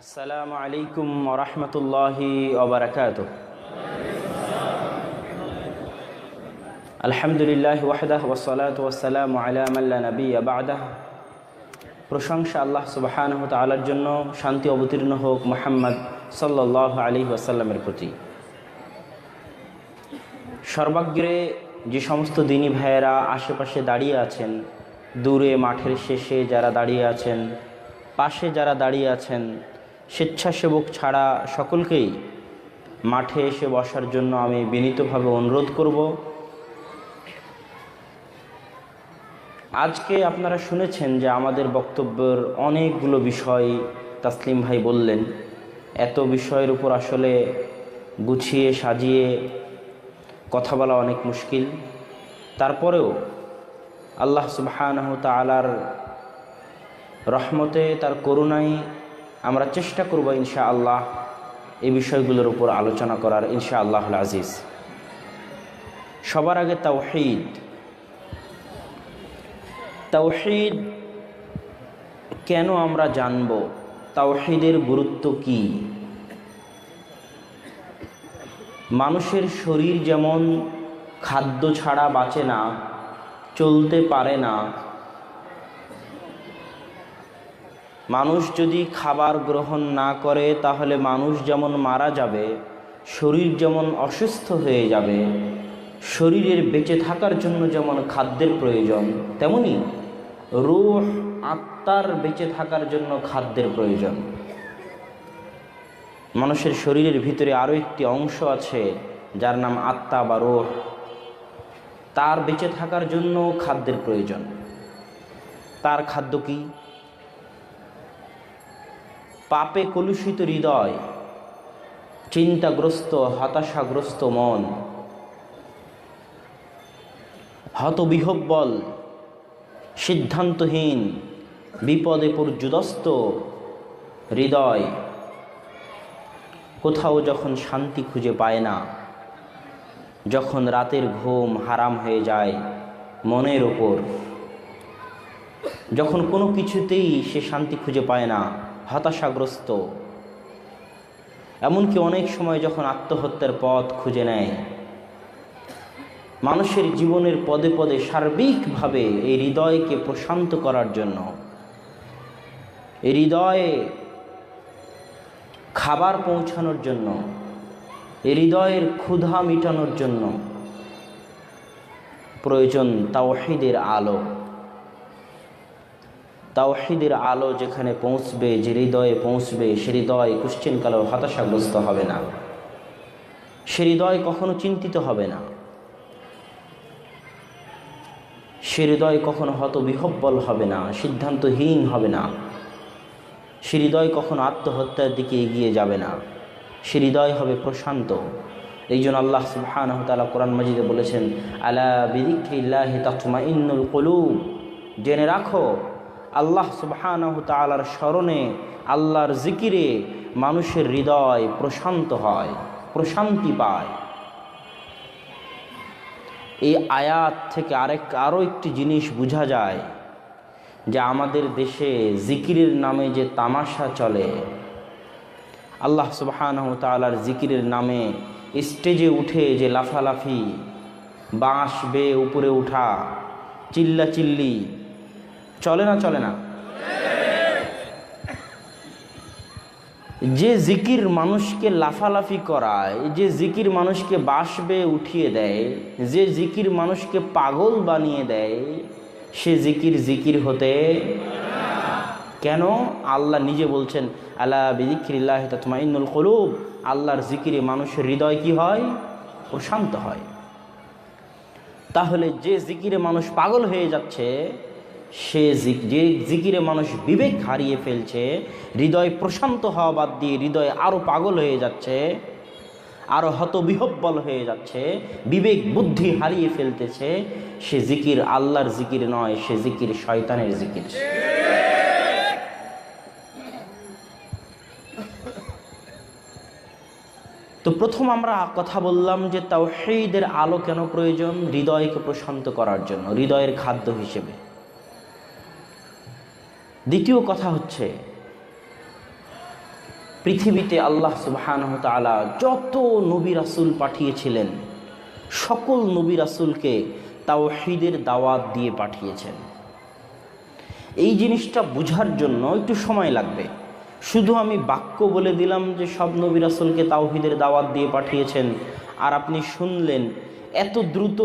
আসসালামু আলাইকুম ওয়া রাহমাতুল্লাহি ওয়া বারাকাতুহু। আলহামদুলিল্লাহি ওয়াহদাহু ওয়াস সালাতু ওয়াস সালামু আলা মান লা নাবিয়্যা বা'দাহু। প্রশংসা আল্লাহ সুবহানাহু ওয়া তাআলার জন্য, শান্তি অবতীর্ণ হোক মুহাম্মদ সাল্লাল্লাহু আলাইহি ওয়াসাল্লামের প্রতি। সর্বাগ্রে যে সমস্ত দিনী ভাইয়েরা আশেপাশে দাঁড়িয়ে আছেন, দূরে মাঠের শেষে যারা দাঁড়িয়ে আছেন, পাশে যারা দাঁড়িয়ে আছেন, স্বেচ্ছাসেবক ছাড়া সকলকেই মাঠে এসে বসার জন্য আমি বিনীতভাবে অনুরোধ করব। আজকে আপনারা শুনেছেন যে আমাদের বক্তব্যের অনেকগুলো বিষয় তাসলিম ভাই বললেন। এত বিষয়ের উপর আসলে গুছিয়ে সাজিয়ে কথা বলা অনেক মুশকিল। তারপরেও আল্লাহ সুবহানাহু ওয়া তাআলার রহমতে, তার করুণায় আমরা চেষ্টা করব ইনশাআল্লাহ এই বিষয়গুলোর উপর আলোচনা করার ইনশাআল্লাহুল আজিজ। সবার আগে তাওহীদ। তাওহীদ কেন আমরা জানব? তাওহীদের গুরুত্ব কি? মানুষের শরীর যেমন খাদ্য ছাড়া বাঁচে না, চলতে পারে না, মানুষ যদি খাবার গ্রহণ না করে তাহলে মানুষ যেমন মারা যাবে, শরীর যেমন অসুস্থ হয়ে যাবে, শরীরের বেঁচে থাকার জন্য যেমন খাদ্যের প্রয়োজন, তেমনি রূহ আত্মার বেঁচে থাকার জন্য খাদ্যের প্রয়োজন। মানুষের শরীরের ভিতরে আরও একটি অংশ আছে যার নাম আত্মা বা রূহ, তার বেঁচে থাকার জন্য খাদ্যের প্রয়োজন। তার খাদ্য কি? পাপে কলুষিত হৃদয়, চিন্তাগ্রস্ত হতাশাগ্রস্ত মন, হতবিহ্বল সিদ্ধান্তহীন বিপদে পর্যুদস্ত হৃদয়, কোথাও যখন শান্তি খুঁজে পায় না, যখন রাতের ঘুম হারাম হয়ে যায় মনের ওপর, যখন কোনো কিছুতেই সে শান্তি খুঁজে পায় না, হতাশাগ্রস্ত, এমনকি অনেক সময় যখন আত্মহত্যার পথ খুঁজে নেয়। মানুষের জীবনের পদে পদে সার্বিকভাবে এই হৃদয়কে প্রশান্ত করার জন্য, এই হৃদয়ে খাবার পৌঁছানোর জন্য, এই হৃদয়ের ক্ষুধা মিটানোর জন্য প্রয়োজন তাওহীদের আলো। তাওহীদের আলো যেখানে পৌঁছবে, যে হৃদয়ে পৌঁছবে, সে হৃদয় কোশ্চেনকালেও হতাশাগ্রস্ত হবে না, সে হৃদয় কখনো চিন্তিত হবে না, সে হৃদয় কখনো হতবিহ্বল হবে না, সিদ্ধান্তহীন হবে না, সে হৃদয় কখনো আত্মহত্যার দিকে এগিয়ে যাবে না, সে হৃদয় হবে প্রশান্ত। এই জন্য আল্লাহ সুবহানাহু ওয়া তাআলা কোরআন মাজিদে বলেছেন, আলা বিযিকরিল্লাহি তাতমাইন্নুল কুলুব, জেনে রাখো আল্লাহ সুবহানাহু ওয়া তাআলার স্মরণে, আল্লাহর জিকিরে মানুষের হৃদয় প্রশান্ত হয়, প্রশান্তি পায়। এই আয়াত থেকে আরও একটি জিনিস বোঝা যায় যে আমাদের দেশে জিকিরের নামে যে তামাশা চলে, আল্লাহ সুবহানাহু ওয়া তাআলার জিকিরের নামে স্টেজে উঠে যে লাফালাফি, বাঁশ বেয়ে উপরে উঠা, চিল্লাচিল্লি, চলে না? চলে না? যে জিকির মানুষকে লাফালাফি করায়, যে জিকির মানুষকে বাঁশ বেয়ে উঠিয়ে দেয়, যে জিকির মানুষকে পাগল বানিয়ে দেয়, সে জিকির জিকির হতে কেন? আল্লাহ নিজে বলছেন, আলা বিযিকরিল্লাহি তাতমাইন্নুল কুলুব, আল্লাহর জিকিরে মানুষের হৃদয় কি হয়? প্রশান্ত হয়। তাহলে যে জিকিরে মানুষ পাগল হয়ে যাচ্ছে, যে জিকিরে মানুষ বিবেক হারিয়ে ফেলছে, হৃদয় প্রশান্ত হওয়া বাদ দিয়ে হৃদয় আরও পাগল হয়ে যাচ্ছে, আরও হতবিহ্বল হয়ে যাচ্ছে, বিবেক বুদ্ধি হারিয়ে ফেলতেছে, সে জিকির আল্লাহর জিকির নয়, সে জিকির শয়তানের জিকির। তো প্রথম আমরা কথা বললাম যে তাওহীদের আলো কেন প্রয়োজন? হৃদয়কে প্রশান্ত করার জন্য, হৃদয়ের খাদ্য হিসেবে। দ্বিতীয় কথা হচ্ছে পৃথিবীতে আল্লাহ সুবহানাহু ওয়া তাআলা যত নবী রাসূল পাঠিয়েছিলেন সকল নবী রাসূলকে তাওহীদের দাওয়াত দিয়ে পাঠিয়েছেন। এই জিনিসটা বোঝার জন্য একটু সময় লাগবে। শুধু আমি বাক্য বলে দিলাম যে সব নবী রাসূলকে তাওহীদের দাওয়াত দিয়ে পাঠিয়েছেন আর আপনি শুনলেন, এত দ্রুত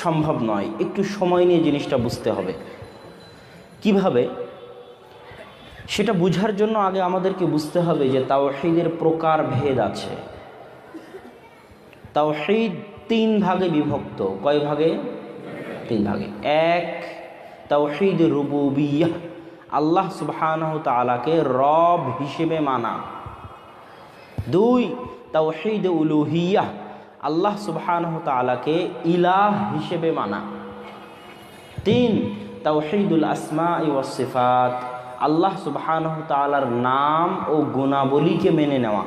সম্ভব নয়। একটু সময় নিয়ে জিনিসটা বুঝতে হবে। কিভাবে সেটা বোঝার জন্য আগে আমাদেরকে বুঝতে হবে যে তাওহীদের প্রকার ভেদ আছে। তাওহীদ 3 ভাগে বিভক্ত। কয় ভাগে? 3 ভাগে। 1, তাওহীদ রুবুবিয়্যাহ, আল্লাহ সুবহানাহু ওয়া তাআলাকে রব হিসেবে মানা। 2, তাওহীদ উলুহিয়্যাহ, আল্লাহ সুবহানাহু ওয়া তাআলাকে ইলাহ হিসেবে মানা। 3, তাওহীদুল আসমাই ওয়াস সিফাত, আল্লাহ সুবহানাহু ওয়া তাআলার নাম ও গুণাবলীকে মেনে নেওয়া।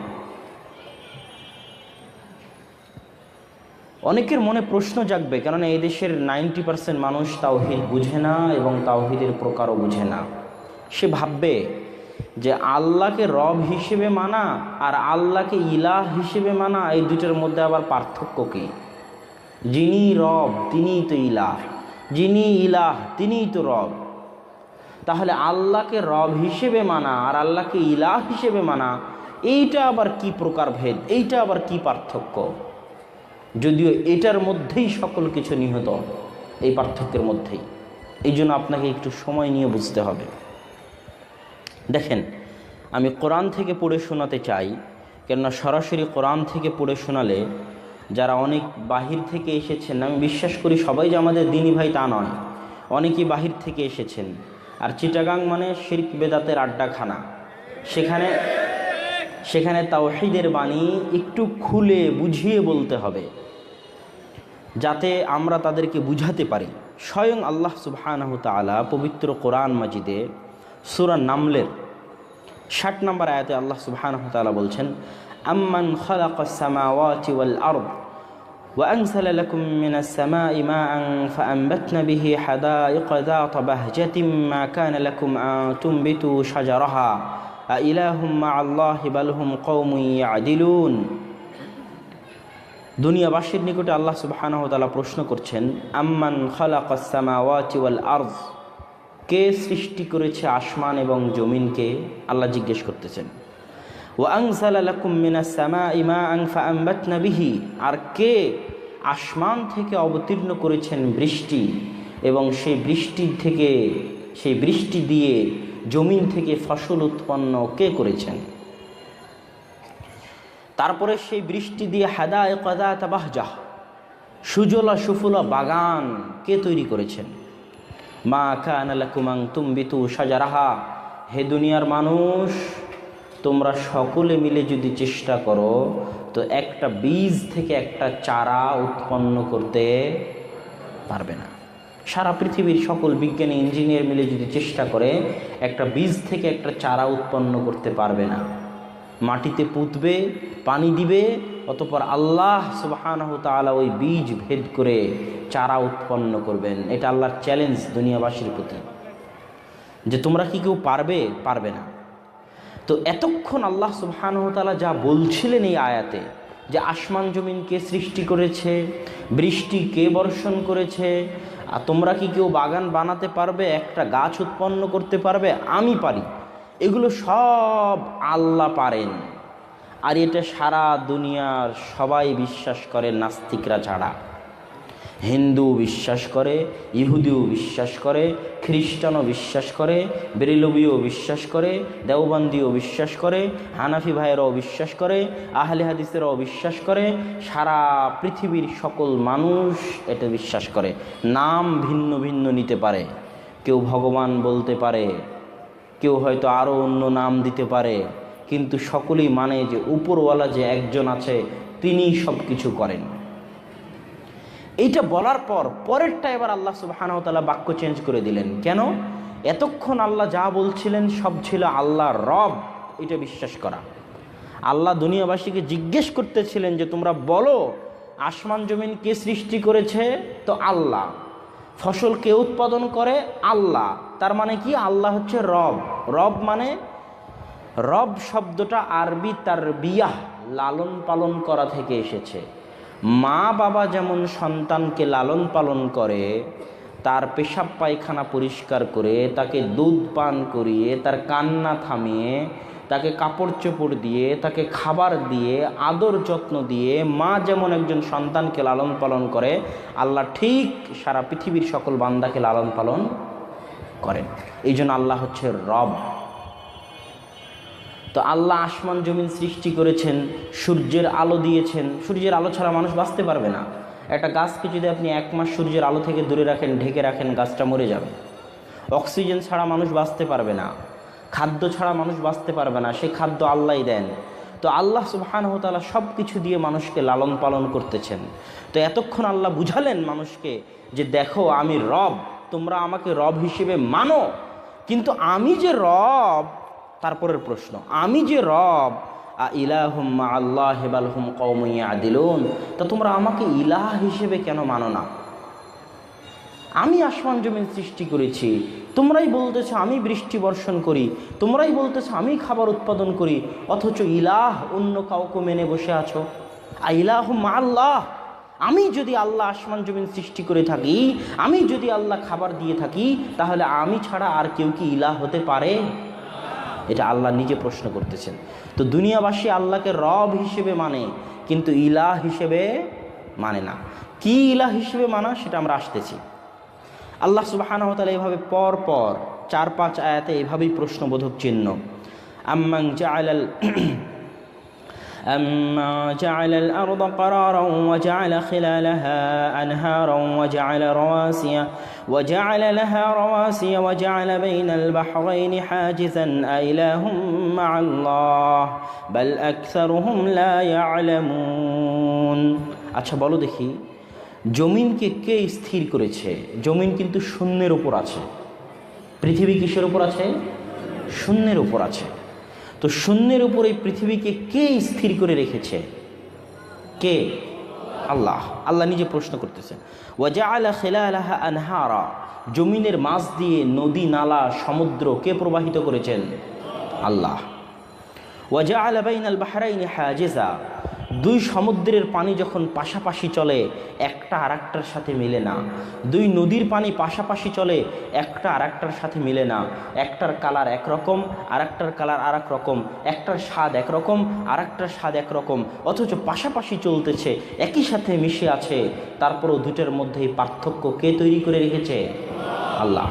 অনেকের মনে প্রশ্ন জাগবে, কারণ এই দেশের 90% মানুষ তাওহীদ বুঝে না এবং তাওহীদের প্রকারও বুঝে না। সে ভাববে যে আল্লাহকে রব হিসেবে মানা আর আল্লাহকে ইলাহ হিসেবে মানা, এই দুটোর মধ্যে আবার পার্থক্য কী? যিনি রব তিনিই তো ইলাহ, যিনি ইলাহ তিনিই তো রব। তাহলে আল্লাহকে রব হিসেবে মানা আর আল্লাহকে ইলাহ হিসেবে মানা, এইটা আবার কি প্রকার ভেদ? এইটা আবার কি পার্থক্য? যদিও এটার মধ্যেই সকল কিছু নিহিত, এই পার্থক্যের মধ্যেই। এই জন্য আপনাকে একটু সময় নিয়ে বুঝতে হবে। দেখেন, আমি কোরআন থেকে পড়ে শোনাতে চাই, কেননা সরাসরি কোরআন থেকে পড়ে শোনালে যারা অনেক বাহির থেকে এসেছেন, আমি বিশ্বাস করি সবাই যে আমাদের দিনী ভাই তা নয়, অনেকেই বাহির থেকে এসেছেন। আর চিটাগাং মানে শিরক বেদাতের আড্ডাখানা। সেখানে তাওহীদের বাণী একটু খুলে বুঝিয়ে বলতে হবে, যাতে আমরা তাদেরকে বুঝাতে পারি। স্বয়ং আল্লাহ সুবহানাহু ওয়া তাআলা পবিত্র কোরআন মাজিদে সূরা নামলের 60 নম্বর আয়াতে আল্লাহ সুবহানাহু ওয়া তাআলা বলছেন, আম্মান খালাকাস সামাওয়াতি ওয়াল আরদ ওয়া আনজালা লাকুম মিনাস সামাই মাআন ফাআনবাতনা বিহি হাদাইকা যাতা বাহজাতিন মা কানা লাকুম আন তুমবিতু শাজারাহা আইলাহুম মা'আল্লাহি বাল হুম কওমুন ইয়াদিলুন। দুনিয়াবাসীর নিকটে আল্লাহ সুবহানাহু ওয়া তাআলা প্রশ্ন করছেন, আম্মান খালাকাস সামাওয়াতি ওয়াল আরদ, কে সৃষ্টি করেছে আসমান এবং জমিনকে? আল্লাহ জিজ্ঞেস করতেছেন। ওয়া আনজালা লাকুম মিনাস সামাই মাআন ফাআনবাতনা বিহি, আর কে আসমান থেকে অবতীর্ণ করেছেন বৃষ্টি এবং সেই বৃষ্টি দিয়ে জমিন থেকে ফসল উৎপন্ন কে করেছেন? তারপরে সেই বৃষ্টি দিয়ে হাদাইকা যাতা বাহজাহ, সুজলা সুফলা বাগান কে তৈরি করেছেন? মা কানা লাকুম আন তুমবিতু শাজারাহা, হে দুনিয়ার মানুষ, তোমরা সকলে মিলে যদি চেষ্টা করো তো একটা বীজ থেকে একটা চারা উৎপন্ন করতে পারবে না। সারা পৃথিবীর সকল বিজ্ঞানী ইঞ্জিনিয়ার মিলে যদি চেষ্টা করে একটা বীজ থেকে একটা চারা উৎপন্ন করতে পারবে না। মাটিতে পুঁতবে, পানি দিবে, অতঃপর আল্লাহ সুবহানাহু ওয়া তাআলা ওই বীজ ভেদ করে চারা উৎপন্ন করবেন। এটা আল্লাহর চ্যালেঞ্জ দুনিয়াবাসীর প্রতি, যে তোমরা কি কেউ পারবে না। তো এতক্ষণ আল্লাহ সুবহানাহু ওয়া তাআলা যা বলছিলেন এই আয়াতে, যে আসমান জমিন কে সৃষ্টি করেছে, বৃষ্টি কে বর্ষণ করেছে, আর তোমরা কি কেউ বাগান বানাতে পারবে, একটা গাছ উৎপন্ন করতে পারবে? আমি পারি। এগুলো সব আল্লাহ পারেন। আর এটা সারা দুনিয়ার সবাই বিশ্বাস করে, নাস্তিকরা ছাড়া। হিন্দু বিশ্বাস করে, ইহুদিও বিশ্বাস করে, খ্রিস্টানও বিশ্বাস করে, বেরেলবিও বিশ্বাস করে, দেওবন্দিও বিশ্বাস করে, হানাফি ভাইয়েরাও বিশ্বাস করে, আহলে হাদিসেরাও বিশ্বাস করে, সারা পৃথিবীর সকল মানুষ এটা বিশ্বাস করে। নাম ভিন্ন ভিন্ন নিতে পারে, কেউ ভগবান বলতে পারে, কেউ হয়তো আরও অন্য নাম দিতে পারে, কিন্তু সকলেই মানে যে উপরওয়ালা যে একজন আছে তিনিই সব কিছু করেন। এইটা বলার পর পরেরটা এবার আল্লাহ সুবহানাহু ওয়া তাআলা বাক্য চেঞ্জ করে দিলেন। কেন? এতক্ষণ আল্লাহ যা বলছিলেন সব ছিল আল্লাহর রব, এটা বিশ্বাস করা। আল্লাহ দুনিয়াবাসীকে জিজ্ঞেস করতেছিলেন যে তোমরা বলো আসমান জমিন কে সৃষ্টি করেছে? তো আল্লাহ। ফসল কে উৎপাদন করে? আল্লাহ। তার মানে কি? আল্লাহ হচ্ছে রব। রব মানে রব শব্দটা আরবি তারবিয়াহ, লালন পালন করা থেকে এসেছে। মা বাবা যেমন সন্তানকে লালন পালন করে, তার পেশাব পায়খানা পরিষ্কার করে, তাকে দুধ পান করিয়ে, তার কান্না থামিয়ে, তাকে কাপড় চোপড় দিয়ে, তাকে খাবার দিয়ে, আদর যত্ন দিয়ে মা যেমন একজন সন্তানকে লালন পালন করে, আল্লাহ ঠিক সারা পৃথিবীর সকল বান্দাকে লালন পালন করেন। এই জন্য আল্লাহ হচ্ছে রব। তো আল্লাহ আসমান জমিন সৃষ্টি করেছেন, সূর্যের আলো দিয়েছেন। সূর্যের আলো ছাড়া মানুষ বাঁচতে পারবে না। একটা গাছকে যদি আপনি 1 মাস সূর্যের আলো থেকে দূরে রাখেন, ঢেকে রাখেন, গাছটা মরে যাবে। অক্সিজেন ছাড়া মানুষ বাঁচতে পারবে না, খাদ্য ছাড়া মানুষ বাঁচতে পারবে না, সেই খাদ্য আল্লাহই দেন। তো আল্লাহ সুবহানাহু ওয়া তাআলা সব কিছু দিয়ে মানুষকে লালন পালন করতেছেন। তো এতক্ষণ আল্লাহ বুঝালেন মানুষকে যে দেখো আমি রব, তোমরা আমাকে রব হিসেবে মানো, কিন্তু আমি যে রব, তারপরের প্রশ্ন, আমি যে রব, ইলাহুম মা আল্লাহ বাল হুম কওমুন ইয়াদিলুন, তা তোমরা আমাকে ইলাহ হিসেবে কেন মানো না? আমি আসমান জমিন সৃষ্টি করেছি, তোমরাই বলতেছো আমি বৃষ্টি বর্ষণ করি, তোমরাই বলতেছো আমি খাবার উৎপাদন করি, অথচ ইলাহ অন্য কাউকে মেনে বসে আছো। ইলাহুম মা আল্লাহ, আমি যদি আল্লাহ আসমান জমিন সৃষ্টি করে থাকি, আমি যদি আল্লাহ খাবার দিয়ে থাকি, তাহলে আমি ছাড়া আর কেউ কি ইলাহ হতে পারে? এটা আল্লাহ নিজে প্রশ্ন করতেছেন। তো দুনিয়াবাসী আল্লাহকে রব হিসেবে মানে, কিন্তু ইলাহ হিসেবে মানে না। কি ইলাহ হিসেবে মানা, সেটা আমরা আসতেছি। আল্লাহ সুবহানাহু ওয়া তাআলা এভাবে পর পর 4-5 আয়াতে এভাবেই প্রশ্নবোধক চিহ্ন। আম্মান جعل الأرض قرارا وجعل خلالها أنهارا وجعل لها رواسي وجعل بين البحرين حاجزا أإله مع الله بل أكثرهم لا يعلمون। আচ্ছা বলো দেখি, জমিনকে কে স্থির করেছে? জমিন কিন্তু শূন্যের উপর আছে। পৃথিবী কিসের উপর আছে? শূন্যের উপর আছে। তো শূন্যের উপর এই পৃথিবীকে কে স্থির করে রেখেছে? কে? আল্লাহ। আল্লাহ নিজে প্রশ্ন করতেছেন। ওয়াজআলা খিলালাহা আনহারা, জমিনের মাঝ দিয়ে নদী নালা সমুদ্র কে প্রবাহিত করেছেন? আল্লাহ। ওয়াজআলা বাইনাল বাহরাইনি হাজিজা, দুই সমুদ্রের পানি যখন পাশাপাশি চলে একটা আরেকটার সাথে মিলে না। দুই নদীর পানি পাশাপাশি চলে, একটা আরেকটার সাথে মিলে না। একটার কালার একরকম, আরেকটার কালার আরেক রকম, একটার স্বাদ একরকম, আরেকটার স্বাদ একরকম, অথচ পাশাপাশি চলতেছে, একই সাথে মিশে আছে। তারপরও দুটোর মধ্যে পার্থক্য কে তৈরি করে রেখেছে? আল্লাহ।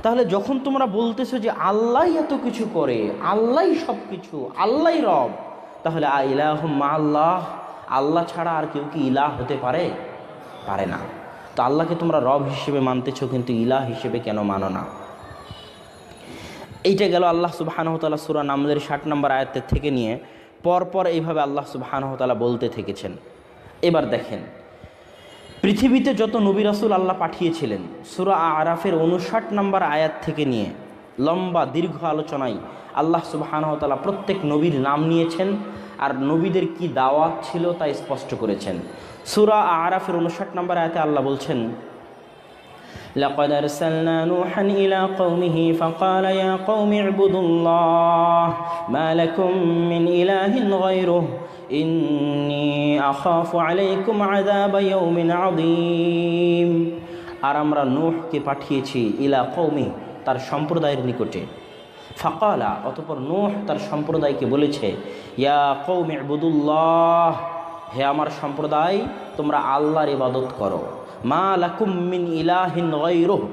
তাহলে যখন তোমরা বলতেছো যে আল্লাহ এত কিছু করে, আল্লাহ সব কিছু, আল্লাহ রব, তাহলে ইলাহুম মা আল্লাহ, আল্লাহ ছাড়া আর কেউ কি ইলাহ হতে পারে? পারে না। তো আল্লাহকে তোমরা রব হিসেবে মানতেছো, কিন্তু ইলাহ হিসেবে কেন মানো না? এইটা গেল আল্লাহ সুবহানাহু ওয়া তাআলা সূরা নামলের 60 নম্বর আয়াতের থেকে নিয়ে পরপর এইভাবে আল্লাহ সুবহানাহু ওয়া তাআলা বলতে থেকেছেন। এবার দেখেন, পৃথিবীতে যত নবী রাসূল আল্লাহ পাঠিয়েছিলেন, সূরা আরাফের 59 নম্বর আয়াত থেকে নিয়ে লম্বা দীর্ঘ আলোচনায় আল্লাহ সুবহানাহু ওয়া তাআলা প্রত্যেক নবীর নাম নিয়েছেন আর নবীদের কি দাওয়াত ছিল তা স্পষ্ট করেছেন। সূরা আরাফের 59 নম্বর আয়াতে আল্লাহ বলছেন, লাকাদ আরসালনা নূহান ইলা কওমিহি ফাকাল ইয়া কওমি ইবুদুল্লাহ মা লাকুম মিন ইলাহিন গায়রুহু ইন্নী আখাফু আলাইকুম আযাবা ইয়াউমিন আযীম। আর আমরা নূহকে পাঠিয়েছি ইলা কওমি, তার সম্প্রদায়ের নিকটে। ফাকালা, অতঃপর নূহ তার সম্প্রদায়কে বলেছে, ইয়া কওমি ইবুদুল্লাহ, হে আমার সম্প্রদায়, তোমরা আল্লাহর ইবাদত করো। মা লাকুম মিন ইলাহিন গায়রুহু,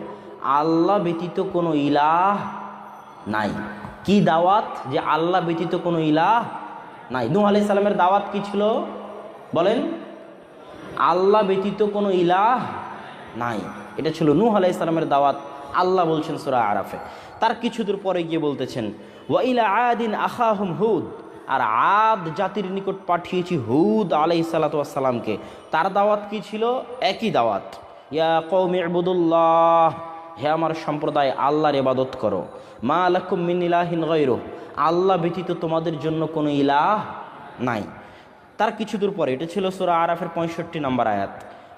আল্লাহ ব্যতীত কোনো ইলাহ নাই। কি দাওয়াত? যে আল্লাহ ব্যতীত কোনো ইলাহ নাই। নূহ আলাইহিস সালামের দাওয়াত কি ছিল বলেন? আল্লাহ ব্যতীত কোনো ইলাহ নাই, এটা ছিল নূহ আলাইহিস সালামের দাওয়াত। আল্লাহ বলছেন সূরা আরাফে। তার কিছু দূর পরে গিয়ে বলতেছেন, ওয়া ইলা আদিন আখাহুম হুদ, আর আদ জাতির নিকট পাঠিয়েছি হুদ আলাইহিস সালাতু ওয়াস সালামকে। তার দাওয়াত কি ছিল? একই দাওয়াত, ইয়া কওমি ইবুদুল্লাহ, হে আমার সম্প্রদায়, আল্লাহর ইবাদত করো। মা লাকুম মিন ইলাহিন গায়রুহু, আল্লাহ ব্যতীত তোমাদের জন্য কোনো ইলাহ নাই। তার কিছু দূর পরে, এটা ছিল সূরা আরাফের 65 নম্বর আয়াত।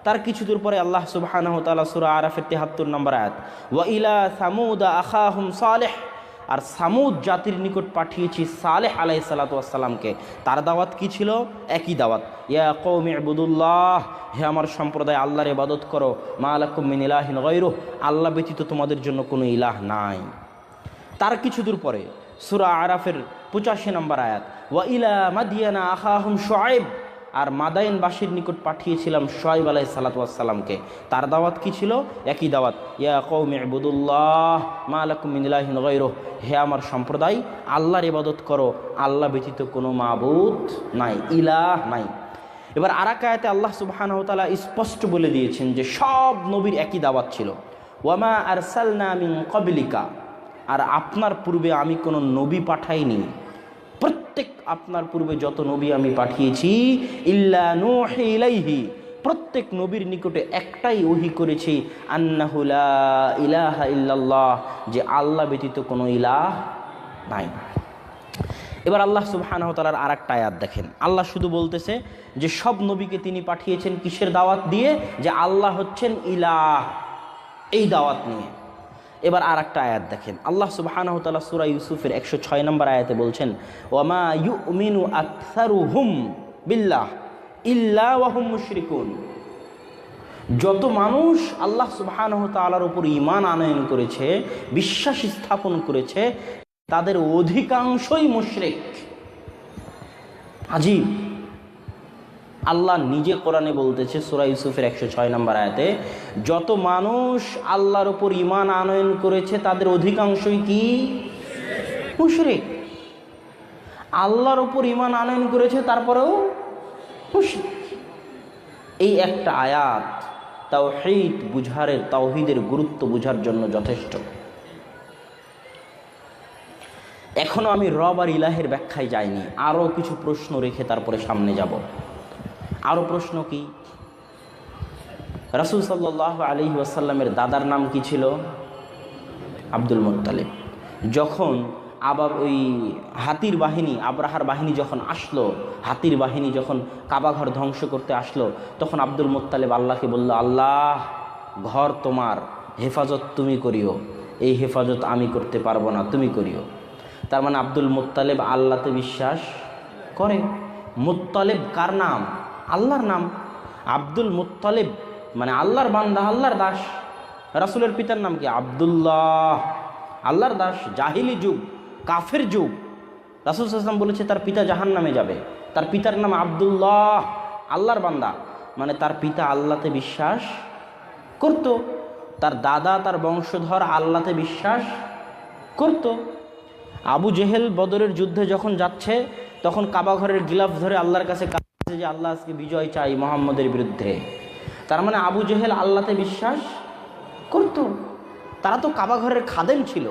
তার কিছু দূর পরে আল্লাহ সুবহানাহু ওয়া তাআলা সূরা আরাফের 73 নম্বর আয়াত, ওয়া ইলা সামুদ আখাহুম সালেহ, আর সামুদ জাতির নিকট পাঠিয়েছি সালেহ আলাইহিস সালাতু ওয়াস সালামকে। তার দাওয়াত কি ছিল? একই দাওয়াত, ইয়া কওমি ইবুদুল্লাহ, হে আমার সম্প্রদায় আল্লাহর ইবাদত করো, মা লাকুম মিন ইলাহিন গায়রুহ, আল্লাহ ব্যতীত তোমাদের জন্য কোনো ইলাহ নাই। তার কিছু দূর পরে সূরা আরাফের 85 নম্বর আয়াত, ওয়া ইলা মাদিয়ানা আখাহুম শুআইব, আর মাদায়েনবাসীর নিকট পাঠিয়েছিলাম শুআইব আলাইহিস সালাতু ওয়াস সালামকে। তার দাওয়াত কি ছিল? একই দাওয়াত, ইয়া কওমি ইবুদুল্লাহ মা লাকুম মিন ইলাহিন গায়রুহ, হে আমার সম্প্রদায় আল্লাহর ইবাদত করো, আল্লাহ ব্যতীত কোনো মাবুদ নাই, ইলাহ নাই। এবার আরেক আয়াতে আল্লাহ সুবহানাহু ওয়া তাআলা স্পষ্ট বলে দিয়েছেন যে সব নবীর একই দাওয়াত ছিল, ওয়ামা আরসালনা মিন ক্বাবলিকা, আর আপনার পূর্বে আমি কোনো নবী পাঠাইনি, প্রত্যেক আপনার পূর্বে যত নবী আমি পাঠিয়েছি ইল্লা নূহি ইলাইহি, প্রত্যেক নবীর নিকটে একটাই ওহী করেছি, আন্নাহু লা ইলাহা ইল্লাল্লাহ, যে আল্লাহ ব্যতীত কোনো ইলাহ নাই। এবার আল্লাহ সুবহানাহু ওয়া তাআলার আরেকটা আয়াত দেখেন, আল্লাহ শুধু বলতেছে যে সব নবীকে তিনি পাঠিয়েছেন কিসের দাওয়াত দিয়ে? যে আল্লাহ হচ্ছেন ইলাহ, এই দাওয়াত নিয়ে। এবার আরেকটা আয়াত দেখেন, আল্লাহ সুবহানাহু ওয়া তাআলা সূরা ইউসুফের 106 নম্বর আয়াতে বলছেন, ওয়ামা ইউমিনু আকসারুহুম বিল্লাহ ইল্লা ওয়া হুম মুশরিকুন, যত মানুষ আল্লাহ সুবহানাহু ওয়া তাআলার উপর ঈমান আনয়ন করেছে, বিশ্বাস স্থাপন করেছে, তাদের অধিকাংশই মুশরিক। আজীব, আল্লাহ নিজে কোরআনে বলতেছে সূরা ইউসুফের 106 নম্বর আয়াতে, যত মানুষ আল্লাহর উপর ঈমান আনয়ন করেছে তাদের অধিকাংশই কি? মুশরিক। আল্লাহর উপর ঈমান আনয়ন করেছে তারপরেও মুশরিক। এই একটা আয়াত তাওহীদ বুঝারের, তাওহীদের গুরুত্ব বুঝার জন্য যথেষ্ট। এখনো আমি রব আর ইলাহের ব্যাখ্যায় যাইনি, আরও কিছু প্রশ্ন রেখে তারপরে সামনে যাব। আরও প্রশ্ন কি? রাসূল সাল্লাল্লাহু আলাইহি ওয়াসাল্লামের দাদার নাম কি ছিল? Abdul Muttalib. যখন ওই হাতির বাহিনী, আবরাহার বাহিনী যখন আসলো, হাতির বাহিনী যখন কাবাঘর ধ্বংস করতে আসলো, তখন আব্দুল মুত্তালিব আল্লাহকে বলল, আল্লাহ, ঘর তোমার, হেফাজত তুমি করিও, এই হেফাজত আমি করতে পারবো না, তুমি করিও। তার মানে আব্দুল মুত্তালিব আল্লাহতে বিশ্বাস করে। মুত্তালিব কার নাম? আল্লাহর নাম। আব্দুল মুত্তালিব মানে আল্লাহর বান্দা, আল্লাহর দাস। রাসূলের পিতার নাম কি? আব্দুল্লাহ, আল্লাহর দাস। জাহিলি যুগ, কাফের যুগ, রাসূল সাল্লাল্লাহু আলাইহি ওয়াসাল্লাম বলেছে তার পিতা জাহান্নামে যাবে, তার পিতার নাম আব্দুল্লাহ, আল্লাহর বান্দা। মানে তার পিতা আল্লাহতে বিশ্বাস করত, তার দাদা, তার বংশধর আল্লাহতে বিশ্বাস করত। আবু জেহেল বদরের যুদ্ধে যখন যাচ্ছে, তখন কাবাঘরের গিলাফ ধরে আল্লাহর কাছে কাঁদছে যে আল্লাহ আজকে বিজয় চাই মুহাম্মদের বিরুদ্ধে। তার মানে আবু জেহেল আল্লাহতে বিশ্বাস করত। তারা তো কাবাঘরের খাদেম ছিল।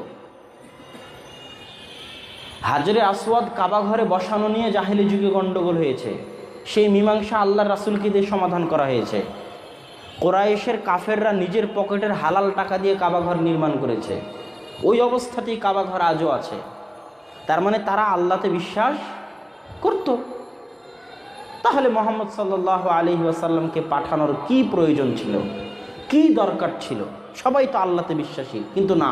হাজরে আসওয়াদ কাবাঘরে বসানো নিয়ে জাহেলি যুগে গণ্ডগোল হয়েছে, সেই মীমাংসা আল্লাহর রাসূলকে দিয়ে সমাধান করা হয়েছে। কোরাইশের কাফেররা নিজের পকেটের হালাল টাকা দিয়ে কাবাঘর নির্মাণ করেছে, ওই অবস্থাতেই কাবাঘর আজও আছে। তার মানে তারা আল্লাহতে বিশ্বাস করত। তাহলে মুহাম্মদ সাল্লাল্লাহু আলাইহি ওয়াসাল্লামকে পাঠানোর কি প্রয়োজন ছিল, কি দরকার ছিল? সবাই তো আল্লাহতে বিশ্বাসী, কিন্তু না,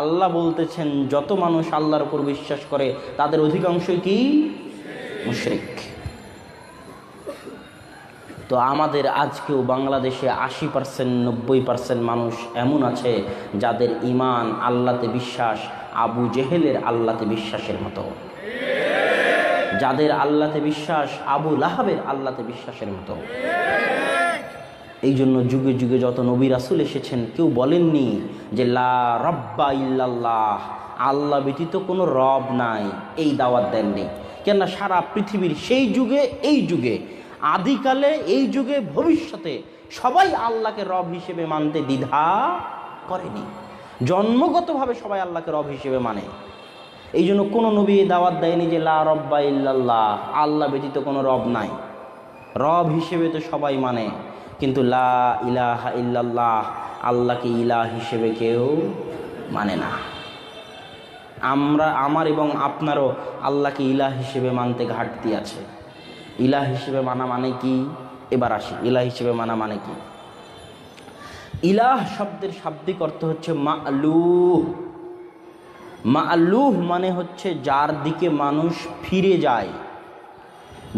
আল্লাহ বলতেছেন যত মানুষ আল্লাহর উপর বিশ্বাস করে তাদের অধিকাংশই কি? মুশরিক। তো আমাদের আজকেও বাংলাদেশে 80% 90% মানুষ এমন আছে যাদের ঈমান, আল্লাহতে বিশ্বাস আবু জেহেলের আল্লাহতে বিশ্বাসের মতো, যাদের আল্লাহতে বিশ্বাস আবু লাহাবের আল্লাহতে বিশ্বাসের মতো। এই জন্য যুগে যুগে যত নবী রাসূল এসেছেন, কেউ বলেননি যে লা রব্বা ইল্লাল্লাহ, আল্লাহ ব্যতীত কোনো রব নাই, এই দাওয়াত দেননি। কেননা সারা পৃথিবীর সেই যুগে, এই যুগে, আদিকালে, এই যুগে, ভবিষ্যতে সবাই আল্লাহকে রব হিসেবে মানতে দ্বিধা করেনি। জন্মগতভাবে সবাই আল্লাহকে রব হিসেবে মানে। এই জন্য কোনো নবী দাওয়াত দেয়নি যে লা রব্বা ইল্লাল্লাহ, আল্লাহ ব্যতীত কোনো রব নাই। রব হিসেবে তো সবাই মানে, কিন্তু লা ইলাহা ইল্লাল্লাহ, আল্লাহকে ইলাহ হিসেবে কেউ মানে না। আমার এবং আপনারও আল্লাহকে ইলাহ হিসেবে মানতে ঘাটতি আছে। ইলাহ হিসেবে মানা মানে কি? এবার আসি, ইলাহ হিসেবে মানা মানে কি? ইলাহ শব্দের শাব্দিক অর্থ হচ্ছে মা'লুহ। মাআলুহ মানে হচ্ছে যার দিকে মানুষ ফিরে যায়,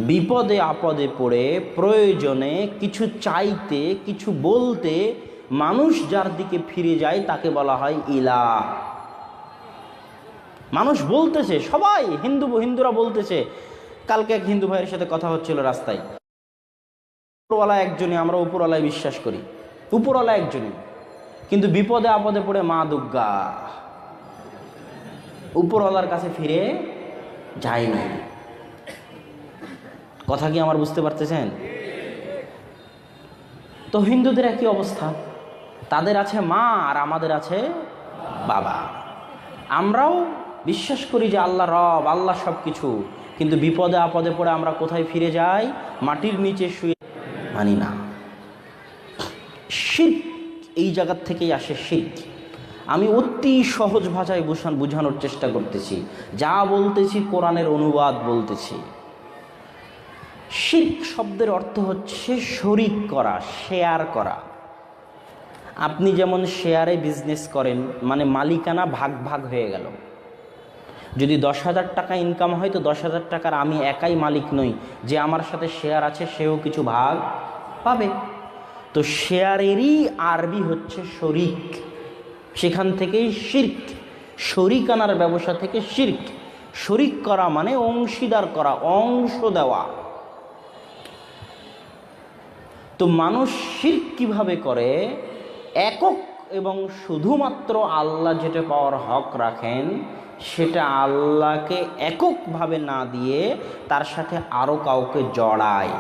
বিপদে আপদে পড়ে প্রয়োজনে কিছু চাইতে কিছু বলতে মানুষ যার দিকে ফিরে যায় তাকে বলা হয় ইলাহ। মানুষ বলতেছে, সবাই হিন্দুরা বলতেছে। কালকে এক হিন্দু ভাইয়ের সাথে কথা হচ্ছিল রাস্তায়, উপরওয়ালা একজনই, আমরা উপরওয়ালায় বিশ্বাস করি, উপরওয়ালা একজনই, কিন্তু বিপদে আপদে পড়ে মা দুর্গা, উপরওয়ালার কাছে ফিরে যায় না। কথা কি আমার বুঝতে পারতেছেন? তো হিন্দুদের একই অবস্থা, তাদের আছে মা আর আমাদের আছে বাবা। আমরাও বিশ্বাস করি যে আল্লাহ রব, আল্লাহ সব কিছু, কিন্তু বিপদে আপদে পড়ে আমরা কোথায় ফিরে যাই? মাটির নিচে শুয়ে। মানি না। শিরক এই জায়গার থেকেই আসে। শিরক আমি অতি সহজ ভাষায় বোঝানোর চেষ্টা করতেছি, যা বলতেছি কোরআনের অনুবাদ বলতেছি। শিরক শব্দের অর্থ হচ্ছে শরিক করা, শেয়ার করা। আপনি যেমন শেয়ারে বিজনেস করেন, মানে মালিকানা ভাগ ভাগ হয়ে গেল। যদি 10,000 টাকা ইনকাম হয় তো 10,000 টাকার আমি একাই মালিক নই, যে আমার সাথে শেয়ার আছে সেও কিছু ভাগ পাবে। তো শেয়ারেরই আরবি হচ্ছে শরিক, সেখান থেকেই শিরক। শরিকানার ব্যবসা থেকে শিরক। শরিক করা মানে অংশীদার করা, অংশ দেওয়া। তো মানুষ শিরক কিভাবে করে? একক এবং শুধুমাত্র আল্লাহ যেটা পাওয়ার হক রাখেন সেটা আল্লাহকে এককভাবে না দিয়ে তার সাথে আরও কাউকে জড়ায়।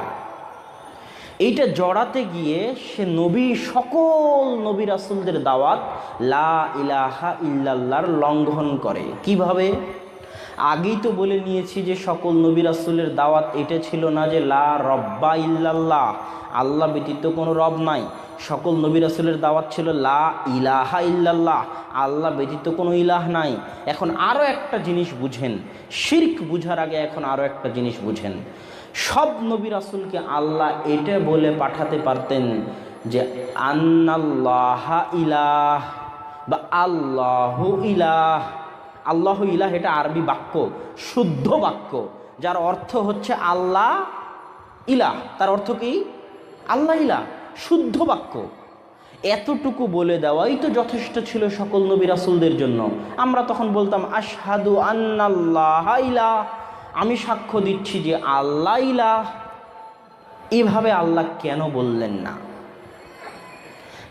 এইটা জড়াতে গিয়ে সে সকল নবী রাসূলদের দাওয়াত লা ইলাহা ইল্লাল্লাহর লঙ্ঘন করে। কিভাবে? আগেই তো বলে নিয়েছি যে সকল নবী রাসূলের দাওয়াত এটা ছিল না যে লা রব্বা ইল্লাল্লাহ, আল্লাহ ব্যতীত কোনো রব নাই। সকল নবী রাসূলের দাওয়াত ছিল লা ইলাহা ইল্লাল্লাহ, আল্লাহ ব্যতীত কোনো ইলাহ নাই। এখন আরও একটা জিনিস বুঝেন, শিরক বুঝার আগে এখন আরও একটা জিনিস বুঝেন। সব নবী রাসূলকে আল্লাহ এটা বলে পাঠাতে পারতেন যে আন্নাল্লাহা ইলাহ বা আল্লাহু ইলাহ। আল্লাহু ইলাহ এটা আরবি বাক্য, শুদ্ধ বাক্য, যার অর্থ হচ্ছে আল্লাহ ইলাহ। তার অর্থ কি? আল্লাহ ইলাহ, শুদ্ধ বাক্য। এতটুকু বলে দেওয়াই তো যথেষ্ট ছিল সকল নবী রাসূলদের জন্য। আমরা তখন বলতাম আশহাদু আন্নাল্লাহা ইলাহ, আমি সাক্ষ্য দিচ্ছি যে আল্লাহ ইলাহ। এভাবে আল্লাহ কেন বললেন না?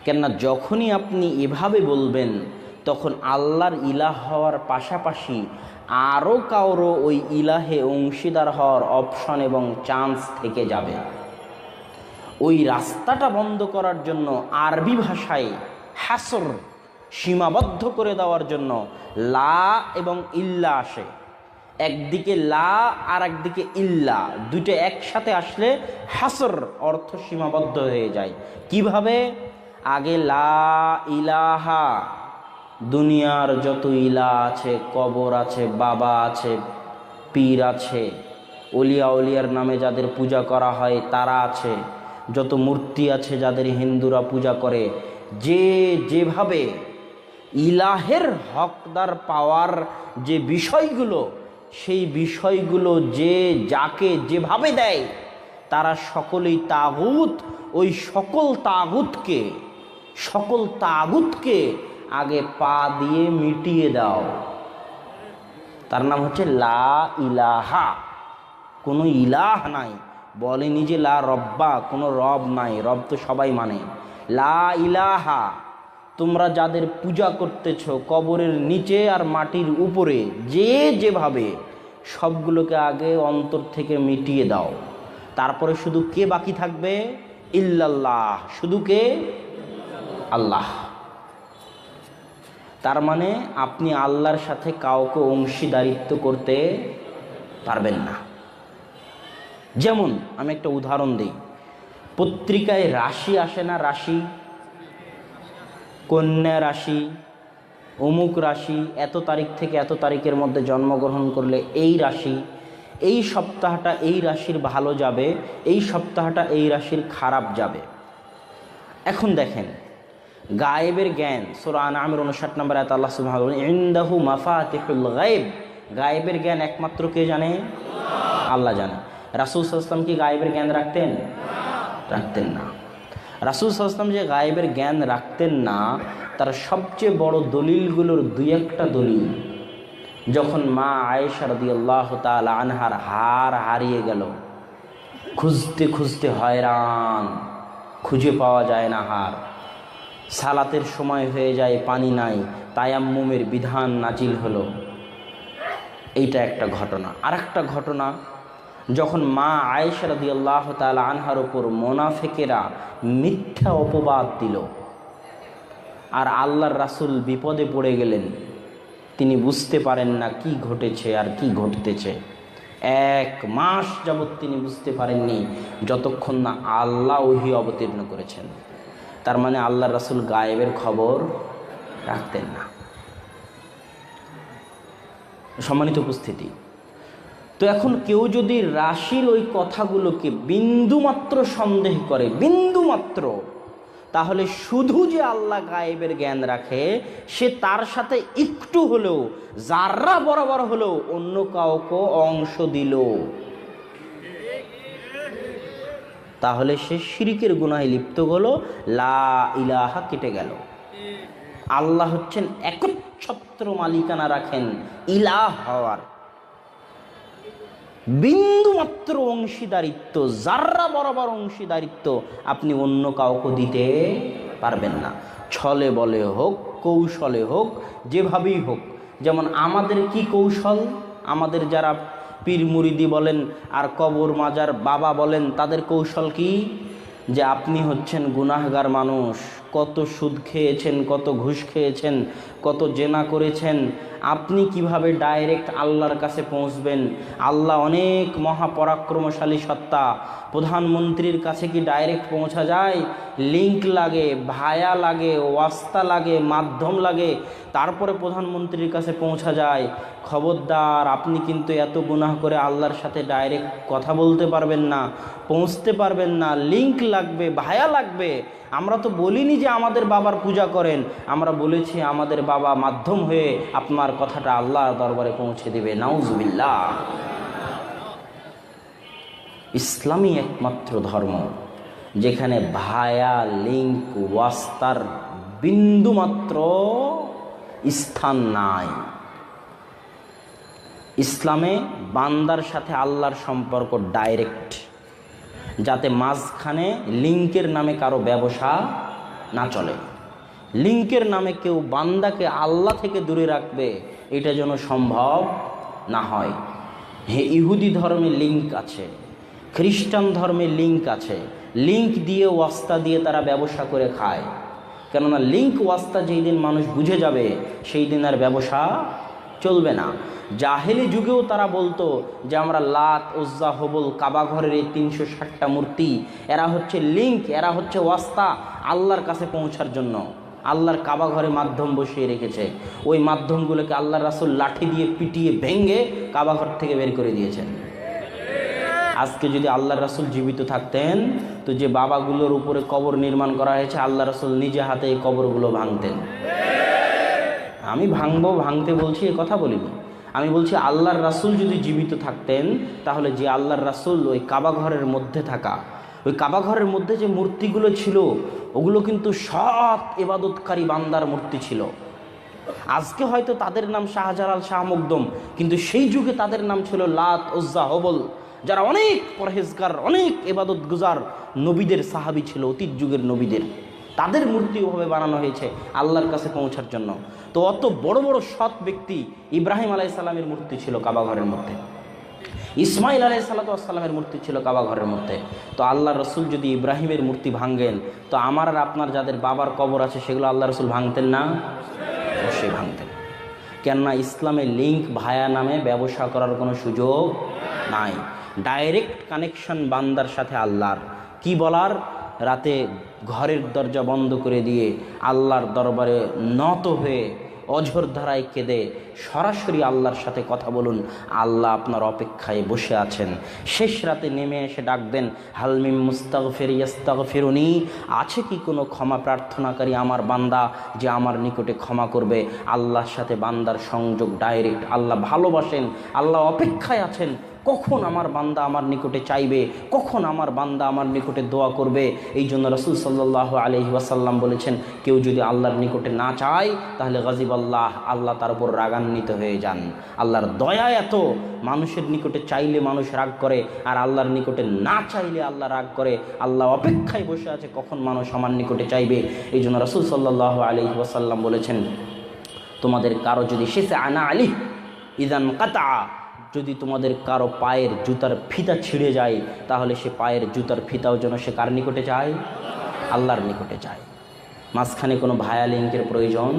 কেননা যখনই আপনি এভাবে বলবেন তখন আল্লাহর ইলাহ হওয়ার পাশাপাশি আরও কারো ওই ইলাহে অংশীদার হওয়ার অপশন এবং চান্স থেকে যাবে। ওই রাস্তাটা বন্ধ করার জন্য আরবি ভাষায় হাসর, সীমাবদ্ধ করে দেওয়ার জন্য লা এবং ইল্লা আসে। একদিকে লা আর একদিকে ইল্লা, দুইটা একসাথে আসলে হাসর, অর্থ সীমাবদ্ধ হয়ে যায়। কিভাবে? আগে লা ইলাহা, দুনিয়ার যত ইলা আছে, কবর আছে, বাবা আছে, পীর আছে, অলিয়া উলিয়ার নামে যাদের পূজা করা হয় তারা আছে, যত মূর্তি আছে যাদের হিন্দুরা পূজা করে, যে যেভাবে ইলাহের হকদার পাওয়ার যে বিষয়গুলো, সেই বিষয়গুলো যে যাকে যেভাবে দেয় তারা সকলেই তাগুত। ওই সকল তাগুতকে আগে পা দিয়ে মিটিয়ে দাও। তার নাম হচ্ছে লা ইলাহা। কোনো ইলাহ নাই, বলেনি যে লা রব্বা, কোনো রব নাই, রব তো সবাই মানে। লা ইলাহা, তোমরা যাদের পূজা করতেছ কবরের নিচে আর মাটির উপরে, যে যেভাবে, সবগুলোকে আগে অন্তর থেকে মিটিয়ে দাও। তারপরে শুধু কে বাকি থাকবে? ইল্লাল্লাহ, শুধু কে? আল্লাহ। তার মানে আপনি আল্লাহর সাথে কাউকে অংশীদারিত্ব করতে পারবেন না। যেমন আমি একটা উদাহরণ দিই, পত্রিকায় রাশি আসে না? রাশি, কন্যা রাশি, অমুক রাশি, এত তারিখ থেকে এত তারিখের মধ্যে জন্মগ্রহণ করলে এই রাশি, এই সপ্তাহটা এই রাশির ভালো যাবে, এই সপ্তাহটা এই রাশির খারাপ যাবে। এখন দেখেন, গায়েবের জ্ঞান, সূরা আনআমের 59 নম্বর আয়াতে আল্লাহ সুবহানাহু ওয়া তাআলা বলেন, ইনদাহু মাফাতিহুল গায়ব, গায়েবের জ্ঞান একমাত্র কে জানে? আল্লাহ জানে। রাসূল সাল্লাল্লাহু আলাইহি ওয়াসাল্লাম কি গায়েবের জ্ঞান রাখতেন? রাখতেন না। রাসূল সাল্লাল্লাহু আলাইহি ওয়াসাল্লাম যে গায়েবের জ্ঞান রাখতেন না, তার সবচেয়ে বড় দলিলগুলোর দুই একটা দলিল, যখন মা আয়েশা রাদিয়াল্লাহু তাআলা আনহার হার হারিয়ে গেল, খুঁজতে খুঁজতে হয়রান, খুঁজে পাওয়া যায় না হার, সালাতের সময় হয়ে যায়, পানি নাই, তায়াম্মুমের বিধান নাজিল হলো। এইটা একটা ঘটনা। আর একটা ঘটনা, যখন মা আয়েশা রাদিয়াল্লাহু তাআলা আনহার উপর মুনাফিকেরা মিথ্যা অপবাদ দিল, আর আল্লাহর রাসূল বিপদে পড়ে গেলেন, তিনি বুঝতে পারেন না কি ঘটেছে আর কি ঘটতেছে। 1 মাস যাবৎ তিনি বুঝতে পারেননি, যতক্ষণ না আল্লাহ ওহী অবতীর্ণ করেছেন। তার মানে আল্লাহর রাসূল গায়েবের খবর রাখতেন না। সম্মানিত উপস্থিতি, তো এখন কেউ যদি রাশির ওই কথাগুলোকে বিন্দুমাত্র সন্দেহ করে, বিন্দুমাত্র, তাহলে শুধু যে আল্লাহ গায়েবের জ্ঞান রাখে, সে তার সাথে একটু হলেও, যারা বরাবর হলেও অন্য কাউকে অংশ দিল, তাহলে সে শিরকের গুনাহে লিপ্ত হলো, লা ইলাহা কেটে গেল। আল্লাহ হচ্ছেন একচ্ছত্র মালিকানা রাখেন ইলাহ হওয়ার, বিন্দুমাত্র অংশীদারিত্ব, যারা বরাবর অংশীদারিত্ব আপনি অন্য কাউকে দিতে পারবেন না। ছলে বলে হোক, কৌশলে হোক, যেভাবেই হোক। যেমন আমাদের কি কৌশল, আমাদের যারা পীর মুরিদি বলেন আর কবর মাজার বাবা বলেন, তাদের কৌশল কি? যে আপনি হচ্ছেন গুনাহগার মানুষ, কত সুদ খেয়েছেন, কত ঘুষ খেয়েছেন, কত জেনা করেছেন, আপনি কিভাবে ডাইরেক্ট আল্লাহর কাছে পৌঁছবেন? আল্লাহ অনেক মহাপরাক্রমশালী সত্তা, প্রধানমন্ত্রীর কাছে কি ডাইরেক্ট পৌঁছা যায়? লিংক লাগে, ভায়া লাগে, ওয়াস্তা লাগে, মাধ্যম লাগে, তারপরে প্রধানমন্ত্রীর কাছে পৌঁছা যায়। খবরদার, আপনি কিন্তু এত গুনাহ করে আল্লাহর সাথে ডাইরেক্ট কথা বলতে পারবেন না, পৌঁছতে পারবেন না, লিংক লাগবে, ভায়া লাগবে। আমরা তো বলিনি যে আমাদের বাবার পূজা করেন, আমরা বলেছি আমাদের বাবা মাধ্যম হয়ে আপনার কথাটা আল্লাহর দরবারে পৌঁছে দেবে। নাউজুবিল্লাহ। ইসলামই একমাত্র ধর্ম যেখানে ভায়া, লিংক, ওয়াস্তার বিন্দুমাত্র স্থান নাই। ইসলামে বান্দার সাথে আল্লাহর সম্পর্ক ডাইরেক্ট, যাতে মাঝখানে লিংকের নামে কারো ব্যবসা না চলে। লিংকের নামে কেউ বান্দাকে আল্লাহ থেকে দূরে রাখবে, এটা যেন সম্ভব না হয়। ইহুদি ধর্মে লিংক আছে, খ্রিস্টান ধর্মে লিংক আছে, লিংক দিয়ে, ওয়াস্তা দিয়ে তারা ব্যবসা করে খায়। কেননা লিংক ওয়াস্তা যেই দিন মানুষ বুঝে যাবে, সেই দিন আর ব্যবসা চলবে না। জাহেলি যুগেও তারা বলতো যে আমরা লাত, উজ্জা, হবল, কাবা ঘরের এই 360টা মূর্তি, এরা হচ্ছে লিংক, এরা হচ্ছে ওয়াস্তা আল্লাহর কাছে পৌঁছার জন্য। আল্লাহর কাবা ঘরে মাধ্যম বসিয়ে রেখেছে, ওই মাধ্যমগুলোকে আল্লাহর রাসূল লাঠি দিয়ে পিটিয়ে ভেঙে কাবা ঘর থেকে বের করে দিয়েছেন। আজকে যদি আল্লাহর রাসূল জীবিত থাকতেন, তো যে বাবাগুলোর উপরে কবর নির্মাণ করা হয়েছে, আল্লাহ রাসূল নিজে হাতে এই কবরগুলো ভাঙতেন। আমি ভাঙতে বলছি, এ কথা বলিনি। আমি বলছি আল্লাহর রাসূল যদি জীবিত থাকতেন, তাহলে যে আল্লাহর রাসূল ওই কাবা ঘরের মধ্যে থাকা, ওই কাবা ঘরের মধ্যে যে মূর্তিগুলো ছিল, ওগুলো কিন্তু সৎ ইবাদতকারী বান্দার মূর্তি ছিল। আজকে হয়তো তাদের নাম শাহজালাল, শাহ মকদুম, কিন্তু সেই যুগে তাদের নাম ছিল লাত, উজ্জা, হবল, যারা অনেক পরহেজগার, অনেক ইবাদত গুজার নবীদের সাহাবী ছিল, অতীত যুগের নবীদের। তাদের মূর্তি ওভাবে বানানো হয়েছে আল্লাহর কাছে পৌঁছার জন্য। তো অত বড় বড় সৎ ব্যক্তি, ইব্রাহিম আলাইহিস সালামের মূর্তি ছিল কাবা ঘরের মধ্যে, ইসমাইল আলাইহিস সালামের মূর্তি ছিল কাবা ঘরের মধ্যে। তো আল্লাহ রসুল যদি ইব্রাহিমের মূর্তি ভাঙেন, তো আমার আর আপনার যাদের বাবার কবর আছে, সেগুলো আল্লাহ রসুল ভাঙতেন না? অবশ্যই ভাঙতেন। কেননা ইসলামে লিংক, ভায়া নামে ব্যবসা করার কোনো সুযোগ নাই। ডাইরেক্ট কানেকশন বান্দার সাথে আল্লাহর। কি বলার, রাতে ঘরের দরজা বন্ধ করে দিয়ে আল্লাহর দরবারে নত হয়ে অঝোর ধারায় কেঁদে সরাসরি আল্লাহর সাথে কথা বলুন। আল্লাহ আপনার অপেক্ষায় বসে আছেন। শেষ রাতে নেমে এসে ডাক দেন, হালমিম মুস্তাগফির ইয়াস্তাগফিরুনি, আছে কি কোনো ক্ষমা প্রার্থনাকারী আমার বান্দা যে আমার নিকটে ক্ষমা করবে? আল্লাহর সাথে বান্দার সংযোগ ডাইরেক্ট। আল্লাহ ভালোবাসেন, আল্লাহ অপেক্ষায় আছেন কখন আমার বান্দা আমার নিকটে চাইবে, কখন আমার বান্দা আমার নিকটে দোয়া করবে। এই জন্য রাসূল সাল্লাল্লাহু আলাইহি ওয়াসাল্লাম বলেছেন, কেউ যদি আল্লাহর নিকটে না চায় তাহলে গাজিব আল্লাহ, আল্লাহ তার উপর রাগান্বিত হয়ে যান। আল্লাহর দয়া এত, মানুষের নিকটে চাইলে মানুষ রাগ করে, আর আল্লাহর নিকটে না চাইলে আল্লাহ রাগ করে। আল্লাহ অপেক্ষায় বসে আছে কখন মানুষ আমার নিকটে চাইবে। এই জন্য রাসূল সাল্লাল্লাহু আলাইহি ওয়াসাল্লাম বলেছেন, তোমাদের কারো যদি শেষে আনা আলী ইদান কাতা, যদি তোমাদের কারো পায়ের জুতার ফিতা ছিঁড়ে যায় তাহলে সে পায়ের জুতার ফিতাও যেন সে কার নিকটে যায়? আল্লাহর নিকটে যায়। মাঝখানে কোনো ভায়া লিঙ্কের প্রয়োজন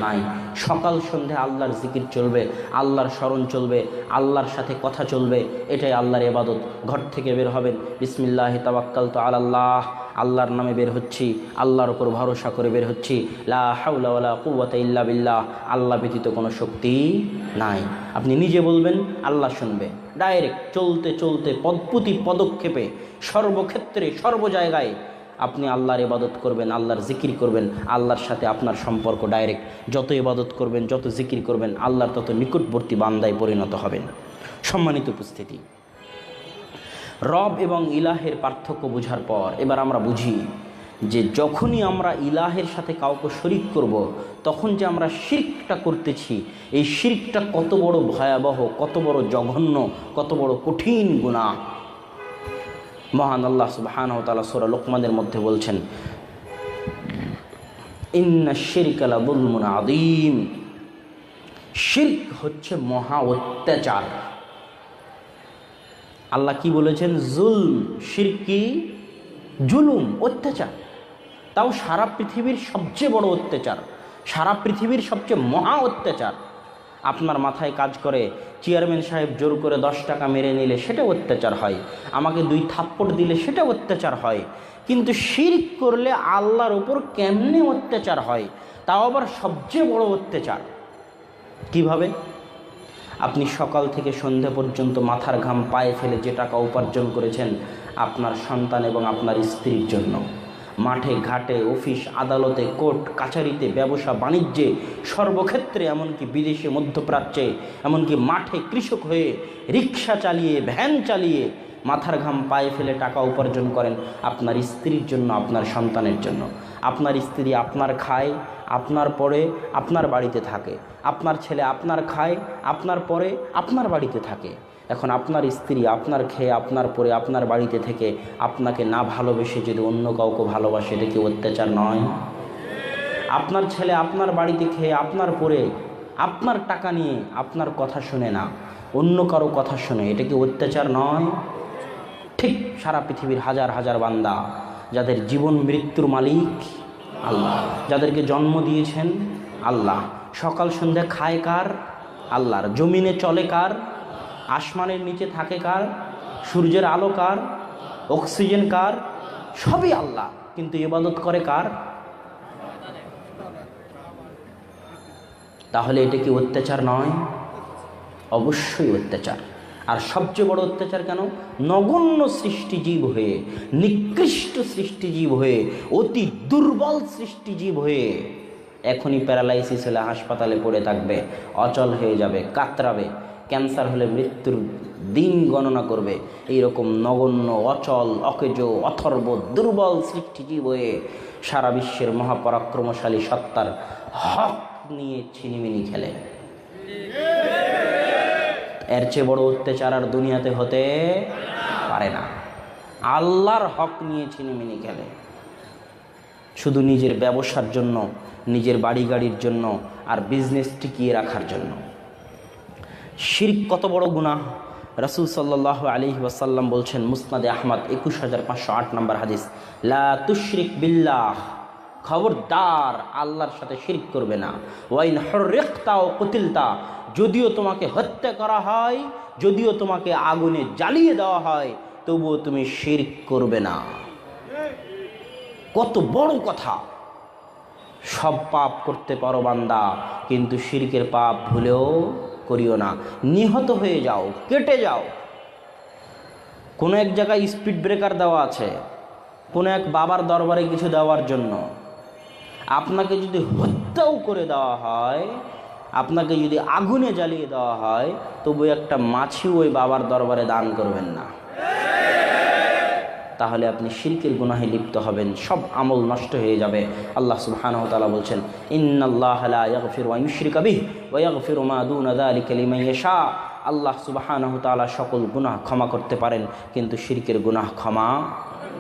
নাই। সকাল সন্ধ্যা আল্লাহর জিকির চলবে, আল্লাহর স্মরণ চলবে, আল্লাহর সাথে কথা চলবে, এটাই আল্লাহর ইবাদত। ঘর থেকে বের হবেন, বিসমিল্লাহি তাওয়াক্কালতু আলাল্লাহ, আল্লাহর নামে বের হচ্ছি, আল্লাহর উপর ভরসা করে বের হচ্ছি, লা হাওলা ওয়ালা কুওয়াতা ইল্লা বিল্লাহ, আল্লাহ ব্যতীত কোনো শক্তি নাই। আপনি নিজে বলবেন, আল্লাহ শুনবে। ডাইরেক্ট চলতে চলতে প্রতি পদক্ষেপে সর্বক্ষেত্রে সর্ব জায়গায় আপনি আল্লাহর ইবাদত করবেন, আল্লাহর জিকির করবেন, আল্লাহর সাথে আপনার সম্পর্ক ডাইরেক্ট। যত ইবাদত করবেন, যত জিকির করবেন, আল্লাহর তত নিকটবর্তী বান্দায় পরিণত হবেন। সম্মানিত উপস্থিতি, রব এবং ইলাহের পার্থক্য বোঝার পর এবার আমরা বুঝি যে যখনই আমরা ইলাহের সাথে কাউকে শরিক করব, তখন যে আমরা শিরকটা করতেছি, এই শিরকটা কত বড় ভয়াবহ, কত বড় জঘন্য, কত বড় কঠিন গুনাহ। মহান আল্লাহ সুবহানাহু ওয়া তাআলা সূরা লোকমানের মধ্যে বলছেন, ইন্নাশ শিরকা লাযুলমুন আযীম, শিরক হচ্ছে মহা অত্যাচার। আল্লাহ কি বলেছেন? জুলম, শিরক কি? জুলুম, অত্যাচার। তাও সারা পৃথিবীর সবচেয়ে বড় অত্যাচার, সারা পৃথিবীর সবচেয়ে মহা অত্যাচার। আপনার মাথায় কাজ করে, চেয়ারম্যান সাহেব জোর করে 10 টাকা মেরে নিলে সেটা অত্যাচার হয়, আমাকে 2 থাপ্পড় দিলে সেটা অত্যাচার হয়। কিন্তু শিরক করলে আল্লাহর উপর কেমনে অত্যাচার হয়? তাও আবার সবচেয়ে বড় অত্যাচার। কিভাবে? আপনি সকাল থেকে সন্ধ্যা পর্যন্ত মাথার ঘাম পায়ে ফেলে যে টাকা উপার্জন করেছেন আপনার সন্তান এবং আপনার স্ত্রীর জন্য, মাঠে ঘাটে, অফিস আদালতে, কোর্ট কাছারিতে, ব্যবসা বাণিজ্যে, সর্বক্ষেত্রে, এমনকি বিদেশে, মধ্যপ্রাচ্যে, এমনকি মাঠে কৃষক হয়ে রিক্সা চালিয়ে, ভ্যান চালিয়ে মাথার ঘাম পায়ে ফেলে টাকা উপার্জন করেন আপনার স্ত্রীর জন্য, আপনার সন্তানের জন্য। আপনার স্ত্রী আপনার খায়, আপনার পরে আপনার বাড়িতে থাকে, আপনার ছেলে আপনার খায়, আপনার পরে আপনার বাড়িতে থাকে। এখন আপনার স্ত্রী আপনার খেয়ে, আপনার পরে, আপনার বাড়িতে থেকে আপনাকে না ভালোবেসে যদি অন্য কাউকে ভালোবাসে, এটা কি অত্যাচার নয়? আপনার ছেলে আপনার বাড়িতে খেয়ে, আপনার পরে, আপনার টাকা নিয়ে আপনার কথা শুনে না, অন্য কারো কথা শুনে, এটা কি অত্যাচার নয়? ঠিক সারা পৃথিবীর হাজার হাজার বান্দা যাদের জীবন মৃত্যুর মালিক আল্লাহ, যাদেরকে জন্ম দিয়েছেন আল্লাহ, সকাল সন্ধ্যা খায় কার? আল্লাহর। জমিনে চলে কার? আসমানের নিচে থাকে কার? সূর্যের আলো কার? অক্সিজেন কার? সবই আল্লাহ। কিন্তু ইবাদত করে কার? তাহলে এটা কি অত্যাচার নয়? অবশ্যই অত্যাচার। আর সবচেয়ে বড় অত্যাচার কেন? নগণ্য সৃষ্টিজীব হয়ে, নিকৃষ্ট সৃষ্টিজীব হয়ে, অতি দুর্বল সৃষ্টিজীব হয়ে এখনই প্যারালাইসিস হলে হাসপাতালে পড়ে থাকবে, অচল হয়ে যাবে, কাতরাবে, ক্যান্সার হলে মৃত্যুর দিন গণনা করবে। এইরকম নগণ্য, অচল, অকেজো, অথর্ব, দুর্বল সৃষ্টিজীব হয়ে সারা বিশ্বের মহাপরাক্রমশালী সত্তার হক নিয়ে ছিনিমিনি খেলে। এর চেয়ে বড় অত্যাচার আর দুনিয়াতে হতে পারে না। আল্লাহর হক নিয়ে ছিনিমিনি খেলে শুধু নিজের ব্যবসার জন্য, নিজের বাড়ি গাড়ির জন্য, আর বিজনেস টিকিয়ে রাখার জন্য। শিরক কত বড় গুনাহ! রাসূল সাল্লাল্লাহু আলাইহি ওয়াসাল্লাম বলছেন, মুসনাদে আহমদ 21508 নম্বর হাদিস, লা তুশরিক বিল্লাহ, খবরদার আল্লাহর সাথে শিরক করবে না। ওয়াইন হুররিকতা ও কুতিলতা, যদিও তোমাকে হত্যা করা হয়, যদিও তোমাকে আগুনে জ্বালিয়ে দেওয়া হয়, তবুও তুমি শিরক করবে না। কত বড় কথা! সব পাপ করতে পারো বান্দা, কিন্তু শিরকের পাপ ভুলেও করিও না। নিহত হয়ে যাও, কেটে যাও। কোনো এক জায়গায় স্পিড ব্রেকার দেওয়া আছে, কোনো এক বাবার দরবারে কিছু দেওয়ার জন্য। আপনাকে যদি হত্যাও করে দেওয়া হয়, আপনাকে যদি আগুনে জ্বালিয়ে দেওয়া হয়, তবু একটা মাছিও ওই বাবার দরবারে দান করবেন না। তাহলে আপনি শিরকের গুনাহে লিপ্ত হবেন, সব আমল নষ্ট হয়ে যাবে। আল্লাহ সুবহানাহু ওয়া তাআলা বলছেন, ইন্নাল্লাহা লা ইয়াগফিরু আন ইউশরিকা বিহি ওয়া ইয়াগফিরু মা দুনা যালিকা লিমান ইয়াশা। আল্লাহ সুবহানাহু ওয়া তাআলা সকল গুনাহ ক্ষমা করতে পারেন, কিন্তু শিরকের গুনাহ ক্ষমা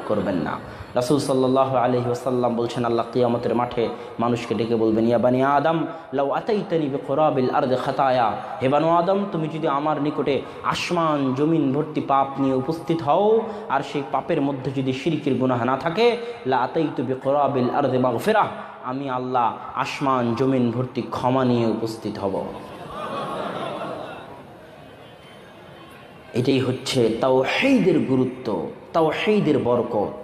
করবেন না। রাসূল সাল্লাল্লাহু আলাইহি ওয়াসাল্লাম বলছেন, আল্লাহ কিয়ামতের মাঠে মানুষকে ডেকে বলবেন, ইয়া বানি আদম লাউ আতাইতানি বিকুরাবিল আরদি খাতায়া। হে বানু আদম, তুমি যদি আমার নিকটে আসমান জমিন ভর্তি পাপ নিয়ে উপস্থিত হও, আর সেই পাপের মধ্যে যদি শিরকের গুনাহ না থাকে, লা আতাইতু বিকুরাবিল আরদি মাগফিরাহ, আমি আল্লাহ আসমান জমিন ভর্তি ক্ষমা নিয়ে উপস্থিত হব। এটাই হচ্ছে তাওহীদের গুরুত্ব, তাওহীদের বরকত।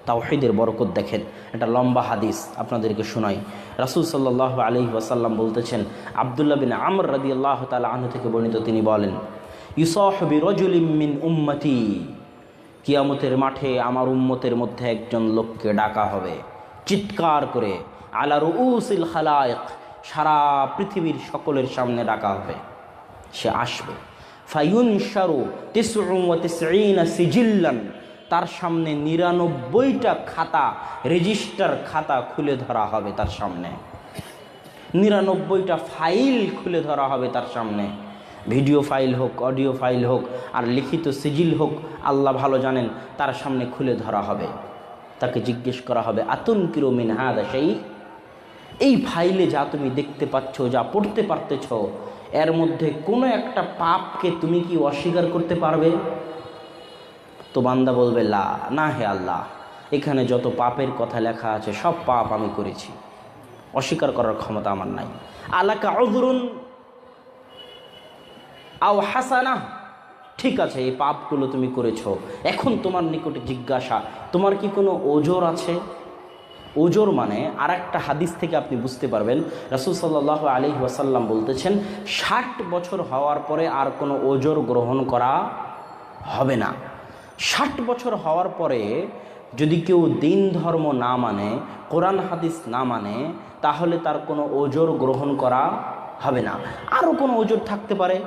তাওহীদের বরকত দেখেন, এটা লম্বা হাদিস আপনাদেরকে শোনাই। রাসূল সাল্লাল্লাহু আলাইহি ওয়াসাল্লাম বলতেছেন, আব্দুল্লাহ বিন আমর রাদিয়াল্লাহু তাআলা আনহু থেকে বর্ণিত, তিনি বলেন, ইউসাহু বিরাজুলিন মিন উম্মতি, কিয়ামতের মাঠে আমার উম্মতের মধ্যে একজন লোককে ডাকা হবে চিৎকার করে, আলা রুউসিল খালায়েক, সারা পৃথিবীর সকলের সামনে ডাকা হবে। সে আসবে, ফায়ুনশারু 99 সিজিল্লান, তার সামনে 99টা খাতা, রেজিস্টার খাতা খুলে ধরা হবে তার সামনে। 99টা ফাইল খুলে ধরা হবে তার সামনে। ভিডিও ফাইল হোক, অডিও ফাইল হোক, আর লিখিত সিজিল হোক, আল্লাহ ভালো জানেন, তার সামনে খুলে ধরা হবে। তাকে জিজ্ঞেস করা হবে, আতুনকিরু মিন হাযা শাই, এই ফাইলে যা তুমি দেখতে পাচ্ছ, যা পড়তে পারতেছ, এর মধ্যে কোনো একটা পাপকে তুমি কি অস্বীকার করতে পারবে? তো বান্দা বলবে, লা, না হে আল্লাহ, এখানে যত পাপের কথা লেখা আছে সব পাপ আমি করেছি, অস্বীকার করার ক্ষমতা আমার নাই। আলাকা উযরুন আও হাসানা, ঠিক আছে, এই পাপগুলো তুমি করেছো, এখন তোমার নিকটে জিজ্ঞাসা, তোমার কি কোনো ওজর আছে? ওজর মানে, আর একটা হাদিস থেকে আপনি বুঝতে পারবেন, রাসূল সাল্লাল্লাহু আলাইহি ওয়াসাল্লাম বলতেছেন, 60 বছর হওয়ার পরে আর কোনো ওজর গ্রহণ করা হবে না। 60 বছর হওয়ার পরে যদি কেউ দিন ধর্ম না মানে, কোরআন হাদিস না মানে, তাহলে তার কোনো ওজর গ্রহণ করা হবে না। আরও কোনো ওজর থাকতে পারে,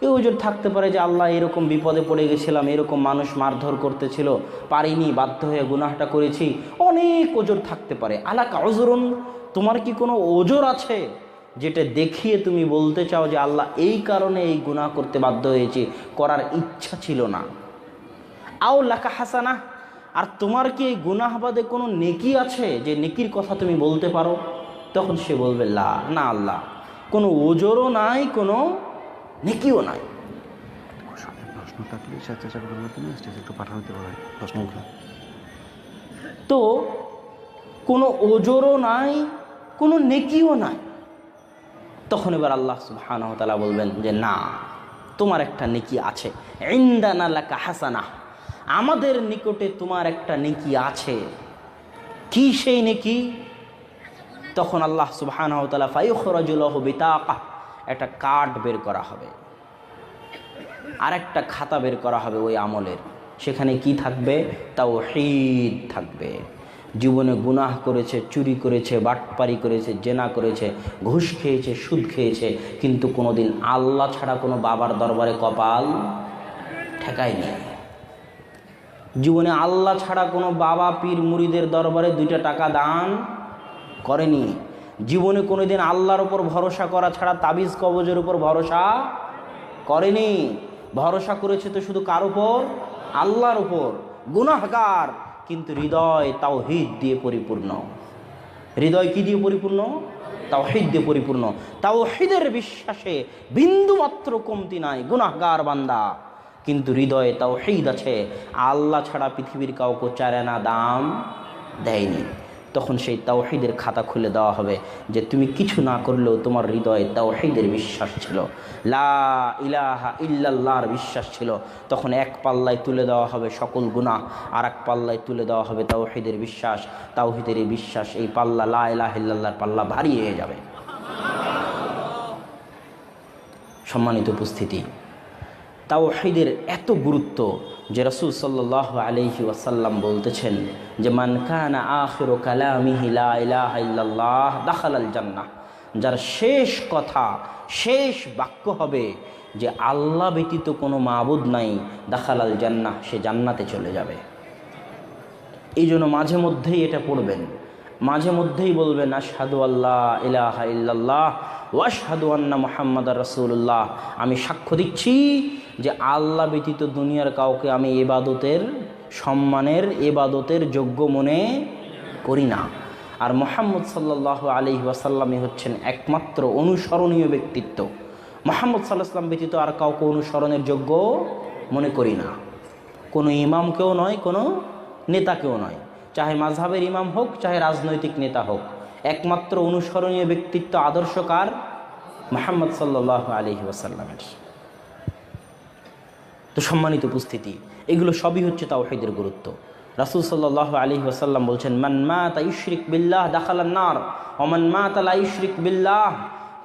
এই ওজর থাকতে পারে যে আল্লাহ এরকম বিপদে পড়ে গেছিলাম, এরকম মানুষ মারধর করতেছিল, পারিনি, বাধ্য হয়ে গুনাহটা করেছি, অনেক ওজর থাকতে পারে। আলাকা উযরুন, তোমার কি কোনো ওজর আছে যেটা দেখিয়ে তুমি বলতে চাও যে আল্লাহ এই কারণে এই গুনাহ করতে বাধ্য হয়েছি, করার ইচ্ছা ছিল না? আও লাকা হাসানা, আর তোমার কি এই গুনাহ বাদে কোনো নেকি আছে যে নেকির কথা তুমি বলতে পারো? তখন সে বলবে, লা, না আল্লাহ, কোনো ওজরও নাই, কোনো নেকিও নাই। তো কোনো ওজরও নাই, কোনো নেকিও নাই। তখন এবার আল্লাহ সুবহানাহু ওয়া তাআলা বলবেন যে না, তোমার একটা নেকি আছে, ইনদানা লাকা হাসানা, আমাদের নিকটে তোমার একটা নেকি আছে। কি সেই নেকি? তখন আল্লাহ সুবহানাহু ওয়া তাআলা ফায়ুখরাজু লাহু বিতাকা, একটা কার্ড বের করা হবে, আর একটা খাতা বের করা হবে ওই আমলের। সেখানে কি থাকবে? তাওহীদ থাকবে। জীবনে গুনাহ করেছে, চুরি করেছে, বাটপারি করেছে, জেনা করেছে, ঘুষ খেয়েছে, সুদ খেয়েছে, কিন্তু কোনোদিন আল্লাহ ছাড়া কোনো বাবার দরবারে কপাল ঠেকায়নি। জীবনে আল্লাহ ছাড়া কোনো বাবা পীর মুরিদের দরবারে 2টা টাকা দান করেনি। জীবনে কোনোদিন আল্লাহর উপর ভরসা করা ছাড়া তাবিজ কবজের উপর ভরসা করেনি। ভরসা করেছে তো শুধু কার উপর? আল্লাহর উপর। গুনাহগার, কিন্তু হৃদয় তাওহীদ দিয়ে পরিপূর্ণ। হৃদয় কি দিয়ে পরিপূর্ণ? তাওহীদ দিয়ে পরিপূর্ণ। তাওহীদের বিশ্বাসে বিন্দুমাত্র কমতি নাই। গুনাহগার বান্দা, কিন্তু হৃদয়ে তাওহীদ আছে। আল্লাহ ছাড়া পৃথিবীর কাউকে 4 আনা দাম দেয়নি। তখন সেই তাওহীদের খাতা খুলে দেওয়া হবে যে তুমি কিছু না করলেও তোমার হৃদয়ে তাওহীদের বিশ্বাস ছিল, লা ইলাহা ইল্লাল্লাহর বিশ্বাস ছিল। তখন এক পাল্লায় তুলে দেওয়া হবে সকল গুনাহ, আর এক পাল্লায় তুলে দেওয়া হবে তাওহীদের বিশ্বাস। তাওহীদের এই বিশ্বাস, এই পাল্লা, লা ইলাহা ইল্লাল্লাহর পাল্লা ভারী হয়ে যাবে। সম্মানিত উপস্থিতি, তাওহীদের এত গুরুত্ব যে রাসূল সাল্লাল্লাহু আলাইহি ওয়াসাল্লাম বলতেছেন যে মান কানা আখিরু কালামিহি লা ইলাহা ইল্লাল্লাহ দাখালাল জান্নাহ, যার শেষ কথা, শেষ বাক্য হবে যে আল্লাহ ব্যতীত কোনো মাবুদ নাই, দাখালাল জান্নাহ, সে জান্নাতে চলে যাবে। এই জন্য মাঝে মধ্যেই এটা পড়বেন, মাঝে মধ্যেই বলবেন আশহাদু আল্লা ইলাহা ইল্লাল্লাহ ওয়া আশহাদু আন্না মুহাম্মাদার রাসূলুল্লাহ, আমি সাক্ষ্য দিচ্ছি যে আল্লাহ ব্যতীত দুনিয়ার কাউকে আমি ইবাদতের, সম্মানের, ইবাদতের যোগ্য মনে করি না। আর মুহাম্মদ সাল্লাল্লাহু আলাইহি ওয়াসাল্লামই হচ্ছেন একমাত্র অনুসরণীয় ব্যক্তিত্ব। মুহাম্মদ সাল্লাল্লাহু আলাইহি ওয়াসাল্লাম ব্যতীত আর কাউকে অনুসরণের যোগ্য মনে করি না। কোনো ইমামকেও নয়, কোনো নেতাকেও নয়, চাহে মাযহাবের ইমাম হোক, চাহে রাজনৈতিক নেতা হোক, একমাত্র অনুসরণীয় ব্যক্তিত্ব, আদর্শকার মুহাম্মদ সাল্লাল্লাহু আলাইহি ওয়াসাল্লামের। তো সম্মানিত উপস্থিতি, এগুলো সবই হচ্ছে তাওহীদের গুরুত্ব। রাসূল সাল্লাল্লাহু আলাইহি ওয়াসাল্লাম বলছেন মান মাতা ইউশরিক বিল্লাহ দাখালান নার ওয়া মান মাতা লা ইউশরিক বিল্লাহ,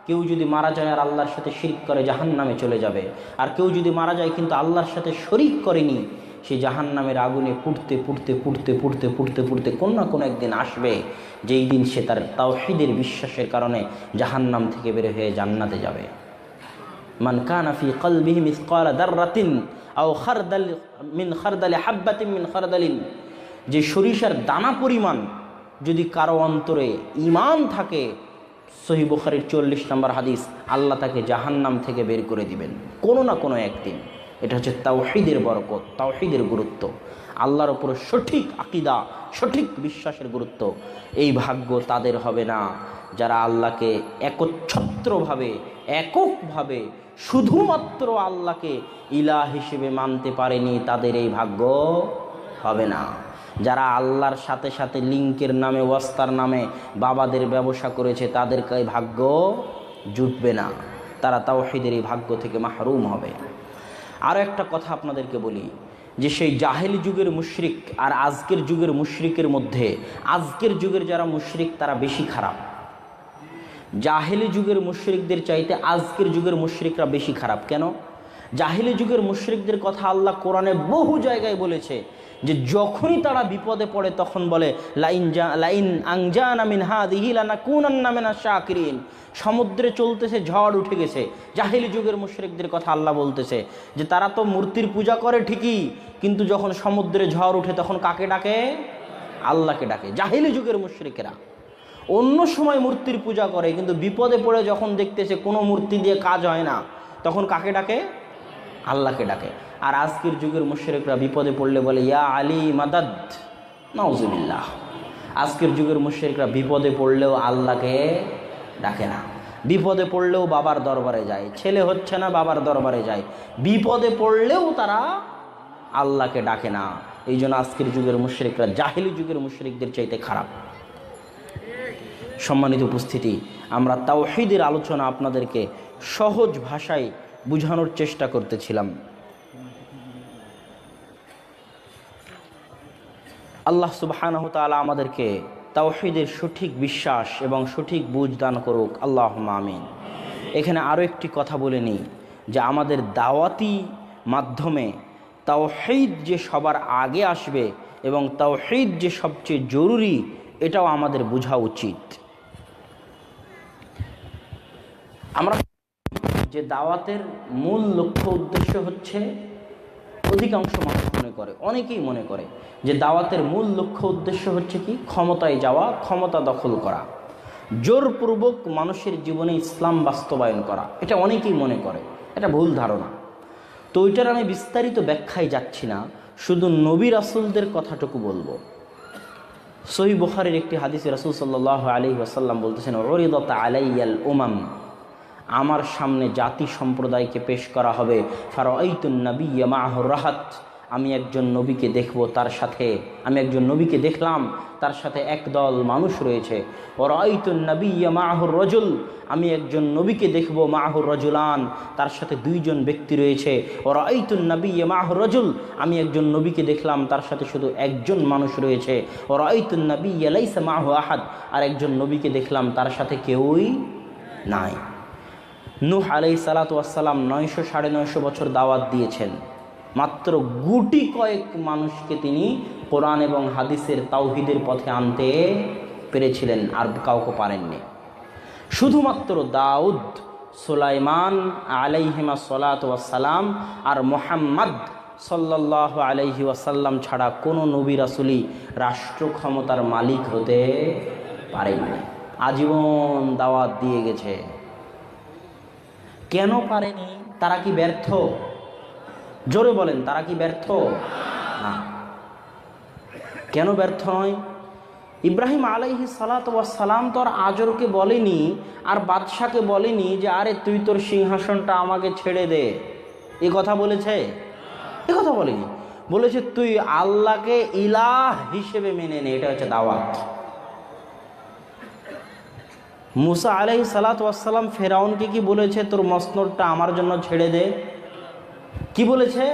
কেউ যদি মারা যায় আর আল্লাহর সাথে শিরক করে জাহান্নামে চলে যাবে, আর কেউ যদি মারা যায় কিন্তু আল্লাহর সাথে শরীক করেনি, সে জাহান্নামের আগুনে পুড়তে পুড়তে পুড়তে পুড়তে পুড়তে পুড়তে কোন না কোনো একদিন আসবে, যেই দিন সে তার তাওহীদের বিশ্বাসের কারণে জাহান্নাম থেকে বের হয়ে জান্নাতে যাবে। মান কানা ফি কলবিহি মিসকালা দাররাতিন আও খারদাল মিন খারদালি হাব্বাতিন মিন খারদালিন, যে সরিষার দানা পরিমাণ যদি কারো অন্তরে ঈমান থাকে, সহিহ বুখারীর 40 নম্বর হাদিস, আল্লাহ তাকে জাহান্নাম থেকে বের করে দিবেন কোনো না কোনো একদিন। এটা হচ্ছে তাওহীদের বরকত, তাওহীদের গুরুত্ব, আল্লাহর উপর সঠিক আকীদা, সঠিক বিশ্বাসের গুরুত্ব। এই ভাগ্য তাদের হবে না যারা আল্লাহকে একচ্ছত্রভাবে, এককভাবে, শুধুমাত্র আল্লাহকে ইলাহ হিসেবে মানতে পারেনি, তাদের এই ভাগ্য হবে না। যারা আল্লাহর সাথে সাথে লিঙ্কের নামে, ওয়াস্তার নামে বাবাদের ব্যবসা করেছে, তাদেরকে এই ভাগ্য জুটবে না, তারা তাওহীদের এই ভাগ্য থেকে মাহরুম হবে। আরও একটা কথা আপনাদেরকে বলি যে সেই জাহেলি যুগের মুশরিক আর আজকের যুগের মুশরিকের মধ্যে, আজকের যুগের যারা মুশরিক তারা বেশি খারাপ। জাহেলি যুগের মুশরিকদের চাইতে আজকের যুগের মুশরিকরা বেশি খারাপ। কেন? জাহেলি যুগের মুশরিকদের কথা আল্লাহ কোরআনে বহু জায়গায় বলেছে যে যখনই তারা বিপদে পড়ে তখন বলে লাইন আনজানা মিন হাযিহি লানাকুনান্না মিনাশ শাকিরিন। সমুদ্রে চলতেছে, ঝড় উঠে গেছে, জাহেলি যুগের মুশরিকদের কথা আল্লাহ বলতেছে যে তারা তো মূর্তির পূজা করে ঠিকই, কিন্তু যখন সমুদ্রে ঝড় উঠে তখন কাকে ডাকে? আল্লাহকে ডাকে। জাহেলি যুগের মুশরিকেরা অন্য সময় মূর্তির পূজা করে, কিন্তু বিপদে পড়ে যখন দেখতেছে কোনো মূর্তি দিয়ে কাজ হয় না, তখন কাকে ডাকে? আল্লাহকে ডাকে। আর আজকের যুগের মুশরিকরা বিপদে পড়লে বলে ইয়া আলী মাদাদ, নাউজুবিল্লাহ। আজকের যুগের মুশরিকরা বিপদে পড়লেও আল্লাহকে ডাকে না, বিপদে পড়লেও বাবার দরবারে যায়, ছেলে হচ্ছে না বাবার দরবারে যায়, বিপদে পড়লেও তারা আল্লাহকে ডাকে না। এই জন্য আজকের যুগের মুশরিকরা জাহেলি যুগের মুশরিকদের চাইতে খারাপ। সম্মানিত উপস্থিতি, আমরা তাওহীদের আলোচনা আপনাদেরকে সহজ ভাষায় বুঝানোর চেষ্টা করতেছিলাম। আল্লাহ সুবহানাহু ওয়া তাআলা আমাদেরকে তাওহীদের সঠিক বিশ্বাস এবং সঠিক বুঝ দান করুক, আল্লাহুম্মা আমিন। এখানে আরও একটি কথা বলে নিই যে আমাদের দাওয়াতি মাধ্যমে তাওহীদ যে সবার আগে আসবে এবং তাওহীদ যে সবচেয়ে জরুরি, এটাও আমাদের বোঝা উচিত। আমরা যে দাওয়াতের মূল লক্ষ্য উদ্দেশ্য হচ্ছে, অধিকাংশ মানুষ মনে করে, অনেকেই মনে করে যে দাওয়াতের মূল লক্ষ্য উদ্দেশ্য হচ্ছে কি? ক্ষমতায় যাওয়া, ক্ষমতা দখল করা, জোরপূর্বক মানুষের জীবনে ইসলাম বাস্তবায়ন করা। এটা অনেকেই মনে করে, এটা ভুল ধারণা। তো ওইটার আমি বিস্তারিত ব্যাখ্যায় যাচ্ছি না, শুধু নবী রাসূলদের কথাটুকু বলবো। সহিহ বুখারীর একটি হাদিসে রাসূল সাল্লাল্লাহু আলাইহি ওয়াসাল্লাম বলতেছেন উরিদাত আলাইয়াল উমাম, আমার সামনে জাতি সম্প্রদায়কে পেশ করা হবে, ফারাআইতুন নাবিয়্যা মাআহু রাহাত, আমি একজন নবীকে দেখব, তার সাথে আমি একজন নবীকে দেখলাম, তার সাথে একদল মানুষ রয়েছে। ওরাইতুন নাবিয়্যা মাআহুর রাজুল, আমি একজন নবীকে দেখব মাআহুর রাজুলান, তার সাথে দুইজন ব্যক্তি রয়েছে। ওরাইতুন নাবিয়্যা মাআহুর রাজুল, আমি একজন নবীকে দেখলাম, তার সাথে শুধু একজন মানুষ রয়েছে। ওরাইতুন নাবিয়্যা লাইসা মাআহু আহাদ, আর একজন নবীকে দেখলাম, তার সাথে কেউই নাই। নূহ আলাইহিস সালাতু ওয়াস সালাম 900-950 বছর দাওয়াত দিয়েছেন, মাত্র গুটি কয়েক মানুষকে তিনি কোরআন এবং হাদিসের তাওহীদের পথে আনতে পেরেছিলেন, আর কাউকে পারেননি। শুধুমাত্র দাউদ, সুলাইমান আলাইহিমা সালাতু ওয়াস সালাম আর মুহাম্মদ সাল্লাল্লাহু আলাইহি ওয়াসাল্লাম ছাড়া কোনো নবী রাসূলই রাষ্ট্র ক্ষমতার মালিক হতে পারেননি। আজীবন দাওয়াত দিয়ে গেছে। কেন পারেনি? তারা কি ব্যর্থ? জোরে বলেন, তারা কি ব্যর্থ? না। কেন ব্যর্থ নয়? ইব্রাহিম আলাইহিস সালাতু ওয়াস সালাম তো আর আজরকে বলেনি, আর বাদশাকে বলেনি যে আরে তুই তোর সিংহাসনটা আমাকে ছেড়ে দে। এ কথা বলেছে? এ কথা বলেনি। বলেছে তুই আল্লাহকে ইলাহ হিসেবে মেনে নে। এটা হচ্ছে দাওয়াত। মুসা আলাইহিস সালাতু ওয়াস সালাম ফেরাউনকে কি বলেছে? তোর মসনদটা আমার জন্য ছেড়ে দে। কি বলেছে?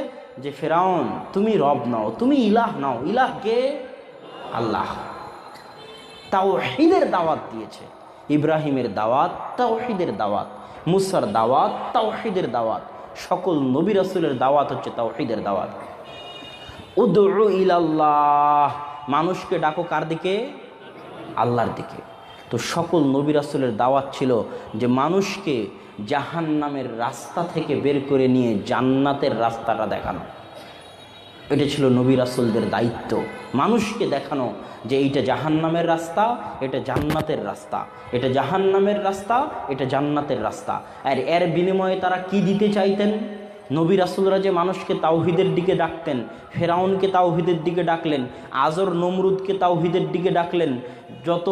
যে ফেরাউন তুমি রব নাও, তুমি ইলাহ নাও। ইলাহ কে? আল্লাহ। তাওহীদের দাওয়াত দিয়েছে। ইব্রাহিমের দাওয়াত তাওহীদের দাওয়াত, মুসার দাওয়াত তাওহীদের দাওয়াত, সকল নবী রাসূলের দাওয়াত হচ্ছে তাওহীদের দাওয়াত। উদউ ইলাল্লাহ, মানুষকে ডাকো কার দিকে? আল্লাহর দিকে। তো সকল নবী রাসূলের দাওয়াত ছিল যে মানুষকে জাহান্নামের রাস্তা থেকে বের করে নিয়ে জান্নাতের রাস্তাটা দেখানো। এটা ছিল নবী রাসূলদের দায়িত্ব, মানুষকে দেখানো যে এইটা জাহান্নামের রাস্তা, এটা জান্নাতের রাস্তা, এটা জাহান্নামের রাস্তা, এটা জান্নাতের রাস্তা। আর এর বিনিময়ে তারা কি দিতে চাইতেন? নবী রাসূলরা যে মানুষকে তাওহীদের দিকে ডাকতেন, ফেরাউনকে তাওহীদের দিকে ডাকলেন, আজর নমরুদকে তাওহীদের দিকে ডাকলেন, যত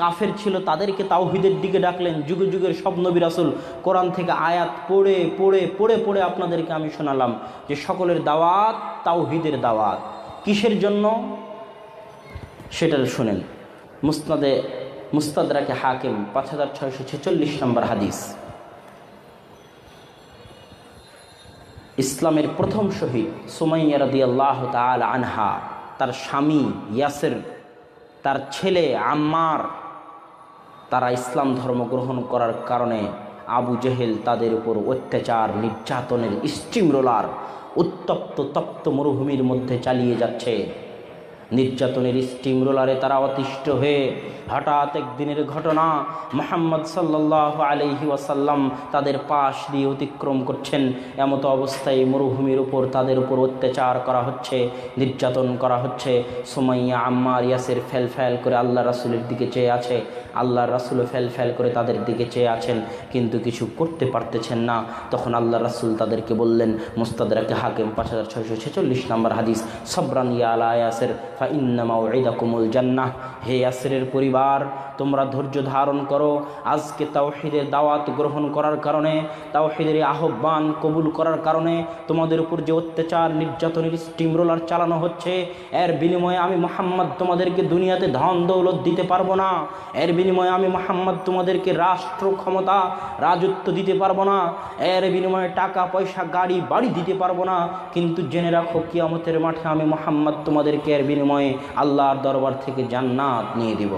কাফের ছিল তাদেরকে তাওহীদের দিকে ডাকলেন। যুগে যুগের সব নবী রাসূল কোরআন থেকে আয়াত পড়ে পড়ে পড়ে পড়ে আপনাদেরকে আমি শোনালাম যে সকলের দাওয়াত তাওহীদের দাওয়াত। কিসের জন্য? সেটা শুনেন। মুস্তাদরাকে হাকিম 5646 নম্বর হাদিস। ইসলামের প্রথম শহীদ সুমাইয়া রাদিয়াল্লাহু তাআলা আনহা, তার স্বামী ইয়াসির, তার ছেলে আম্মার, তারা ইসলাম ধর্ম গ্রহণ করার কারণে আবু জেহেল তাদের উপর অত্যাচার নির্যাতনের স্টিম রোলার উত্তপ্ত তপ্ত মরুভূমির মধ্যে চালিয়ে যাচ্ছে। নির্যাতনের স্টিম রোলারে তারা অতিষ্ঠ হয়ে হঠাৎ একদিনের ঘটনা, মুহাম্মদ সাল্লাল্লাহু আলাইহি ওয়াসাল্লাম তাদের পাশ দিয়ে অতিক্রম করছেন। এমত অবস্থায় মরুভূমির উপর তাদের উপর অত্যাচার করা হচ্ছে, নির্যাতন করা হচ্ছে। সুমাইয়া, আম্মার, ইয়াসির ফেল ফেল করে আল্লাহ রাসূলের দিকে চেয়ে আছে, আল্লাহ রাসূল ফেল ফেল করে তাদের দিকে চেয়ে আছেন, কিন্তু কিছু করতে পারতেছেন না। তখন আল্লাহ রাসূল তাদেরকে বললেন, মুস্তাদরাকে হাকিম 5646 নম্বর হাদিস, সবরান ইয়া আলা ইয়াসির ফা ইন্না মাউইদাকুমুল জান্নাহ। হে ইয়াসিরের পরিবার, তোমরা ধৈর্য ধারণ করো। আজকে তাওহীদের দাওয়াত গ্রহণ করার কারণে, তাওহীদের আহ্বান কবুল করার কারণে তোমাদের উপর যে অত্যাচার নির্যাতনের স্টিম রোলার চালানো হচ্ছে, এর বিনিময়ে আমি মুহাম্মদ তোমাদেরকে দুনিয়াতে ধন দৌলত দিতে পারবো না। এর বিনিময়ে আমি মুহাম্মদ তোমাদেরকে রাষ্ট্র ক্ষমতা রাজত্ব দিতে পারবো না। এর বিনিময়ে টাকা পয়সা গাড়ি বাড়ি দিতে পারবো না। কিন্তু জেনে রাখো, কিয়ামতের মাঠে আমি মুহাম্মদ তোমাদেরকে এর বিনিময়ে আল্লাহর দরবার থেকে জান্নাত নিয়ে দিব।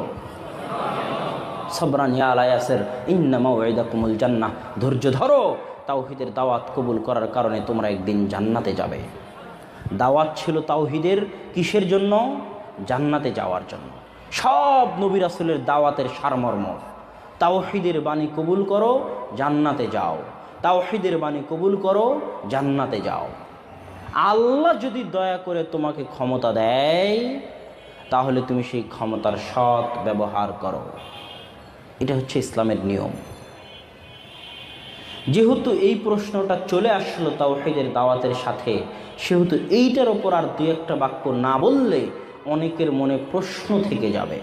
সবরান ইয়া আলা ইয়াসির ইন্না মাউইদাকুমুল জান্নাহ। ধৈর্য ধরো, তাওহীদের দাওয়াত কবুল করার কারণে তোমরা একদিন জান্নাতে যাবে। দাওয়াত ছিল তাওহীদের কিসের জন্য? জান্নাতে যাওয়ার জন্য। সব নবী রাসূলের দাওয়াতের সারমর্ম তাওহীদের বাণী কবুল করো, জান্নাতে যাও। তাওহীদের বাণী কবুল করো, জান্নাতে যাও। আল্লাহ যদি দয়া করে তোমাকে ক্ষমতা দেয়, তাহলে তুমি সেই ক্ষমতার সৎ ব্যবহার করো। এটা হচ্ছে ইসলামের নিয়ম। যেহেতু এই প্রশ্নটা চলে আসলো তাওহীদের দাওয়াতের সাথে, সেহেতু এইটার ওপর আর দুই একটা বাক্য না বললে অনেকের মনে প্রশ্ন থেকে যাবে।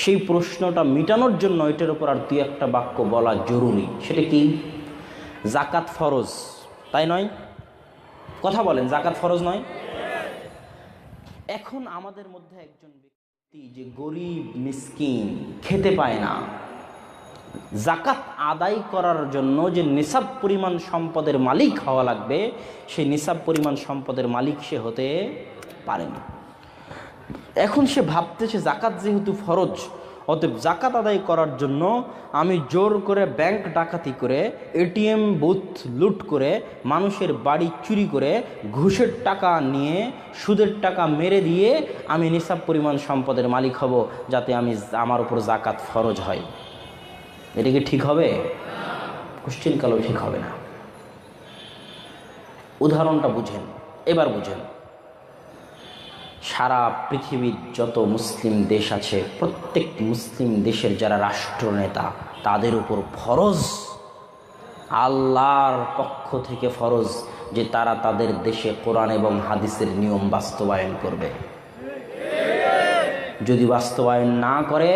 সেই প্রশ্নটা মিটানোর জন্য এটার ওপর আর দুই একটা বাক্য বলা জরুরি। সেটা কি? জাকাত ফরজ, তাই নয়? কথা বলেন, জাকাত ফরজ নয়? এখন আমাদের মধ্যে একজন ব্যক্তি যে গরিব মিসকিন, খেতে পায় না, জাকাত আদায় করার জন্য যে নিসাব পরিমাণ সম্পদের মালিক হওয়া লাগবে, সেই নিসাব পরিমাণ সম্পদের মালিক সে হতে পারেনি। এখন সে ভাবতেছে জাকাত যেহেতু ফরজ, অতএব জাকাত আদায় করার জন্য আমি জোর করে ব্যাংক ডাকাতি করে, এটিএম বুথ লুট করে, মানুষের বাড়ি চুরি করে, ঘুষের টাকা নিয়ে, সুদের টাকা মেরে দিয়ে আমি নিসাব পরিমাণ সম্পদের মালিক হব, যাতে আমার উপর জাকাত ফরজ হয়। এটা কি ঠিক হবে? কোশ্চিন কালেও ঠিক হবে না। উদাহরণটা বুঝেন, এবার বুঝেন। সারা পৃথিবীর যত মুসলিম দেশ আছে, প্রত্যেক মুসলিম দেশের যারা রাষ্ট্রনেতা, তাদের উপর ফরজ, আল্লাহর পক্ষ থেকে ফরজ যে তারা তাদের দেশে কোরআন এবং হাদিসের নিয়ম বাস্তবায়ন করবে। যদি বাস্তবায়ন না করে,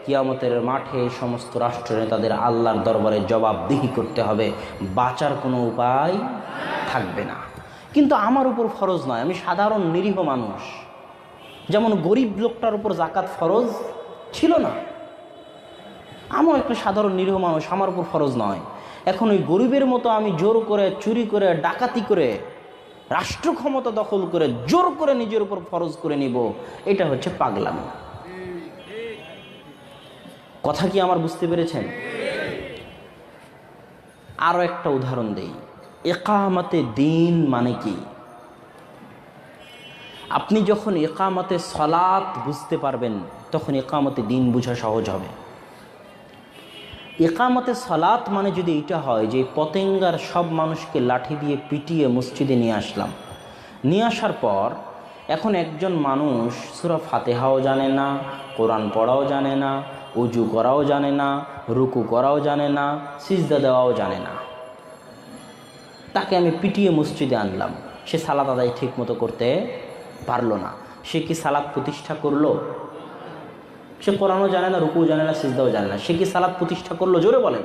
কিয়ামতের মাঠে সমস্ত রাষ্ট্রনেতাদের আল্লাহর দরবারে জবাবদিহি করতে হবে, বাঁচার কোনো উপায় থাকবে না। কিন্তু আমার উপর ফরজ নয়, আমি সাধারণ নিরীহ মানুষ। যেমন গরিব লোকটার উপর জাকাত ফরজ ছিল না, আমার একটা সাধারণ নিরীহ মানুষ, আমার উপর ফরজ নয়। এখন ওই গরিবের মতো আমি জোর করে, চুরি করে, ডাকাতি করে, রাষ্ট্র ক্ষমতা দখল করে, জোর করে নিজের উপর ফরজ করে নিব, এটা হচ্ছে পাগলামি। কথা কি আমার বুঝতে পেরেছেন? আরো একটা উদাহরণ দেই। ইকামতে দ্বীন মানে কি? আপনি যখন ইকামতে সলাত বুঝতে পারবেন, তখন ইকামতে দ্বীন বোঝা সহজ হবে। ইকামতে সলাত মানে যদি এটা হয় যে পতেঙ্গার সব মানুষকে লাঠি দিয়ে পিটিয়ে মসজিদে নিয়ে আসলাম, নিয়ে আসার পর এখন একজন মানুষ সূরা ফাতিহাও জানে না, কোরআন পড়াও জানে না, উজু করাও জানে না, রুকু করাও জানে না, সিজদা দেওয়াও জানে না, তাকে আমি পিটিয়ে মসজিদে আনলাম, সে সালাত আদায় ঠিক মতো করতে পারলো না। সে কি সালাত প্রতিষ্ঠা করলো? সে কোরআনও জানে না, রুকুও জানে না, সিজদাও জানে না, সে কি সালাত প্রতিষ্ঠা করলো? জোরে বলেন।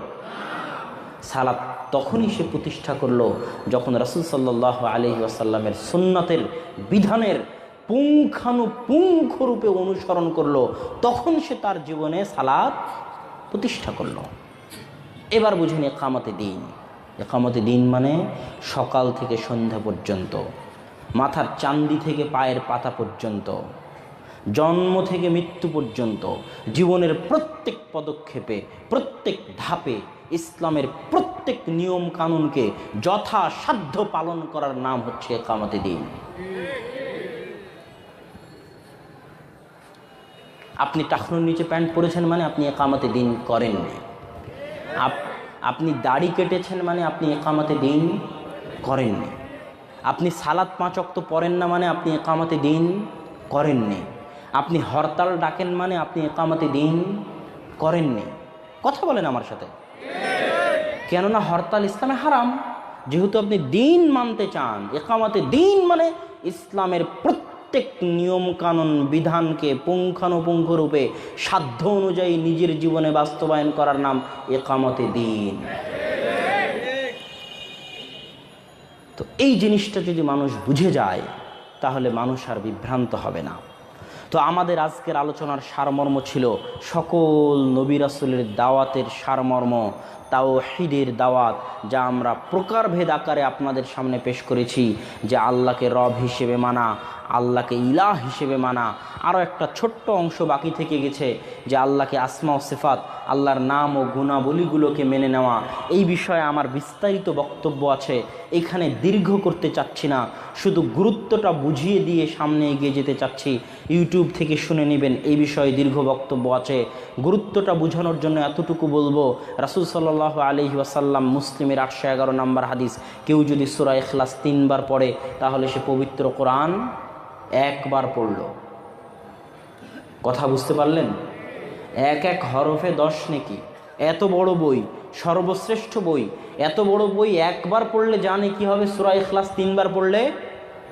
সালাত তখনই সে প্রতিষ্ঠা করলো যখন রাসূল সাল্লাল্লাহু আলাইহি ওয়াসাল্লামের সুন্নতের বিধানের পুঙ্খানুপুঙ্খ রূপে অনুসরণ করলো, তখন সে তার জীবনে সালাত প্রতিষ্ঠা করলো। এবার বুঝেন ইকামতে দ্বীন। ইকামতে দ্বীন মানে সকাল থেকে সন্ধ্যা পর্যন্ত, মাথার চান্দি থেকে পায়ের পাতা পর্যন্ত, জন্ম থেকে মৃত্যু পর্যন্ত, জীবনের প্রত্যেক পদক্ষেপে, প্রত্যেক ধাপে ইসলামের প্রত্যেক নিয়ম কানুনকে যথাসাধ্য পালন করার নাম হচ্ছে ইকামতে দ্বীন। আপনি টাকনুর নিচে প্যান্ট পরেছেন মানে আপনি ইকামতে দ্বীন করেননি। আপনি দাড়ি কেটেছেন মানে আপনি ইকামতে দ্বীন করেননি। আপনি সালাত 5 ওয়াক্ত পড়েন না মানে আপনি ইকামতে দ্বীন করেননি। আপনি হরতাল ডাকেন মানে আপনি ইকামতে দ্বীন করেননি। কথা বলেন আমার সাথে। কেননা হরতাল ইসলামে হারাম। যেহেতু আপনি দ্বীন মানতে চান, ইকামতে দ্বীন মানে ইসলামের প্রত্যেক নিয়ম কানুন বিধানকে পুঙ্খানুপুঙ্খ রূপে সাধ্য অনুযায়ী নিজের জীবনে বাস্তবায়ন করার নাম ইকামতে দ্বীন। তো এই জিনিসটা যদি মানুষ বুঝে যায়, তাহলে মানুষ আর বিভ্রান্ত হবে না। তো আমাদের আজকের আলোচনার সারমর্ম ছিল সকল নবী রাসূলের দাওয়াতের সারমর্ম, তাওহীদের দাওয়াত, যা আমরা প্রকারভেদ আকারে আপনাদের সামনে পেশ করেছি। যে আল্লাহকে রব হিসেবে মানা, আল্লাহকে ইলাহ হিসেবে মানা। আরও একটা ছোট্ট অংশ বাকি থেকে গেছে, যে আল্লাহকে আসমা ও সিফাত, আল্লাহর নাম ও গুণাবলীগুলোকে মেনে নেওয়া। এই বিষয়ে আমার বিস্তারিত বক্তব্য আছে, এখানে দীর্ঘ করতে চাচ্ছি না, শুধু গুরুত্বটা বুঝিয়ে দিয়ে সামনে এগিয়ে যেতে চাচ্ছি। ইউটিউব থেকে শুনে নেবেন, এই বিষয়ে দীর্ঘ বক্তব্য আছে। গুরুত্বটা বোঝানোর জন্য এতটুকু বলবো, রাসূল সাল্লাল্লাহু আলাইহি ওয়াসাল্লাম, মুসলিমের 811 নম্বর হাদিস, কেউ যদি সূরা ইখলাস 3 বার পড়ে, তাহলে সে পবিত্র কোরআন 1 বার পড়ল। কথা বুঝতে পারলেন? এক এক হরফে 10 নেকি। এত বড় বই, সর্বশ্রেষ্ঠ বই, এত বড় বই একবার পড়লে জানে কি হবে, সূরা ইখলাস 3 বার পড়লে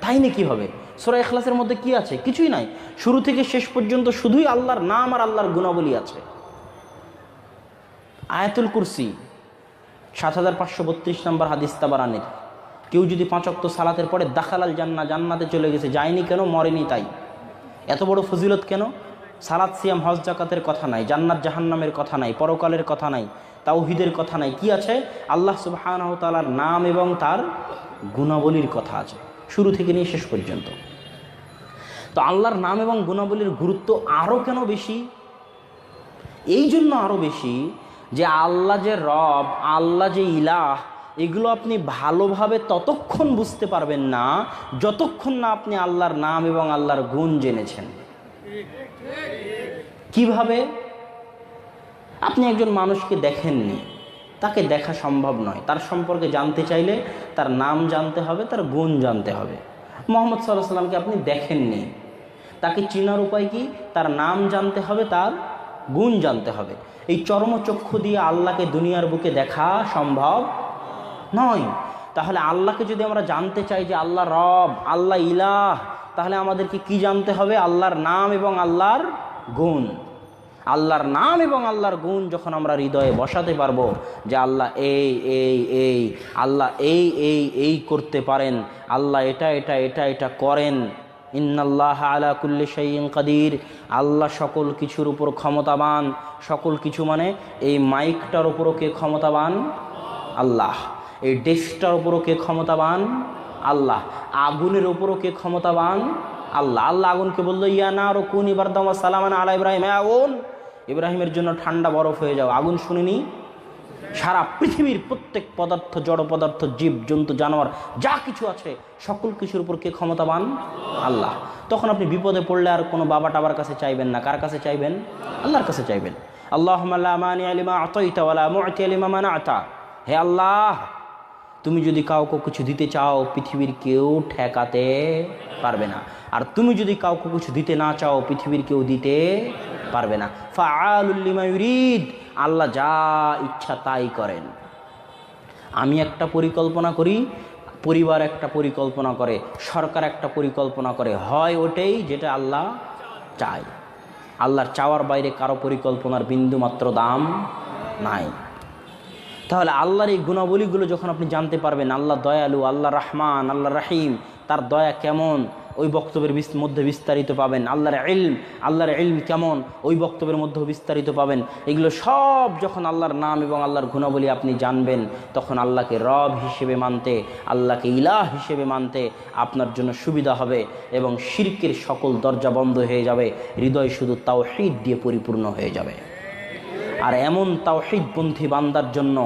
তাই নাকি হবে। সূরা ইখলাসের মধ্যে কি আছে? কিছুই নাই। শুরু থেকে শেষ পর্যন্ত শুধুই আল্লাহর নাম আর আল্লাহর গুণাবলী আছে। আয়াতুল কুরসি 7532 নম্বর হাদিস তাবারানীর, কেউ যদি 5 ওয়াক্ত সালাতের পরে দাখালাল জান্নাহ, জান্নাতে চলে গেছে। যায়নি কেন? মরেনি তাই। এত বড় ফজিলত কেন? সালাত সিয়াম হজ জাকাতের কথা নাই, জান্নাত জাহান্নামের কথা নাই, পরকালের কথা নাই, তাওহীদের কথা নাই। কি আছে? আল্লাহ সুবহানাহু ওয়া তাআলার নাম এবং তার গুণাবলীর কথা আছে, শুরু থেকে নিয়ে শেষ পর্যন্ত। তো আল্লাহর নাম এবং গুণাবলীর গুরুত্ব আরও কেন বেশি? এই জন্য আরও বেশি যে আল্লাহ যে রব, আল্লাহ যে ইলাহ, এগুলো আপনি ভালোভাবে ততক্ষণ বুঝতে পারবেন না যতক্ষণ না আপনি আল্লাহর নাম এবং আল্লাহর গুণ জেনেছেন। কিভাবে? আপনি একজন মানুষকে দেখেননি, তাকে দেখা সম্ভব নয়, তার সম্পর্কে জানতে চাইলে তার নাম জানতে হবে, তার গুণ জানতে হবে। মুহাম্মদ সাল্লাল্লাহু আলাইহি ওয়াসাল্লামকে আপনি দেখেননি, তাকে চেনার উপায় কি? তার নাম জানতে হবে, তার গুণ জানতে হবে। এই চর্মচক্ষু দিয়ে আল্লাহকে দুনিয়ার বুকে দেখা সম্ভব নয়। তাহলে আল্লাহকে যদি আমরা জানতে চাই যে আল্লাহ রব, আল্লাহ ইলাহ, তাহলে আমাদেরকে কি জানতে হবে? আল্লাহর নাম এবং আল্লাহর গুণ। আল্লাহর নাম এবং আল্লাহর গুণ যখন আমরা হৃদয়ে বসাতে পারবো যে আল্লাহ এই এই এই, আল্লাহ এই এই এই করতে পারেন, আল্লাহ এটা এটা এটা এটা করেন, ইন্নাল্লাহ আলা কুল্লি শাইইন কাদির, আল্লাহ সকল কিছুর উপর ক্ষমতাবান। সকল কিছু মানে এই মাইকটার উপরও কে ক্ষমতাবান? আল্লাহ। এই ডেস্কটার উপরও কে ক্ষমতাবান? আল্লাহ। আগুনের উপরও কে ক্ষমতাবান? আল্লাহ। আল্লাহ আগুনকে বললো ইয়া নারু কুনি বারদাম ওয়া সালামান আলা ইব্রাহিম, আগুন ইব্রাহিমের জন্য ঠান্ডা বরফ হয়ে যাও। আগুন শুনেনি? সারা পৃথিবীর প্রত্যেক পদার্থ, জড় পদার্থ, জীব জন্তু, জানোয়ার যা কিছু আছে সকল কিছুর উপর কে ক্ষমতাবান? আল্লাহ। তখন আপনি বিপদে পড়লে আর কোনো বাবা টাবার কাছে চাইবেন না, কার কাছে চাইবেন? আল্লাহর কাছে চাইবেন। আল্লাহুম্মা লা মানিআ লিমা আতাইতা ওয়া লা মু'তিয়া লিমা মানা'তা, হে আল্লাহ, তুমি যদি কাউকে কিছু দিতে চাও পৃথিবীর কেউ ঠেকাতে পারবে না, আর তুমি যদি কাউকে কিছু দিতে না চাও পৃথিবীর কেউ দিতে পারবে না। ফাআলুল লিমা ইউরিদ, আল্লাহ যা ইচ্ছা তাই করেন। আমি একটা পরিকল্পনা করি, পরিবার একটা পরিকল্পনা করে, সরকার একটা পরিকল্পনা করে, হয় ওটাই যেটা আল্লাহ চায়। আল্লাহর চাওয়ার বাইরে কারো পরিকল্পনার বিন্দুমাত্র দাম নাই। তাহলে আল্লাহর এই গুণাবলীগুলো যখন আপনি জানতে পারবেন, আল্লাহ দয়ালু, আল্লাহ রহমান, আল্লাহ রাহিম, তার দয়া কেমন ওই বক্তব্যের মধ্যে বিস্তারিত পাবেন। আল্লাহর ইলম কেমন ওই বক্তব্যের মধ্যে বিস্তারিত পাবেন। এগুলো সব যখন আল্লাহর নাম এবং আল্লাহর গুণাবলী আপনি জানবেন, তখন আল্লাহকে রব হিসেবে মানতে, আল্লাহকে ইলাহ হিসেবে মানতে আপনার জন্য সুবিধা হবে এবং শিরকের সকল দরজা বন্ধ হয়ে যাবে, হৃদয় শুধু তাওহীদ দিয়ে পরিপূর্ণ হয়ে যাবে। আর এমন তাওহীদপন্থী বান্দার জন্য,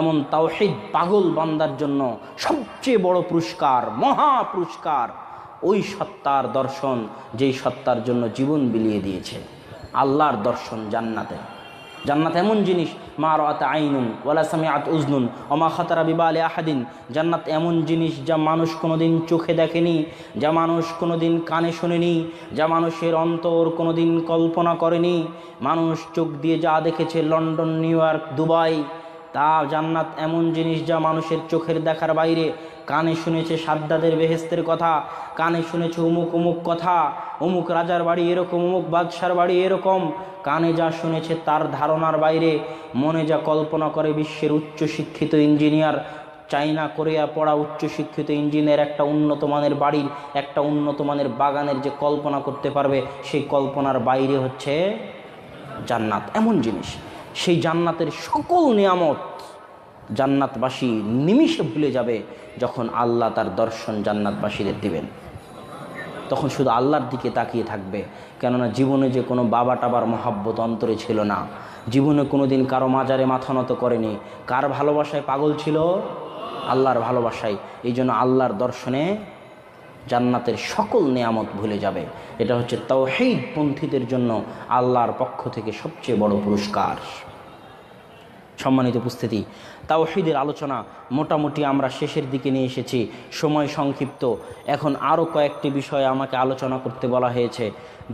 এমন তাওহীদ পাগল বান্দার জন্য সবচেয়ে বড় পুরস্কার, মহা পুরস্কার ওই সত্তার দর্শন যেই সত্তার জন্য জীবন বিলিয়ে দিয়েছে, আল্লাহর দর্শন জান্নাতে। জান্নাত এমন জিনিস, মা রাআত আইনুন ওয়ালা সামিআত উযনুন ওয়া মা খাতারা বিবালি আহাদিন। জান্নাত এমন জিনিস যা মানুষ কোনোদিন চোখে দেখেনি, যা মানুষ কোনোদিন কানে শোনেনি, যা মানুষের অন্তর কোনোদিন কল্পনা করেনি। মানুষ চোখ দিয়ে যা দেখেছে লন্ডন, নিউ ইয়র্ক, দুবাই, তা জান্নাত এমন জিনিস যা মানুষের চোখের দেখার বাইরে। কানে শুনেছে সাদ্দাদের বেহেস্তের কথা, কানে শুনেছে অমুক অমুক কথা, অমুক রাজার বাড়ি এরকম, অমুক বাদশার বাড়ি এরকম। কানে যা শুনেছে তার ধারণার বাইরে, মনে যা কল্পনা করে বিশ্বের উচ্চশিক্ষিত ইঞ্জিনিয়ার, চাইনা কোরিয়া পড়া উচ্চশিক্ষিত ইঞ্জিনিয়ার একটা উন্নত মানের বাড়ির, একটা উন্নত মানের বাগানের যে কল্পনা করতে পারবে, সেই কল্পনার বাইরে হচ্ছে জান্নাত। এমন জিনিস, সেই জান্নাতের সকল নিয়ামত জান্নাতবাসী নিমিষে ভুলে যাবে যখন আল্লাহ তার দর্শন জান্নাতবাসীদের দিবেন। তখন শুধু আল্লাহর দিকে তাকিয়ে থাকবে, কেননা জীবনে যে কোনো বাবা টাবার মহাব্বত অন্তরে ছিল না, জীবনে কোনো দিন কারো মাজারে মাথা নত করেনি। কার ভালোবাসায় পাগল ছিল? আল্লাহর ভালোবাসায়। এই জন্য আল্লাহর দর্শনে জান্নাতের সকল নিয়ামত ভুলে যাবে। এটা হচ্ছে তাওহীদপন্থীদের জন্য আল্লাহর পক্ষ থেকে সবচেয়ে বড় পুরস্কার। সম্মানিত উপস্থিতি, তাওহীদের আলোচনা মোটামুটি আমরা শেষের দিকে নিয়ে এসেছি, সময় সংক্ষিপ্ত। এখন আরও কয়েকটি বিষয় আমাকে আলোচনা করতে বলা হয়েছে।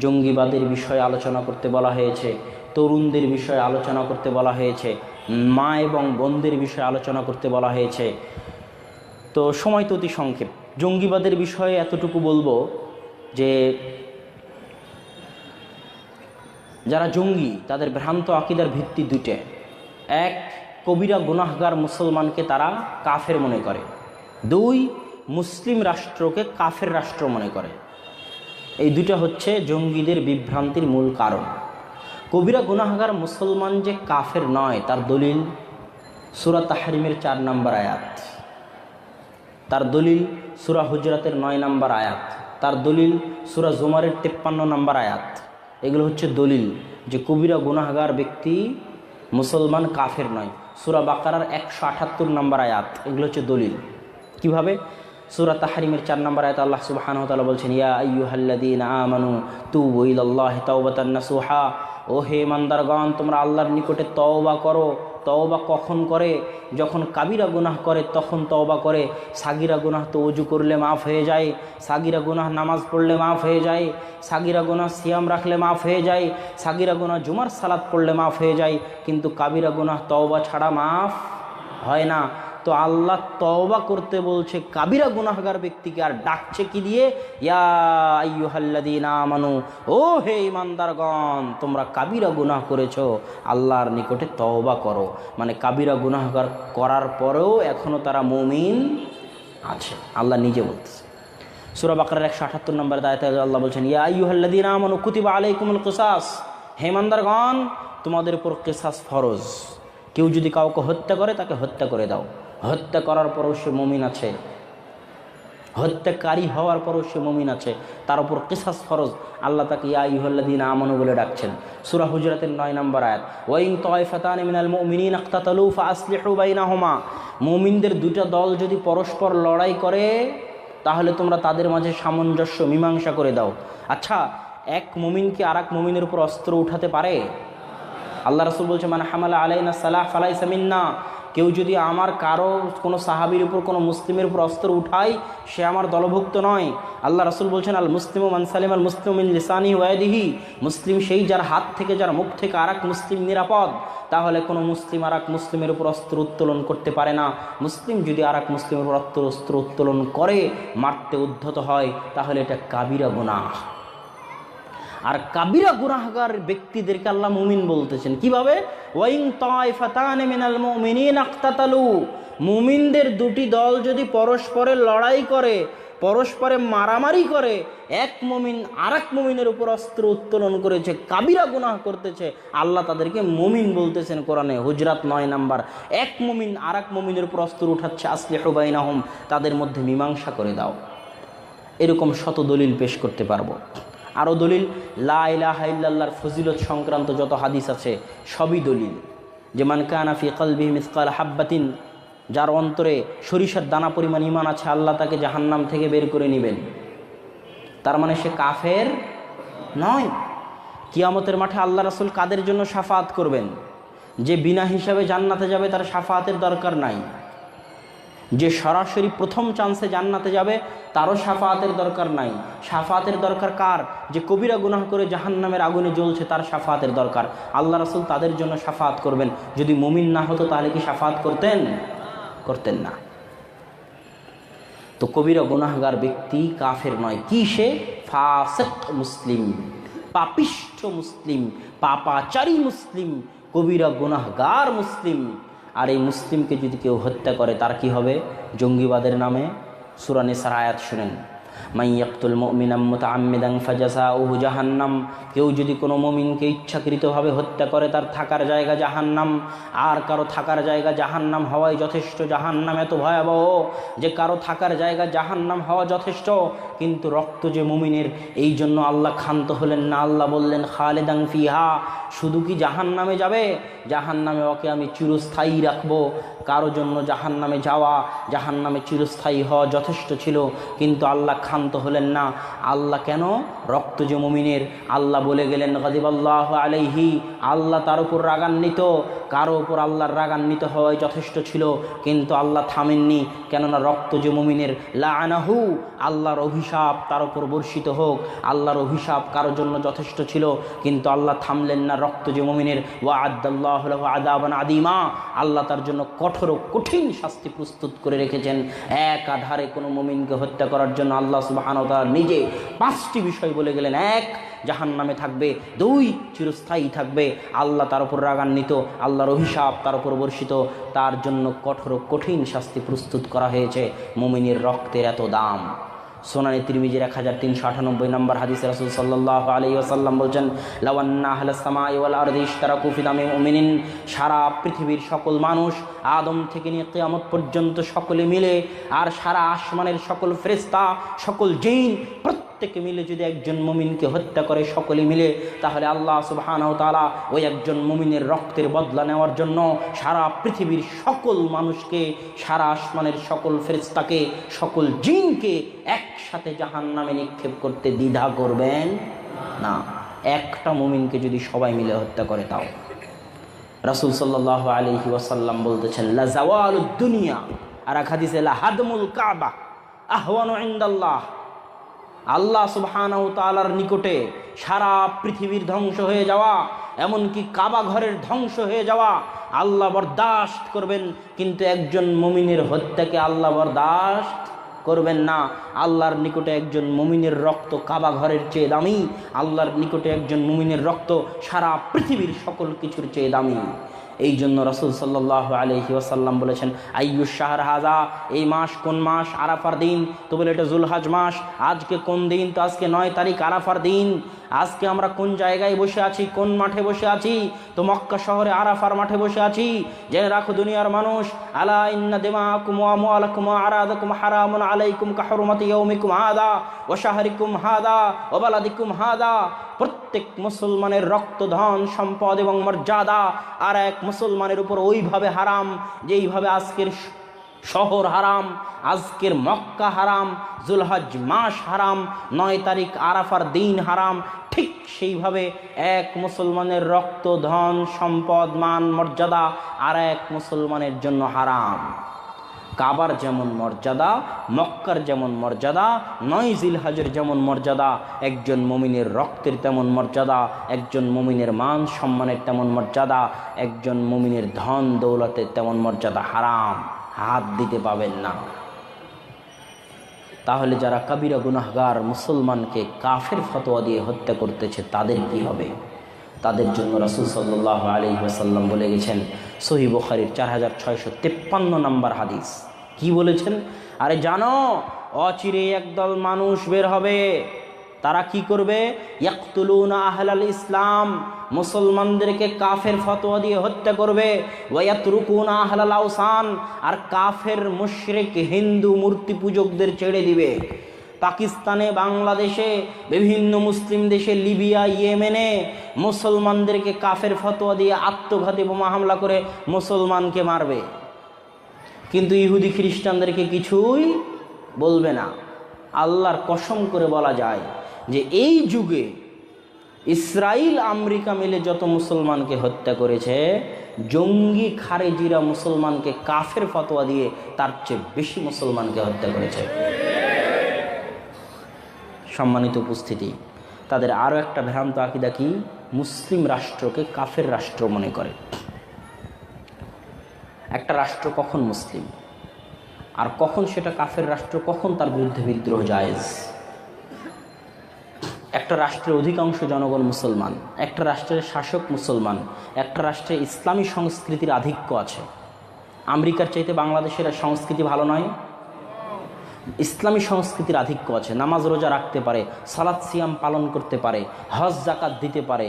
জঙ্গিবাদের বিষয়ে আলোচনা করতে বলা হয়েছে, তরুণদের বিষয়ে আলোচনা করতে বলা হয়েছে, মা এবং বোনদের বিষয়ে আলোচনা করতে বলা হয়েছে। তো সময় তো অতি সংক্ষেপ। জঙ্গিবাদের বিষয়ে এতটুকু বলবো যে যারা জঙ্গি তাদের ভ্রান্ত আকীদার ভিত্তি দুইটা। এক, কবিরা গুনাহগার মুসলমানকে তারা কাফের মনে করে। দুই, মুসলিম রাষ্ট্রকে কাফের রাষ্ট্র মনে করে। এই দুটা হচ্ছে জঙ্গিদের বিভ্রান্তির মূল কারণ। কবিরা গুনাহগার মুসলমান যে কাফের নয় তার দলিল সূরা তাহরিমের 4 নম্বর আয়াত, তার দলিল সূরা হুজরাতের 9 নম্বর আয়াত, তার দলিল সূরা জুমারের 53 নম্বর আয়াত। এগুলো হচ্ছে দলিল যে কবিরা গুনাহগার ব্যক্তি মুসলমান কাফের নয়। সূরা বাকারার 178 নম্বর আয়াত, এগুলো হচ্ছে দলিল। কিভাবে? সূরা তাহরিমের 4 নম্বর আয়াত আল্লাহ সুবহানাহু ওয়া তাআলা বলছেন, ইয়া আইয়ুহাল্লাযীনা আমানু তুবু ইলাল্লাহি তাওবাতান নাসুহা, ও হে ইমানদারগণ তোমরা আল্লাহর নিকটে তওবা করো। তওবা কখন করে? যখন কাবিরা গুনাহ করে তখন তওবা করে। সাগিরা গুনাহ তো ওযু করলে মাফ হয়ে যায়, সাগিরা গুনাহ নামাজ পড়লে মাফ হয়ে যায়, সাগিরা গুনাহ সিয়াম রাখলে মাফ হয়ে যায়, সাগিরা গুনাহ জুমার সালাত পড়লে মাফ হয়ে যায়, কিন্তু কাবিরা গুনাহ তওবা ছাড়া মাফ হয় না। তো আল্লাহ তওবা করতে বলছে কাবিরা গুনাহগার ব্যক্তিকে, আর ডাকছে কি দিয়ে? ইয়া আইয়ুহাল্লাযীনা আমানু, ও হে ইমানদারগণ তোমরা কাবিরা গুনাহ করেছো, আল্লাহর নিকটে তওবা করো। মানে কাবিরা গুনাহগার করার পরেও এখনও তারা মুমিন আছে, আল্লাহ নিজে বলতেছে। সূরা বাকারার 178 নম্বর আয়াতে আল্লাহ বলছেন, ইয়া আইয়ুহাল্লাযীনা আমানু কুতিবা আলাইকুমুল কিসাস, হে ইমানদারগণ তোমাদের উপর কিসাস ফরজ। কেউ যদি কাউকে হত্যা করে তাকে হত্যা করে দাও। হত্যা করার পরও সে মুমিন আছে, হত্যাকারী হওয়ার পরও সে মুমিন আছে, তার উপর কিসাস ফরজ। আল্লাহ তাকে ইয়া আইয়ুহাল্লাযীনা আমানু বলে ডাকছেন। সূরা হুজরাতের 9 নম্বর আয়াত, ওয়া ইন তায়ফাতানি মিনাল মুমিনিনা ইকতাতালু ফাআসলিহু বাইনাহুমা, মুমিনদের দুটো দল যদি পরস্পর লড়াই করে তাহলে তোমরা তাদের মাঝে সামঞ্জস্য মীমাংসা করে দাও। আচ্ছা, এক মুমিন কি আরেক মুমিনের উপর অস্ত্র উঠাতে পারে? আল্লাহ রাসূল বলছে, মান হামালা আলাইনা সালাহ ফালাইসা মিন্না, কেউ যদি আমার কারো কোনো সাহাবীর উপর কোনো মুসলিমের উপর অস্ত্র উঠায় সে আমার দলভুক্ত নয়। আল্লাহ রাসূল বলছেন, আল মুসলিমু মান সালিম আল মুসলিমু মিন লিসানিহি ওয়া ইয়াদিহি, মুসলিম সেই যার হাত থেকে যার মুখ থেকে আরেক মুসলিম নিরাপদ। তাহলে কোনো মুসলিম আরেক মুসলিমের উপর অস্ত্র উত্তোলন করতে পারে না। মুসলিম যদি আরেক মুসলিমের উপর অস্ত্র উত্তোলন করে, মারতে উদ্ধত হয়, তাহলে এটা কাবিরা গুনাহ। আর কাবিরা গুনাহগার ব্যক্তিদেরকে আল্লাহ মুমিন বলতেছেন কিভাবে? ওয়াইন তায়ফাতানি মিনাল মুমিনিনা ইকতাতালু, মুমিনদের দুটি দল যদি পরস্পরের লড়াই করে, পরস্পরে মারামারি করে, এক মুমিন আরেক মুমিনের উপর অস্ত্র উত্তোলন করেছে, কাবিরা গুনাহ করতেছে, আল্লাহ তাদেরকে মুমিন বলতেছেন কোরআনে হুজরাত 9 নম্বর। এক মুমিন আরেক মুমিনের উপর অস্ত্র উঠাচ্ছে, আসলিহু বাইনাহুম, তাদের মধ্যে মীমাংসা করে দাও। এরকম শত দলিল পেশ করতে পারবো। আরও দলিল, লা ইলাহা ইল্লাল্লাহর ফজিলত সংক্রান্ত যত হাদিস আছে সবই দলিল। যে মান কানা ফি কলবিহি মিসকাল হাব্বাতিন, যার অন্তরে সরিষার দানা পরিমাণ ঈমান আছে আল্লাহ তাকে জাহান্নাম থেকে বের করে নেবেন। তার মানে সে কাফের নয়। কিয়ামতের মাঠে আল্লাহ রাসূল কাদের জন্য শাফাআত করবেন? যে বিনা হিসাবে জান্নাতে যাবে তার শাফাআতের দরকার নাই। যে সরাসরি প্রথম চান্সে জান্নাতে যাবে তারও শাফাআতের দরকার নাই। শাফাআতের দরকার কার? যে কবিরা গুনাহ করে জাহান্নামের আগুনে জ্বলছে, তার শাফাআতের দরকার। আল্লাহ রাসূল তাদের জন্য শাফাআত করবেন। যদি মুমিন না হতো তাহলে কি শাফাআত করতেন? করতেন না। তো কবিরা গুনাহগার ব্যক্তি কাফের নয়। কি সে? ফাসিক মুসলিম, পাপিষ্ঠ মুসলিম, পাপাচারী মুসলিম, কবিরা গুনাহগার মুসলিম। আর এই মুসলিমকে যদি কেউ হত্যা করে তার কি হবে? জঙ্গিবাদের নামে সূরা নিসার আয়াত শুনেন, মান ইয়াকতুল মুমিনা মুতাআম্মিদান ফাজাযাউহু জাহান্নাম, কেউ যদি কোনো মুমিনকে ইচ্ছাকৃতভাবে হত্যা করে তার থাকার জায়গা জাহান্নাম। আর কারো থাকার জায়গা জাহান্নাম হওয়াই যথেষ্ট। জাহান্নাম এত ভয়াবহ যে কারো থাকার জায়গা জাহান্নাম হওয়া যথেষ্ট। কিন্তু রক্ত যে মুমিনের, এই জন্য আল্লাহ ক্ষান্ত হলেন না। আল্লাহ বললেন খালিদান ফিহা, শুধু কি জাহান্নামে যাবে? জাহান্নামে ওকে আমি চিরস্থায়ী রাখবো। কারো জন্য জাহান্নামে যাওয়া, জাহান্নামে চিরস্থায়ী হওয়া যথেষ্ট ছিল, কিন্তু আল্লাহ ক্ষান্ত হলেন না। আল্লাহ কেন? রক্ত যে মুমিনের, আল্লাহ বলে গেলেন গাদিবাল্লাহু আলাইহি, আল্লাহ তার উপর রাগান্বিত। কারো উপর আল্লাহর রাগান্বিত হওয়াই যথেষ্ট ছিল, কিন্তু আল্লাহ থামেননি। কেননা রক্ত যে মুমিনের, লাআনাহু, আল্লাহর অভিশাপ তার উপর বর্ষিত হোক। আল্লাহর অভিশাপ কারোর জন্য যথেষ্ট ছিল, কিন্তু আল্লাহ থামলেন না। রক্ত যে মুমিনের, ওয়া আদাল্লাহু লাহু আযাবান আযীমা, আল্লাহ তার জন্য কঠোর কঠিন শাস্তি প্রস্তুত করে রেখেছেন। এক আধারে কোনো মুমিনকে হত্যা করার জন্য আল্লাহ সুবহানাহু ওয়া তাআলা নিজে 5টি বিষয় বলে গেলেন। 1, জাহান্নামে থাকবে। 2, চিরস্থায়ী থাকবে। আল্লাহ তার উপর রাগান্বিত, আল্লাহর অভিশাপ তার উপর বর্ষিত, তার জন্য কঠোর কঠিন শাস্তি প্রস্তুত করা হয়েছে। মুমিনের রক্তের এত দাম। সুনানে তিরমিজির 1398 নম্বর হাদিসে রাসূল সাল্লাল্লাহু আলাইহি ওয়াসাল্লাম বলছেন, লাউ আন্না আহলাস সামাই ওয়াল আরদি ইশতারাকু ফি দামি মুমিনিন, সারা পৃথিবীর সকল মানুষ আদম থেকে নিয়ে কিয়ামত পর্যন্ত সকলে মিলে, আর সারা আসমানের সকল ফেরেশতা, সকল জিন প্রত্যেকে মিলে যদি একজন মুমিনকে হত্যা করে সকলে মিলে, তাহলে আল্লাহ সুবহানাহু ওয়া তাআলা ওই একজন মুমিনের রক্তের বদলা নেওয়ার জন্য সারা পৃথিবীর সকল মানুষকে, সারা আসমানের সকল ফেরেশতাকে, সকল জিনকে একসাথে জাহান্নামে নিক্ষেপ করতে দ্বিধা করবেন না। একটা মুমিনকে যদি সবাই মিলে হত্যা করে তাও। রাসূল সাল্লাল্লাহু আলাইহি ওয়াসাল্লাম বলতেছেন, লা জাওয়ালুদ দুনিয়া, আর এক হাদিসে লা হাদমুল কাবা আহওয়ানু ইনদাল্লাহ, আল্লাহ সুবহানাহু ওয়া তাআলার নিকটে সারা পৃথিবীর ধ্বংস হয়ে যাওয়া, এমনকি কাবা ঘরের ধ্বংস হয়ে যাওয়া আল্লাহ বরদাস্ত করবেন, কিন্তু একজন মুমিনের হত্যাকে আল্লাহ বরদাস্ত করবেন না। আল্লাহর নিকটে একজন মুমিনের রক্ত কাবা ঘরের চেয়ে দামি, আল্লাহর নিকটে একজন মুমিনের রক্ত সারা পৃথিবীর সকল কিছুর চেয়ে দামি। এই জন্য রাসূল সাল্লাল্লাহু আলাইহি ওয়াসাল্লাম বলেছেন, আইয়ুশ শাহর হাজা, এই মাস কোন মাস? আরাফার দিন। তো বলে এটা জুলহাজ মাস। আজকে কোন দিন? তো আজকে 9 তারিখ আরাফার দিন। আজকে আমরা কোন জায়গায় বসে আছি? কোন মাঠে বসে আছি? তো মক্কা শহরে আরাফার মাঠে বসে আছি। জেনে রাখো দুনিয়ার মানুষ, আলা ইন্না দিমাকুম ওয়া আমওয়ালাকুম ওয়া আরাদাকুম হারামুন আলাইকুম কাহুরমাতি ইয়াউমিকুম হাদা ওয়া শাহরিকুম হাদা ওয়া বালাদিকুম হাদা। প্রত্যেক মুসলমানের রক্ত, ধন, সম্পদ এবং মর্যাদা আর এক মুসলমানের উপর ওইভাবে হারাম যেইভাবে আজকের শহর হারাম, আজকের মক্কা হারাম, জুলহজ মাস হারাম, 9 তারিখ আরাফার দিন হারাম, ঠিক সেইভাবে এক মুসলমানের রক্ত, ধন, সম্পদ, মান, মর্যাদা আর এক মুসলমানের জন্য হারাম। কাবার যেমন মর্যাদা, মক্কার যেমন মর্যাদা, 9 জিলহজের যেমন মর্যাদা, একজন মুমিনের রক্তের তেমন মর্যাদা, একজন মুমিনের মান সম্মানের তেমন মর্যাদা, একজন মুমিনের ধন দৌলতের তেমন মর্যাদা। হারাম, হাত দিতে পাবেন না। তাহলে যারা কাবিরা গুনাহগার মুসলমানকে কাফের ফতোয়া দিয়ে হত্যা করতেছে তাদের কি হবে? তাদের জন্য রাসূল সাল্লাল্লাহু আলাইহি ওয়াসাল্লাম বলে গেছেন, সহিহ বুখারীর 4653 নম্বর হাদিস। কি বলেছেন? আরে জানো, অচিরে একদল মানুষ বের হবে, তারা কি করবে? ইয়াকতুলুনা আহলাল ইসলাম, মুসলমানদেরকে কাফের ফতোয়া দিয়ে হত্যা করবে। ওয়া ইয়াতরুকুনা আহলাল আওসান, আর কাফের মুশরিক হিন্দু মূর্তি পূজকদের ছেড়ে দিবে। পাকিস্তানে, বাংলাদেশে, বিভিন্ন মুসলিম দেশে, লিবিয়া, ইয়েমেনে মুসলমানদেরকে কাফের ফতোয়া দিয়ে আত্মঘাতী বোমা হামলা করে মুসলমানকে মারবে, কিন্তু ইহুদি খ্রিস্টানদেরকে কিছুই বলবে না। আল্লাহর কসম করে বলা যায় যে এই যুগে ইসরায়েল আমেরিকা মিলে যত মুসলমানকে হত্যা করেছে, জঙ্গি খারেজিরা মুসলমানকে কাফের ফতোয়া দিয়ে তার চেয়ে বেশি মুসলমানকে হত্যা করেছে। সম্মানিত উপস্থিতি, তাদের আরও একটা ভ্রান্ত আকীদা কি? মুসলিম রাষ্ট্রকে কাফের রাষ্ট্র মনে করে। একটা রাষ্ট্র কখন মুসলিম আর কখন সেটা কাফের রাষ্ট্র, কখন তার বিরুদ্ধে বিদ্রোহ জায়েজ? একটা রাষ্ট্রের অধিকাংশ জনগণ মুসলমান, একটা রাষ্ট্রের শাসক মুসলমান, একটা রাষ্ট্রে ইসলামী সংস্কৃতির আধিক্য আছে। আমেরিকার চাইতে বাংলাদেশের সংস্কৃতি ভালো নয়? ইসলামী সংস্কৃতির আধিক্য আছে। নামাজ রোজা রাখতে পারে, সালাত সিয়াম পালন করতে পারে, হজ জাকাত দিতে পারে,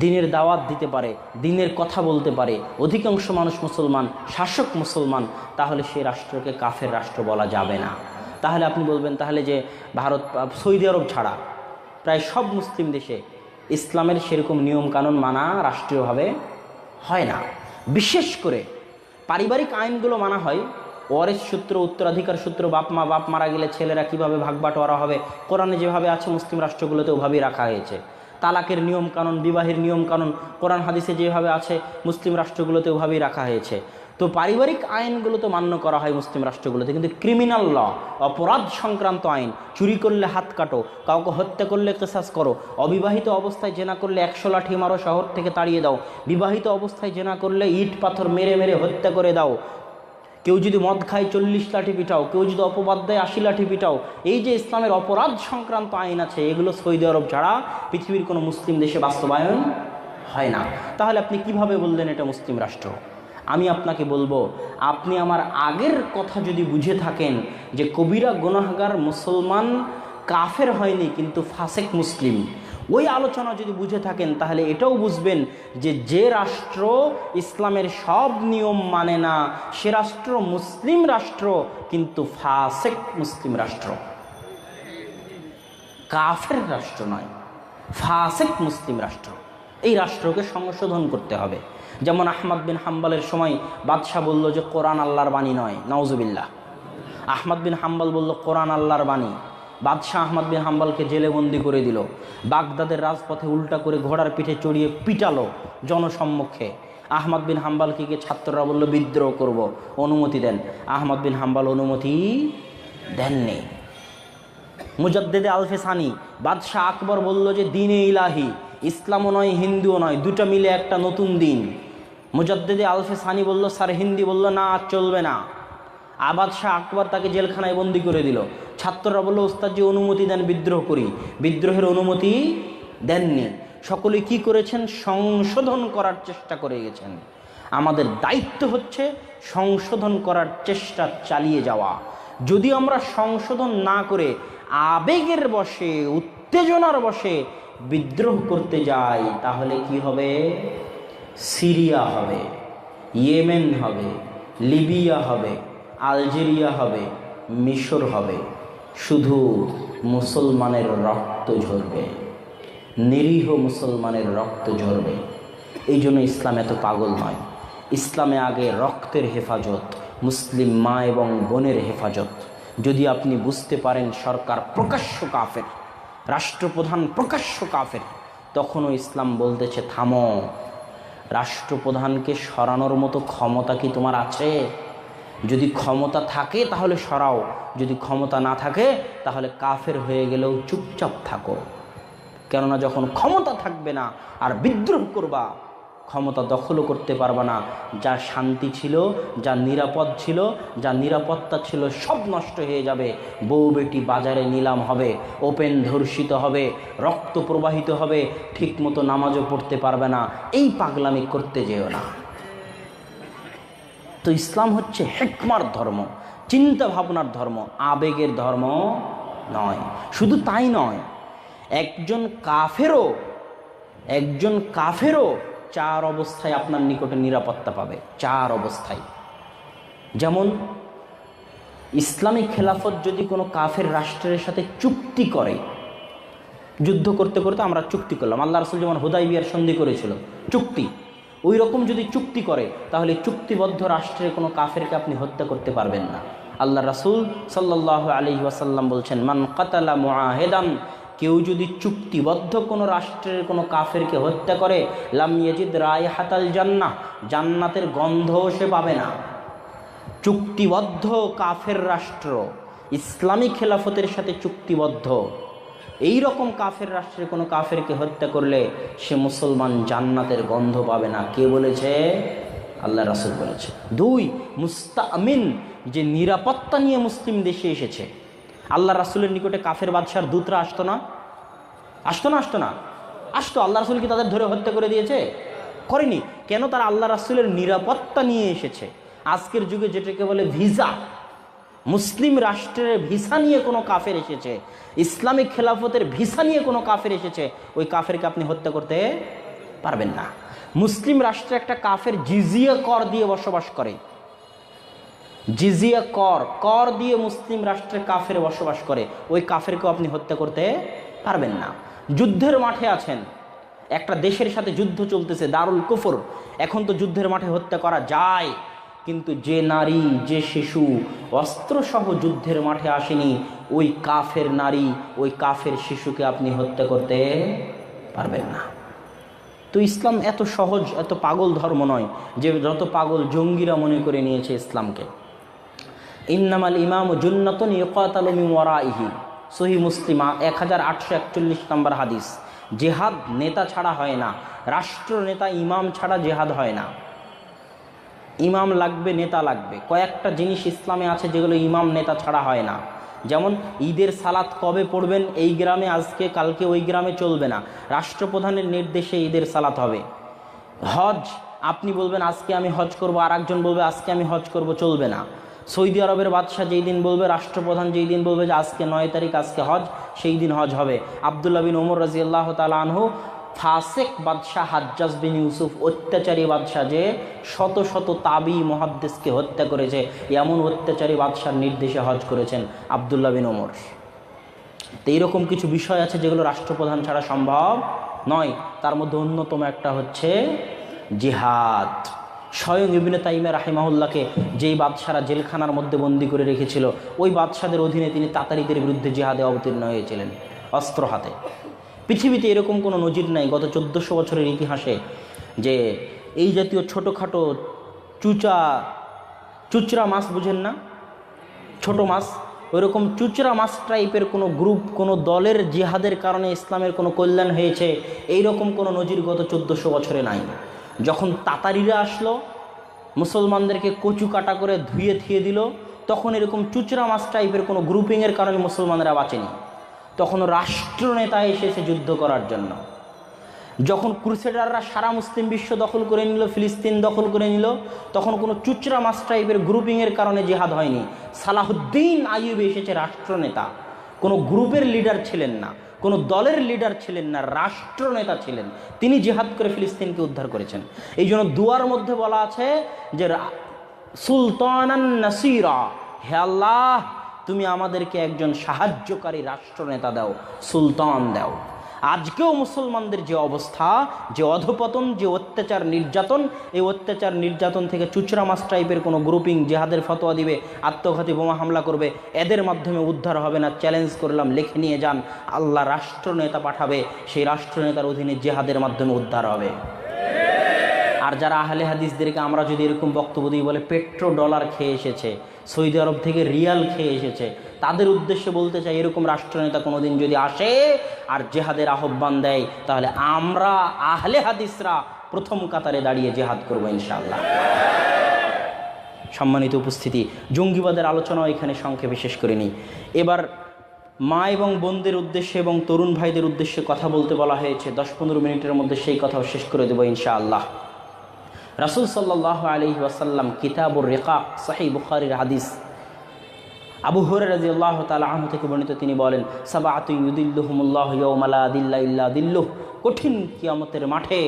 দিনের দাওয়াত দিতে পারে, দিনের কথা বলতে পারে, অধিকাংশ মানুষ মুসলমান, শাসক মুসলমান, তাহলে সেই রাষ্ট্রকে কাফের রাষ্ট্র বলা যাবে না। তাহলে আপনি বলবেন তাহলে যে ভারত, সৌদি আরব ছাড়া প্রায় সব মুসলিম দেশে ইসলামের সেরকম নিয়ম কানুন মানা রাষ্ট্রীয়ভাবে হয় না। বিশেষ করে পারিবারিক আইনগুলো মানা হয়। ওয়ারিস সূত্র, উত্তরাধিকার সূত্র, বাপ মারা গেলে ছেলেরা কীভাবে ভাগ বাটোয়ারা হবে, কোরআনে যেভাবে আছে মুসলিম রাষ্ট্রগুলোতে ওভাবেই রাখা হয়েছে। তালাকের নিয়ম কানুন, বিবাহের নিয়ম কানুন কোরআন হাদিসে যেভাবে আছে মুসলিম রাষ্ট্রগুলোতে ওভাবেই রাখা হয়েছে। তো পারিবারিক আইনগুলো তো মান্য করা হয় মুসলিম রাষ্ট্রগুলোতে, কিন্তু ক্রিমিনাল ল, অপরাধ সংক্রান্ত আইন, চুরি করলে হাত কাটো, কাউকে হত্যা করলে কিসাস করো, অবিবাহিত অবস্থায় জেনা করলে 100 লাঠি মারো, শহর থেকে তাড়িয়ে দাও, বিবাহিত অবস্থায় জেনা করলে ইট পাথর মেরে মেরে হত্যা করে দাও, কেউ যদি মদ খায় 40 লাঠি পিটাও, কেউ যদি অপবাদ দেয় 80 লাঠি পিটাও। এই যে ইসলামের অপরাধ সংক্রান্ত আইন আছে, এগুলো সৌদি আরব ছাড়া পৃথিবীর কোনো মুসলিম দেশে বাস্তবায়ন হয় না। তাহলে আপনি কিভাবে বললেন এটা মুসলিম রাষ্ট্র? আমি আপনাকে বলবো, আপনি আমার আগের কথা যদি বুঝে থাকেন যে কবিরা গুনাহগার মুসলমান কাফের হয়নি কিন্তু ফাসেক মুসলিম, ওই আলোচনা যদি বুঝে থাকেন তাহলে এটাও বুঝবেন যে রাষ্ট্র ইসলামের সব নিয়ম মানে না সে রাষ্ট্র মুসলিম রাষ্ট্র কিন্তু ফাসেক মুসলিম রাষ্ট্র, কাফের রাষ্ট্র নয়, ফাসেক মুসলিম রাষ্ট্র। এই রাষ্ট্রকে সংশোধন করতে হবে। যেমন আহমদ বিন হাম্বলের সময় বাদশাহ বলল যে কোরআন আল্লাহর বাণী নয়, নাউজুবিল্লাহ। আহমদ বিন হাম্বল বলল কোরআন আল্লাহর বাণী। বাদশাহ আহমদ বিন হাম্বলকে জেলে বন্দি করে দিল, বাগদাদের রাজপথে উল্টা করে ঘোড়ার পিঠে চড়িয়ে পিটালো জনসম্মুখে। আহমদ বিন হাম্বলকে গিয়ে ছাত্ররা বলল বিদ্রোহ করব, অনুমতি দেন। আহমদ বিন হাম্বল অনুমতি দেননি। মুজাদ্দেদে আলফে সানি বাদশাহ আকবর বলল যে দিনে ইলাহি, ইসলামও নয় হিন্দুও নয়, দুটা মিলে একটা নতুন দিন। মুজাদ্দেদে আলফে সানি বলল স্যার হিন্দি, বলল না চলবে না। বাদশাহ আকবর তাকে জেলখানায় বন্দি করে দিল। ছাত্ররা বলল ওস্তাদজি অনুমতি দেন, বিদ্রোহ করি। বিদ্রোহের অনুমতি দেননি। সকলে কি করেছেন? সংশোধন করার চেষ্টা করে গেছেন। আমাদের দায়িত্ব হচ্ছে সংশোধন করার চেষ্টা চালিয়ে যাওয়া। যদি আমরা সংশোধন না করে আবেগের বশে, উত্তেজনার বশে বিদ্রোহ করতে যাই তাহলে কি হবে? সিরিয়া হবে, ইয়েমেন হবে, লিবিয়া হবে, আলজেরিয়া হবে, মিশর হবে। শুধু মুসলমানের রক্ত ঝরবে, নিরীহ মুসলমানের রক্ত ঝরবে। এই জন্য ইসলাম এত পাগল নয়। ইসলামে আগে রক্তের হেফাজত, মুসলিম মা এবং বোনের হেফাজত। যদি আপনি বুঝতে পারেন সরকার প্রকাশ্য কাফের, রাষ্ট্রপ্রধান প্রকাশ্য কাফের, তখনও ইসলাম বলতেছে থামো। রাষ্ট্রপ্রধানকে সরানোর মতো ক্ষমতা কি তোমার আছে? যদি ক্ষমতা থাকে তাহলে সরাও, যদি ক্ষমতা না থাকে তাহলে কাফের হয়ে গেলেও চুপচাপ থাকো। কেননা যখন ক্ষমতা থাকবে না আর বিদ্রোহ করবা, ক্ষমতা দখলও করতে পারবা না। যা শান্তি ছিল, যা নিরাপদ ছিল, যা নিরাপত্তা ছিল সব নষ্ট হয়ে যাবে। বউ বেটি বাজারে নিলাম হবে, ওপেন ধর্ষিত হবে, রক্ত প্রবাহিত হবে, ঠিকমতো নামাজও পড়তে পারবে না। এই পাগলামি করতে যেও না। তো ইসলাম হচ্ছে হিকমার ধর্ম, চিন্তা ভাবনার ধর্ম, আবেগের ধর্ম নয়। শুধু তাই নয়, একজন কাফেরও 4 অবস্থায় আপনার নিকটে নিরাপত্তা পাবে। 4 অবস্থায়। যেমন ইসলামিক খেলাফত যদি কোনো কাফের রাষ্ট্রের সাথে চুক্তি করে, যুদ্ধ করতে করতে আমরা চুক্তি করলাম, আল্লাহ রাসূল যেমন হুদাইবিয়ার সন্ধি করেছিল, চুক্তি, ওই রকম যদি চুক্তি করে তাহলে চুক্তিবদ্ধ রাষ্ট্রের কোনো কাফেরকে আপনি হত্যা করতে পারবেন না। আল্লাহ রাসূল সাল্লাল্লাহু আলাইহি ওয়াসাল্লাম বলছেন মান কাতালা মুআহিদান, কেউ যদি চুক্তিবদ্ধ কোনো রাষ্ট্রের কোনো কাফেরকে হত্যা করে, লাম ইয়াজিদ রায়হাতাল জান্নাহ, জান্নাতের গন্ধও সে পাবে না। চুক্তিবদ্ধ কাফের রাষ্ট্র, ইসলামী খেলাফতের সাথে চুক্তিবদ্ধ, এই রকম কাফের রাষ্ট্রের কোনো কাফেরকে হত্যা করলে সে মুসলমান জান্নাতের গন্ধ পাবে না। কে বলেছে? আল্লাহ রাসূল বলেছে। 2 মুস্তামিন, যে নিরাপত্তা নিয়ে মুসলিম দেশে এসেছে। আল্লাহ রাসূলের নিকটে কাফের বাদশার দূতরা আসতো না? আসতো। আল্লাহ রাসূল কি তাদের ধরে হত্যা করে দিয়েছে? করেনি। কেন? তারা আল্লাহ রাসূলের নিরাপত্তা নিয়ে এসেছে। আজকের যুগে যেটাকে বলে ভিসা, মুসলিম রাষ্ট্রের ভিসা নিয়ে কোনো কাফের এসেছে, ইসলামিক খেলাফতের ভিসা নিয়ে কোনো কাফের এসেছে, ওই কাফেরকে আপনি হত্যা করতে পারবেন না। মুসলিম রাষ্ট্রে একটা কাফের জিজিয়া কর দিয়ে বসবাস করে, জিজিয়া কর দিয়ে মুসলিম রাষ্ট্রে কাফের বসবাস করে, ওই কাফেরকেও আপনি হত্যা করতে পারবেন না। যুদ্ধের মাঠে আছেন, একটা দেশের সাথে যুদ্ধ চলতেছে, দারুল কুফর, এখন তো যুদ্ধের মাঠে হত্যা করা যায়, কিন্তু যে নারী, যে শিশু অস্ত্রসহ যুদ্ধের মাঠে আসেনি, ওই কাফের নারী, ওই কাফের শিশুকে আপনি হত্যা করতে পারবেন না। তো ইসলাম এত সহজ, এত পাগল ধর্ম নয় যে যত পাগল জঙ্গিরা মনে করে নিয়েছে ইসলামকে। ইন্নামাল ইমামু জুন্নাতুন ইউকাতালু মিন ওয়ারাইহি, সহিহ মুসলিম 1841 নম্বর হাদিস। জেহাদ নেতা ছাড়া হয় না, রাষ্ট্র নেতা ইমাম ছাড়া জেহাদ হয় না। ইমাম লাগবে, নেতা লাগবে। কয়েকটা জিনিস ইসলামে আছে যেগুলো ইমাম নেতা ছাড়া হয় না। যেমন ঈদের সালাত কবে পড়বেন, এই গ্রামে আজকে কালকে ওই গ্রামে চলবে না, রাষ্ট্রপ্রধানের নির্দেশে ঈদের সালাত হবে। হজ আপনি বলবেন আজকে আমি হজ করব, আর একজন বলবে আজকে আমি হজ করব, চলবে না। সৌদি আরবের বাদশাহ যেই দিন বলবে, রাষ্ট্রপ্রধান যেই দিন বলবে যে আজকে 9 তারিখ আজকে হজ, সেই দিন হজ হবে। আব্দুল্লাহ বিন ওমর রাদিয়াল্লাহু তাআলা আনহু, ফাসেক বাদশাহ হাজ্জাজ বিন ইউসুফ, অত্যাচারী বাদশাহ যে শত শত তাবি মুহাদ্দিসকে হত্যা করেছে, এমন অত্যাচারী বাদশার নির্দেশে হজ করেছেন আব্দুল্লাহ বিন ওমর। তো এইরকম কিছু বিষয় আছে যেগুলো রাষ্ট্রপ্রধান ছাড়া সম্ভব নয়। তার মধ্যে অন্যতম একটা হচ্ছে জিহাদ। স্বয়ং ইবনে তাইমিয়া রাহিমাহুল্লাহকে যেই বাদশারা জেলখানার মধ্যে বন্দী করে রেখেছিল, ওই বাদশাদের অধীনে তিনি তাতারিদের বিরুদ্ধে জিহাদে অবতীর্ণ হয়েছিলেন অস্ত্র হাতে। পৃথিবীতে এরকম কোনো নজির নাই গত 1400 বছরের ইতিহাসে যে এই জাতীয় ছোটোখাটো চুচরা মাছ, বুঝেন না, ছোট মাছ, ওইরকম চুচরা মাছ টাইপের কোনো গ্রুপ, কোনো দলের জিহাদের কারণে ইসলামের কোনো কল্যাণ হয়েছে, এইরকম কোনো নজির গত 1400 বছরে নাই। যখন তাতারিরা আসলো, মুসলমানদেরকে কচু কাটা করে ধুয়ে থিয়ে দিল, তখন এরকম চুচরা মাছ টাইপের কোনো গ্রুপিংয়ের কারণে মুসলমানরা বাঁচেনি। তখন রাষ্ট্রনেতা এসেছে যুদ্ধ করার জন্য। যখন ক্রুসেডাররা সারা মুসলিম বিশ্ব দখল করে নিল, ফিলিস্তিন দখল করে নিল, তখন কোনো চুচরা মাছ টাইপের গ্রুপিংয়ের কারণে জিহাদ হয়নি। সালাহুদ্দিন আইয়ুবী এসেছে রাষ্ট্রনেতা, কোনো গ্রুপের লিডার ছিলেন না, কোনো দলের লিডার ছিলেন না, রাষ্ট্রনেতা ছিলেন। তিনি জিহাদ করে ফিলিস্তিনকে উদ্ধার করেছেন। এই জন্য দুয়ার মধ্যে বলা আছে যে সুলতানান নাসিরা, হে আল্লাহ তুমি আমাদেরকে একজন সাহায্যকারী রাষ্ট্রনেতা দাও, সুলতান দাও। আজকেও মুসলমানদের যে অবস্থা, যে অধপতন, যে অত্যাচার নির্যাতন, এই অত্যাচার নির্যাতন থেকে চুচরা মাছ টাইপের কোনো গ্রুপিং জেহাদের ফতোয়া দিবে, আত্মঘাতী বোমা হামলা করবে, এদের মাধ্যমে উদ্ধার হবে না। চ্যালেঞ্জ করলাম, লিখে নিয়ে যান, আল্লাহ রাষ্ট্রনেতা পাঠাবে, সেই রাষ্ট্রনেতার অধীনে জেহাদের মাধ্যমে উদ্ধার হবে। আর যারা আহলে হাদিসদেরকে আমরা যদি এরকম বক্তব্য দিই, বলে পেট্রো ডলার খেয়ে এসেছে, সৌদি আরব থেকে রিয়াল খেয়ে এসেছে, তাদের উদ্দেশ্যে বলতে চাই, এরকম রাষ্ট্রনেতা কোনোদিন যদি আসে আর জেহাদের আহ্বান দেয়, তাহলে আমরা আহলে হাদিসরা প্রথম কাতারে দাঁড়িয়ে জেহাদ করবো ইনশাআল্লাহ। সম্মানিত উপস্থিতি, জঙ্গিবাদের আলোচনাও এখানে সংক্ষেপে শেষ করিনি। এবার মা এবং বোনদের উদ্দেশ্যে এবং তরুণ ভাইদের উদ্দেশ্যে কথা বলতে বলা হয়েছে। 10-15 মিনিটের মধ্যে সেই কথাও শেষ করে দেবো ইনশাআল্লাহ। রাসূল সাল্লাল্লাহু আলাইহি ওয়াসাল্লাম, কিতাবুর রিকাক, সহিহ বুখারীর হাদিস, আবু হুরায়রা রাদিয়াল্লাহু তাআলা আনহু থেকে বর্ণিত, তিনি বলেন, সাবআতু ইউদিল্লুহুমুল্লাহু ইয়াওমা লা দিল্লা ইল্লা দিল্লুহ, কঠিন কিয়ামতের মাঠে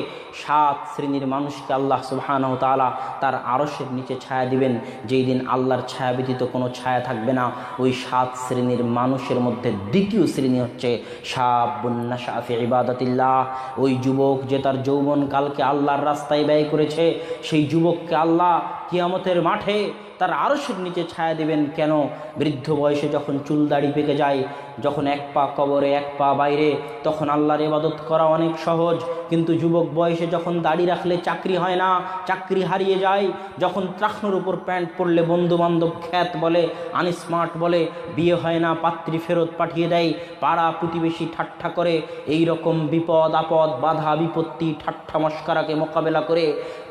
7 শ্রেণীর মানুষকে আল্লাহ সুবহানাহু ওয়া তাআলা তার আরশের নিচে ছায়া দিবেন, যেই দিন আল্লাহর ছায়া ব্যতীত কোনো ছায়া থাকবে না। ওই 7 শ্রেণীর মানুষের মধ্যে দ্বিতীয় শ্রেণী হচ্ছে শাবুন নাশা ফি ইবাদাতিল্লাহ, ওই যুবক যে তার যৌবনকালকে আল্লাহর রাস্তায় ব্যয় করেছে, সেই যুবককে আল্লাহ কিয়ামতের মাঠে তার আরশের নিচে ছায়া দিবেন। কেন? বৃদ্ধ বয়সে যখন চুল দাড়ি পেকে যায়, যখন এক পা কবরে এক পা বাইরে, তখন আল্লাহর ইবাদত করা অনেক সহজ, কিন্তু যুবক বয়সে যখন দাড়ি রাখলে চাকরি হয় না, চাকরি হারিয়ে যায়, যখন ত্রাখনোর উপর প্যান্ট পরলে বন্ধু বান্ধব খ্যাত বলে, আনস্মার্ট বলে, বিয়ে হয় না, পাত্রী ফেরত পাঠিয়ে দেয়, পাড়া প্রতিবেশী ঠাট্টা করে, এই রকম বিপদ আপদ, বাধা বিপত্তি, ঠাট্টা মস্কারাকে মোকাবেলা করে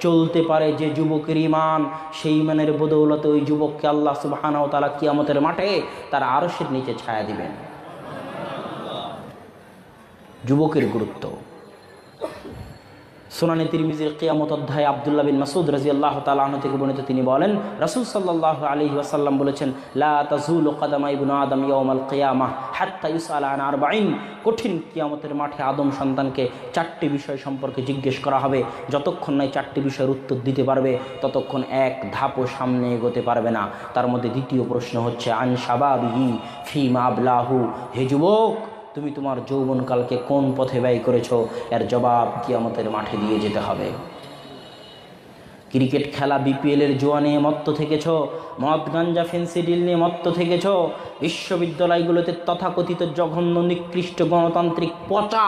চলতে পারে যে যুবকের ঈমান, সেই ঈমানের বদৌলতে ওই যুবককে আল্লাহ সুবহানাহু ওয়া তাআলা কিয়ামতের মাঠে তার আরশের নিচে ছায়া দিবেন। যুবকের গুরুত্ব সুনানে তিরমিজির কিয়ামত অধ্যায়ে আব্দুল্লাহ বিন মাসউদ রাদিয়াল্লাহু তাআলা আনহু থেকে বর্ণিত, তিনি বলেন, রাসূল সাল্লাল্লাহু আলাইহি ওয়াসাল্লাম বলেছেন, লা তাযুলু কদামা ইবনু আদম ইয়াওমাল কিয়ামাহ হাত্তা ইউসআলা আন 40, কঠিন কিয়ামতের মাঠে আদম সন্তানকে 4টি বিষয় সম্পর্কে জিজ্ঞেস করা হবে। যতক্ষণ না 4টি বিষয়ের উত্তর দিতে পারবে, ততক্ষণ এক ধাপও সামনে এগোতে পারবে না। তার মধ্যে দ্বিতীয় প্রশ্ন হচ্ছে আন শাবাবিহি ফীমা আবলাহু, হে যুবক, তুমি তোমার যৌবনকালকে কোন পথে ব্যয় করেছো, এর জবাব কিয়ামতের মাঠে দিয়ে যেতে হবে। ক্রিকেট খেলা বিপিএলের জুয়া নিয়ে মত্ত থেকেছ, মদ গাঞ্জা ফেন্সিডিল নিয়ে মত্ত থেকেছ, বিশ্ববিদ্যালয়গুলোতে তথাকথিত জঘন্য নিকৃষ্ট গণতান্ত্রিক পচা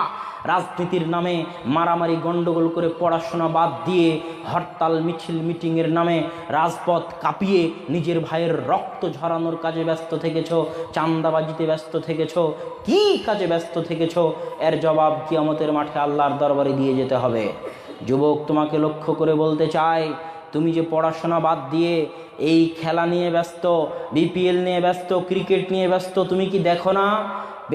রাজনীতির নামে মারামারি গণ্ডগোল করে পড়াশোনা বাদ দিয়ে হরতাল মিছিল মিটিংয়ের নামে রাজপথ কাঁপিয়ে নিজের ভাইয়ের রক্ত ঝরানোর কাজে ব্যস্ত থেকেছ, চান্দাবাজিতে ব্যস্ত থেকেছ, কি কাজে ব্যস্ত থেকেছ, এর জবাব কিয়ামতের মাঠে আল্লাহর দরবারে দিয়ে যেতে হবে। যুবক, তোমাকে লক্ষ্য করে বলতে চাই, তুমি যে পড়াশোনা বাদ দিয়ে এই খেলা নিয়ে ব্যস্ত, বিপিএল নিয়ে ব্যস্ত, ক্রিকেট নিয়ে ব্যস্ত, তুমি কি দেখো না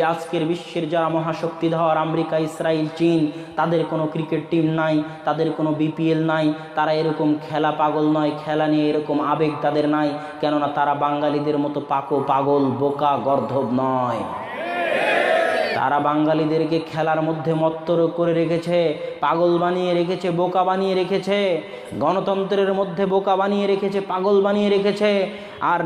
আজকের বিশ্বের যারা মহাশক্তিধর আমেরিকা, ইসরায়েল, চীন, তাদের কোনো ক্রিকেট টিম নাই, তাদের কোনো বিপিএল নাই, তারা এরকম খেলা পাগল নয়, খেলা নিয়ে এরকম আবেগ তাদের নাই, কেননা তারা বাঙালিদের মতো পাগল, বোকা, গর্ধব নয়। তারা বাঙালিদেরকে খেলার মধ্যে মত্ত করে রেখেছে, পাগল বানিয়ে রেখেছে, বোকা বানিয়ে রেখেছে, গণতন্ত্রের মধ্যে বোকা বানিয়ে রেখেছে, পাগল বানিয়ে রেখেছে। আর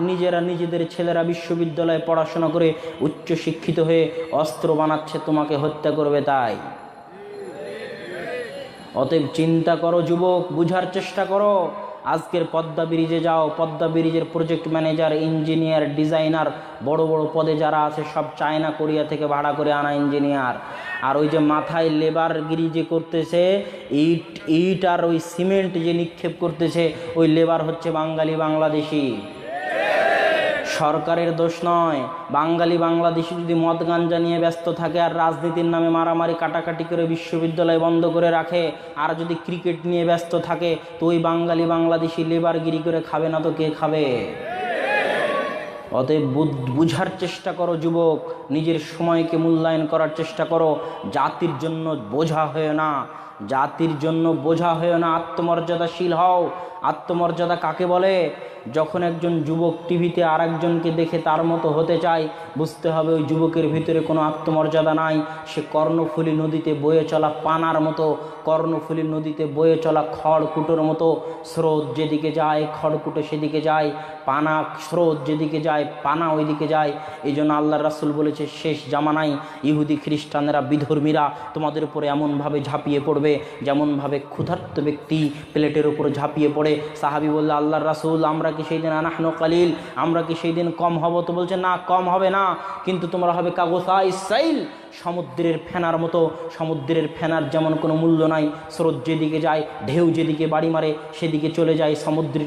নিজেদের ছেলেরা বিশ্ববিদ্যালয়ে পড়াশোনা করে উচ্চ শিক্ষিত হয়ে অস্ত্র বানাচ্ছে তোমাকে হত্যা করবে তাই। অতএব চিন্তা করো যুবক, বুঝার চেষ্টা করো। আজকের পদ্মা ব্রিজে যাও, পদ্মা ব্রিজের প্রজেক্ট ম্যানেজার, ইঞ্জিনিয়ার, ডিজাইনার, বড় বড় পদে যারা আছে সব চায়না, কোরিয়া থেকে ভাড়া করে আনা ইঞ্জিনিয়ার। আর ওই যে মাথায় লেবারগিরি যে করতেছে, ইট আর ওই সিমেন্ট যে নিক্ষেপ করতেছে, ওই লেবার হচ্ছে বাঙালি, বাংলাদেশি। সরকারের দোষ নয়। বাংলাদেশি যদি মদ গাঞ্জা নিয়ে ব্যস্ত থাকে আর রাজনীতির নামে মারামারি কাটাকাটি করে বিশ্ববিদ্যালয় বন্ধ করে রাখে, আর যদি ক্রিকেট নিয়ে ব্যস্ত থাকে, তো ওই বাংলাদেশি লেবারগিরি করে খাবে না তো কে খাবে? অতএব বুঝার চেষ্টা করো যুবক, নিজের সময়কে মূল্যায়ন করার চেষ্টা করো। জাতির জন্য বোঝা হয়ে না, জাতির জন্য বোঝা হয়ে না, আত্মমর্যাদাশীল হও। আত্মমর্যাদা কাকে বলে? যখন একজন যুবক টিভিতে আর একজনকে দেখে তার মতো হতে চায়, বুঝতে হবে ওই যুবকের ভিতরে কোনো আত্মমর্যাদা নাই। সে কর্ণফুলী নদীতে বয়ে চলা পানার মতো, কর্ণফুলী নদীতে বয়ে চলা খড়কুটোর মতো। স্রোত যেদিকে যায় খড়কুটো সেদিকে যায়, পানা স্রোত যেদিকে যায় পানা ওইদিকে যায়। এই জন্য আল্লাহ রাসূল বলেছে, শেষ জামানায় ইহুদি খ্রিস্টানেরা, বিধর্মীরা তোমাদের উপরে এমনভাবে ঝাঁপিয়ে পড়বে যেমনভাবে ক্ষুধার্ত ব্যক্তি প্লেটের উপর ঝাঁপিয়ে পড়ে। সাহাবী বলল, আল্লাহর রাসূল, আমরা কি সেই দিন আনাহনু কালিল, আমরা কি সেই দিন কম হব? তো বলছে, না, কম হবে না, কিন্তু তোমরা হবে কাগসা ইসাইল, সমুদ্রের ফেনার মতো। সমুদ্রের ফেনার যেমন কোনো মূল্য নাই, স্রোত যেদিকে যায়, ঢেউ যেদিকে বাড়ি মারে সেদিকে চলে যায়, সমুদ্রের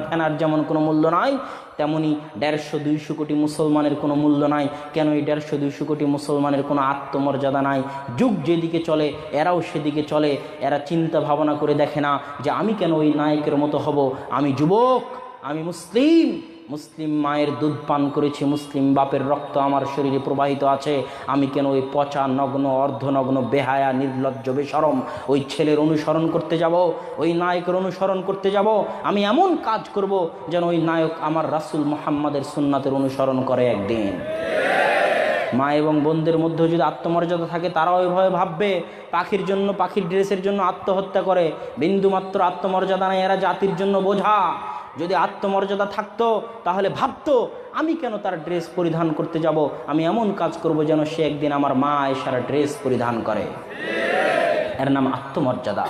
ফেনার যেমন কোনো মূল্য নাই, তেমনি 150-200 কোটি মুসলমানের কোনো মূল্য নাই। কেন? এই 150-200 কোটি মুসলমানের কোনো আত্মমর্যাদা নাই। যুগ যেদিকে চলে এরাও সেদিকে চলে। এরা চিন্তা ভাবনা করে দেখে না যে আমি কেন ওই নায়কের মতো হব। আমি যুবক, আমি মুসলিম মায়ের দুধ পান করেছি, মুসলিম বাপের রক্ত আমার শরীরে প্রবাহিত আছে। আমি কেন ওই পচা, নগ্ন, অর্ধনগ্ন, বেহায়া, নির্লজ্জ, বেশরম ওই ছেলের অনুসরণ করতে যাব, ওই নায়কের অনুসরণ করতে যাব? আমি এমন কাজ করব যেন ওই নায়ক আমার রাসূল মুহাম্মাদের সুন্নাতের অনুসরণ করে একদিন। মা এবং বোনদের মধ্যে যদি আত্মমর্যাদা থাকে, তারাও ওইভাবে ভাববে। পাখির জন্য, পাখির ড্রেসের জন্য আত্মহত্যা করে, বিন্দুমাত্র আত্মমর্যাদা নেই, এরা জাতির জন্য বোঝা। যদি আত্মমর্যাদা থাকতো তাহলে ভাবতো, আমি কেন তার ড্রেস পরিধান করতে যাব? আমি এমন কাজ করব যেন সে একদিন আমার মা আয়েশার ড্রেস পরিধান করে। এর নাম আত্মমর্যাদা।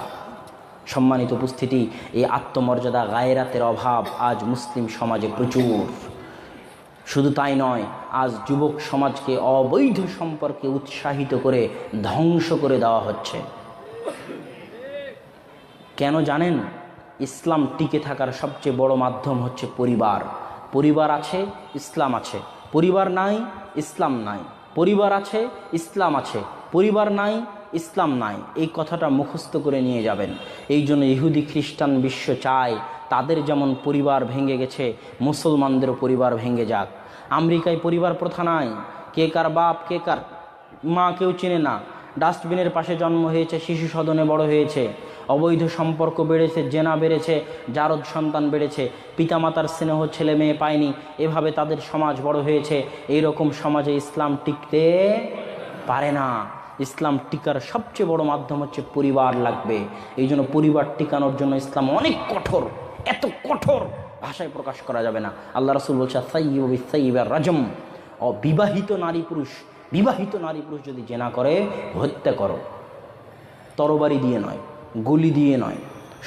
সম্মানিত উপস্থিতি, এই আত্মমর্যাদা, গায়রাতের অভাব আজ মুসলিম সমাজে প্রচুর। শুধু তাই নয়, আজ যুবক সমাজকে অবৈধ সম্পর্কে উৎসাহিত করে ধ্বংস করে দেওয়া হচ্ছে। কেন জানেন? ইসলাম টিকে থাকার সবচেয়ে বড় মাধ্যম হচ্ছে পরিবার। পরিবার আছে, ইসলাম আছে। পরিবার নাই, ইসলাম নাই। পরিবার আছে, ইসলাম আছে। পরিবার নাই, ইসলাম নাই। এই কথাটা মুখস্থ করে নিয়ে যাবেন। এই জন্য ইহুদি খ্রিস্টান বিশ্ব চায় তাদের যেমন পরিবার ভেঙে গেছে, মুসলমানদেরও পরিবার ভেঙে যাক। আমেরিকায় পরিবার প্রথা নাই, কে কার বাপ, কে কার মা কেউ চেনে না। ডাস্টবিনের পাশে জন্ম হয়েছে, শিশু সদনে বড় হয়েছে। অবৈধ সম্পর্ক বেড়েছে, জেনা বেড়েছে, জারদ সন্তান বেড়েছে, পিতামাতার স্নেহ ছেলে মেয়ে পায়নি, এভাবে তাদের সমাজ বড় হয়েছে। এই রকম সমাজে ইসলাম টিকতে পারে না। ইসলাম টিকার সবচেয়ে বড় মাধ্যম হচ্ছে পরিবার লাগবে। এই জন্য পরিবার টিকানোর জন্য ইসলাম অনেক কঠোর, এত কঠোর ভাষায় প্রকাশ করা যাবে না। আল্লাহ রাসূল বলছে, সাইয়্যিবু বিসাইয়্যিবা রাজম, বিবাহিত নারী পুরুষ যদি জেনা করে হত্যা করো। তরবারি দিয়ে নয়, গুলি দিয়ে নয়,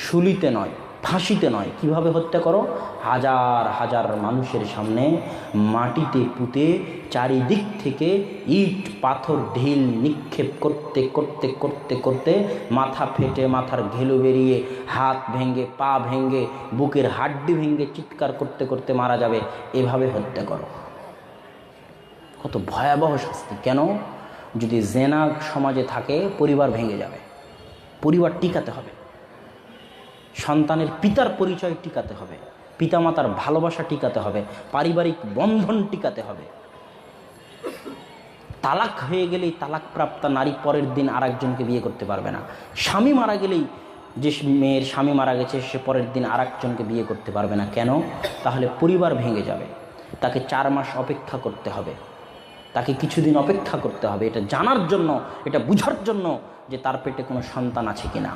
শুলিতে নয়, ফাঁসিতে নয়। কিভাবে হত্যা করো? হাজার হাজার মানুষের সামনে মাটিতে পুঁতে চারিদিক থেকে ইট পাথর ঢিল নিক্ষেপ করতে করতে করতে করতে মাথা ফেটে, মাথার ঘেলু বেরিয়ে, হাত ভেঙে, পা ভেঙে, বুকের হাড্ডি ভেঙে চিৎকার করতে করতে মারা যাবে। এভাবে হত্যা করো। কত ভয়াবহ শাস্তি! কেন? যদি জেনা সমাজে থাকে, পরিবার ভেঙে যাবে। পরিবার টিকাতে হবে, সন্তানের পিতার পরিচয় টিকাতে হবে, পিতামাতার ভালোবাসা টিকাতে হবে, পারিবারিক বন্ধন টিকাতে হবে। তালাক হয়ে গেলেই তালাকপ্রাপ্তা নারী পরের দিন আরেকজনকে বিয়ে করতে পারবে না। স্বামী মারা গেলেই, যে মেয়ের স্বামী মারা গেছে সে পরের দিন আরেকজনকে বিয়ে করতে পারবে না। কেন? তাহলে পরিবার ভেঙে যাবে। তাকে 4 মাস অপেক্ষা করতে হবে, তাকে কিছুদিন অপেক্ষা করতে হবে, এটা জানার জন্য, এটা বুঝার জন্য যে তার পেটে কোনো সন্তান আছে কিনা।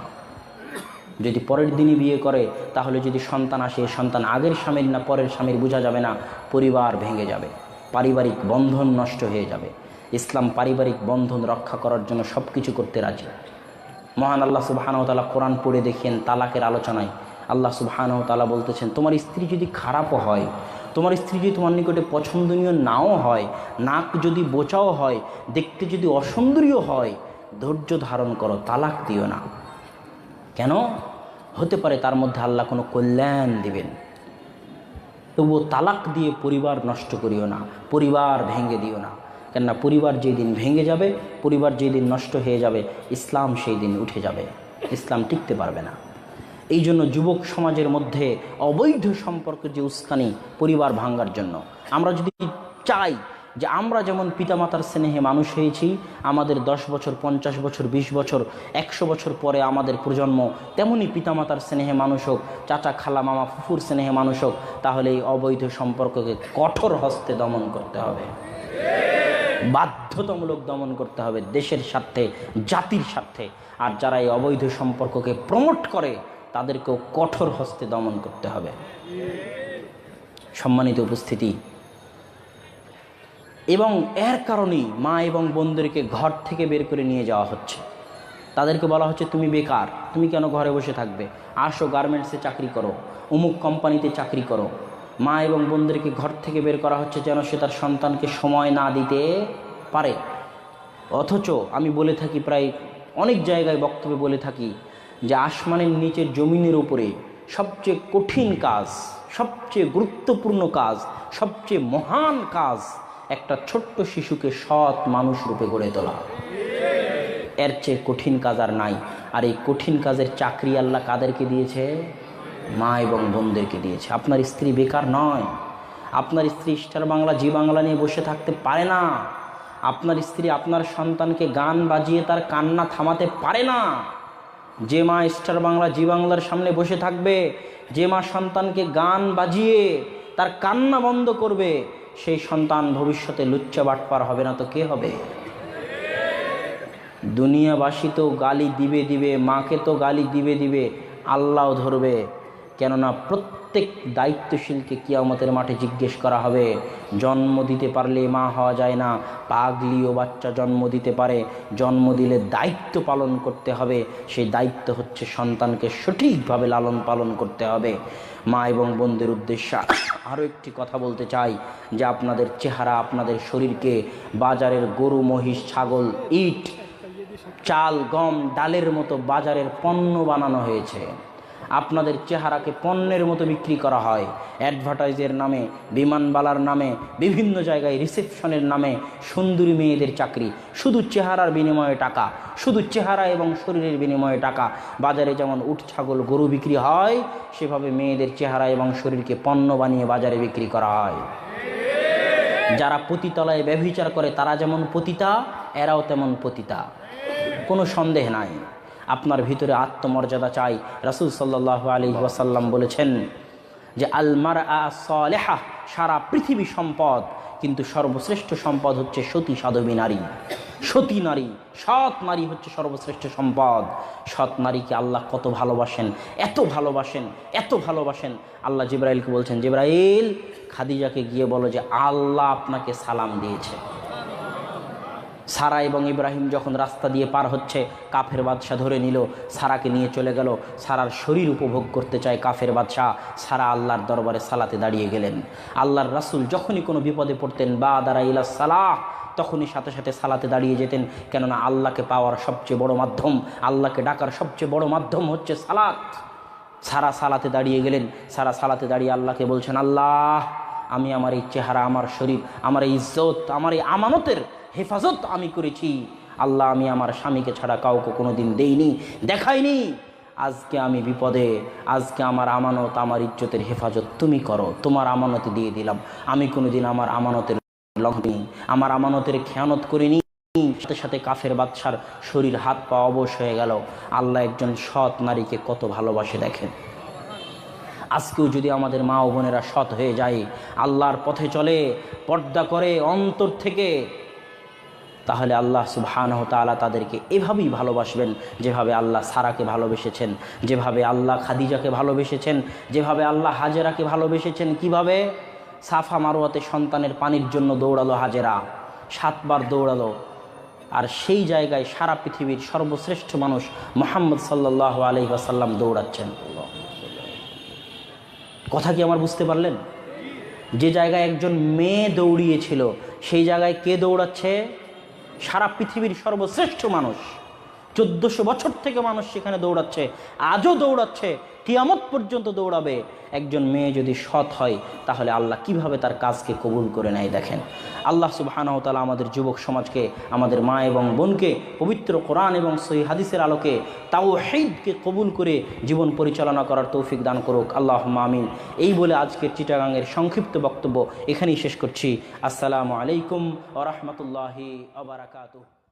যদি পরের দিনই বিয়ে করে, তাহলে যদি সন্তান আসে, সন্তান আগের স্বামীর না পরের স্বামীর বোঝা যাবে না, পরিবার ভেঙে যাবে, পারিবারিক বন্ধন নষ্ট হয়ে যাবে। ইসলাম পারিবারিক বন্ধন রক্ষা করার জন্য সব কিছু করতে রাজি। মহান আল্লাহ সুবহানাহু ওয়া তাআলা কোরআন পড়ে দেখেন, তালাকের আলোচনায় আল্লাহ সুবহানাহু ওয়া তাআলা বলতেছেন, তোমার স্ত্রী যদি খারাপও হয়, তোমার স্ত্রী যদি তোমার নিকটে পছন্দনীয় নাও হয়, নাক যদি বোচাও হয়, দেখতে যদি অসুন্দরীও হয়, ধৈর্য ধারণ করো, তালাক দিও না। কেন? হতে পারে তার মধ্যে আল্লাহ কোনো কল্যাণ দিবেন। তবুও তালাক দিয়ে পরিবার নষ্ট করিও না, পরিবার ভেঙে দিও না। কেননা পরিবার যেই দিন ভেঙে যাবে, পরিবার যেই দিন নষ্ট হয়ে যাবে, ইসলাম সেই দিন উঠে যাবে, ইসলাম টিকতে পারবে না। এই জন্য যুবক সমাজের মধ্যে অবৈধ সম্পর্কের যে উস্কানি পরিবার ভাঙার জন্য, আমরা যদি চাই যে আমরা যেমন পিতামাতার স্নেহে মানুষ হয়েছি, আমাদের 10 বছর, 50 বছর, 20 বছর, 100 বছর পরে আমাদের প্রজন্ম তেমনই পিতামাতার স্নেহে মানুষ হোক, চাচা খালা মামা ফুফুর স্নেহে মানুষ হোক, তাহলে এই অবৈধ সম্পর্ককে কঠোর হস্তে দমন করতে হবে, বাধ্যতামূলক দমন করতে হবে, দেশের স্বার্থে, জাতির স্বার্থে। আর যারা এই অবৈধ সম্পর্ককে প্রমোট করে তাদেরকেও কঠোর হস্তে দমন করতে হবে। সম্মানিত উপস্থিতি, এবং এর কারণেই মা এবং বোনদেরকে ঘর থেকে বের করে নিয়ে যাওয়া হচ্ছে। তাদেরকে বলা হচ্ছে, তুমি বেকার, তুমি কেন ঘরে বসে থাকবে, আসো গার্মেন্টসে চাকরি করো, অমুক কোম্পানিতে চাকরি করো। মা এবং বোনদেরকে ঘর থেকে বের করা হচ্ছে যেন সে তার সন্তানকে সময় না দিতে পারে। অথচ আমি বলে থাকি, প্রায় অনেক জায়গায় বক্তব্যে বলে থাকি যে আসমানের নিচে জমিনের উপরে সবচেয়ে কঠিন কাজ, সবচেয়ে গুরুত্বপূর্ণ কাজ, সবচেয়ে মহান কাজ একটা ছোট্ট শিশুকে সৎ মানুষ রূপে গড়ে তোলা। এর চেয়ে কঠিন কাজ আর নাই। আর এই কঠিন কাজের চাকরি আল্লাহ কাদেরকে দিয়েছে? মা এবং বোনদেরকে দিয়েছে। আপনার স্ত্রী বেকার নয়, আপনার স্ত্রী স্টার বাংলা, জি বাংলা নিয়ে বসে থাকতে পারে না, আপনার স্ত্রী আপনার সন্তানকে গান বাজিয়ে তার কান্না থামাতে পারে না। যে মা স্টার বাংলা, জি বাংলার সামনে বসে থাকবে, যে মা সন্তানকে গান বাজিয়ে তার কান্না বন্ধ করবে, সেই সন্তান ভবিষ্যতে লুচ্চা বাটপার হবে না তো কে হবে? দুনিয়াবাসী তো গালি দিবে, মাকে তো গালি দিবে, আল্লাহ ধরবে। কেননা প্রত্যেক দায়িত্বশীলকে কিয়ামতের মাঠে জিজ্ঞেস করা হবে। জন্ম দিতে পারলে মা হওয়া যায় না, পাগলিও বাচ্চা জন্ম দিতে পারে। জন্ম দিলে দায়িত্ব পালন করতে হবে, সেই দায়িত্ব হচ্ছে সন্তানকে সঠিকভাবে লালন পালন করতে হবে। মা এবং বোনদের উদ্দেশ্যে আরও একটি কথা বলতে চাই যে আপনাদের চেহারা, আপনাদের শরীরকে বাজারের গরু, মহিষ, ছাগল, ইট, চাল, গম, ডালের মতো বাজারের পণ্য বানানো হয়েছে। আপনাদের চেহারাকে পণ্যের মতো বিক্রি করা হয়, অ্যাডভার্টাইজের নামে, বিমানবালার নামে, বিভিন্ন জায়গায় রিসেপশনের নামে সুন্দরী মেয়েদের চাকরি, শুধু চেহারার বিনিময়ে টাকা, শুধু চেহারা এবং শরীরের বিনিময়ে টাকা। বাজারে যেমন উট, ছাগল, গরু বিক্রি হয়, সেভাবে মেয়েদের চেহারা এবং শরীরকে পণ্য বানিয়ে বাজারে বিক্রি করা হয়। যারা পতিতালয়ে ব্যভিচার করে তারা যেমন পতিতা, এরাও তেমন পতিতা, কোনো সন্দেহ নাই। আপনার ভিতরে আত্মমর্যাদা চাই। রাসূল সাল্লাল্লাহু আলাইহি ওয়াসাল্লাম বলেছেন যে আল মারআ সালিহা, সারা পৃথিবী সম্পদ, কিন্তু সর্বশ্রেষ্ঠ সম্পদ হচ্ছে সতী সাধবী নারী। সতী নারী, সৎ নারী হচ্ছে সর্বশ্রেষ্ঠ সম্পদ। সৎ নারীকে আল্লাহ কত ভালোবাসেন, এত ভালোবাসেন, এত ভালোবাসেন। আল্লাহ জিবরাইলকে বলছেন, জিবরাইল খাদিজাকে গিয়ে বলো যে আল্লাহ আপনাকে সালাম দিয়েছে। সারা এবং ইব্রাহিম যখন রাস্তা দিয়ে পার হচ্ছে, কাফের বাদশা ধরে নিল, সারাকে নিয়ে চলে গেল। সারার শরীর উপভোগ করতে চায় কাফের বাদশা। সারা আল্লাহর দরবারে সালাতে দাঁড়িয়ে গেলেন। আল্লাহর রাসূল যখনই কোনো বিপদে পড়তেন, বা দাঁড়া ইলা সালাহ, তখনই সাথে সাথে সালাতে দাঁড়িয়ে যেতেন। কেননা আল্লাহকে পাওয়ার সবচেয়ে বড় মাধ্যম, আল্লাহকে ডাকার সবচেয়ে বড় মাধ্যম হচ্ছে সালাত। সারা সালাতে দাঁড়িয়ে গেলেন। সারা সালাতে দাঁড়িয়ে আল্লাহকে বলছেন, আল্লাহ আমি আমার এই চেহারা, আমার শরীর, আমার এই ইজ্জত, আমার এই আমানতের হেফাজত আমি করেছি। আল্লাহ আমি আমার স্বামীকে ছাড়া কাউকে কোনো দিন দেইনি, দেখাইনি। আজকে আমি বিপদে, আজকে আমার আমানত, আমার ইজ্জতের হেফাজত তুমি করো, তোমার আমানতে দিয়ে দিলাম। আমি কোনো দিন আমার আমানতের লঙ্ঘনি, আমার আমানতের খেয়ানত করিনি। সাথে সাথে কাফের বাদশার শরীর হাত পা অবশ হয়ে গেল। আল্লাহ একজন সৎ নারীকে কত ভালোবাসে দেখেন। আজকেও যদি আমাদের মা ও বোনেরা সৎ হয়ে যায়, আল্লাহর পথে চলে, পর্দা করে অন্তর থেকে, তাহলে আল্লাহ সুবহানাহু ওয়া তাআলা তাদেরকে এভাবেই ভালোবাসবেন যেভাবে আল্লাহ সারাকে ভালোবেসেছেন, যেভাবে আল্লাহ খাদিজাকে ভালোবেসেছেন, যেভাবে আল্লাহ হাজেরাকে ভালোবেসেছেন। কিভাবে? সাফা মারওয়াতে সন্তানের পানির জন্য দৌড়ালো হাজেরা, 7 বার দৌড়ালো। আর সেই জায়গায় সারা পৃথিবীর সর্বশ্রেষ্ঠ মানুষ মুহাম্মদ সাল্লাল্লাহু আলাইহি ওয়াসাল্লাম দৌড়াচ্ছেন। কথা কি আমার বুঝতে পারলেন? যে জায়গায় একজন মেয়ে দৌড়িয়েছিল সেই জায়গায় কে দৌড়াচ্ছে? সারা পৃথিবীর সর্বশ্রেষ্ঠ মানুষ। 1400 বছর থেকে মানুষ সেখানে দৌড়াচ্ছে, আজও দৌড়াচ্ছে, কিয়ামত পর্যন্ত দৌড়াবে। একজন মেয়ে যদি সৎ হয় তাহলে আল্লাহ কিভাবে তার কাজকে কবুল করে নেয় দেখেন। আল্লাহ সুবহানাহু ওয়া তাআলা আমাদের যুবক সমাজকে, আমাদের মা এবং বোনকে পবিত্র কোরআন এবং সহিহ হাদিসের আলোকে তাওহীদকে কবুল করে জীবন পরিচালনা করার তৌফিক দান করুক, আল্লাহুম্মা আমিন। এই বলে আজকের চিটাগাংয়ের সংক্ষিপ্ত বক্তব্য এখানেই শেষ করছি। আসসালামু আলাইকুম ওয়া রাহমাতুল্লাহি ওয়া বারাকাতুহু।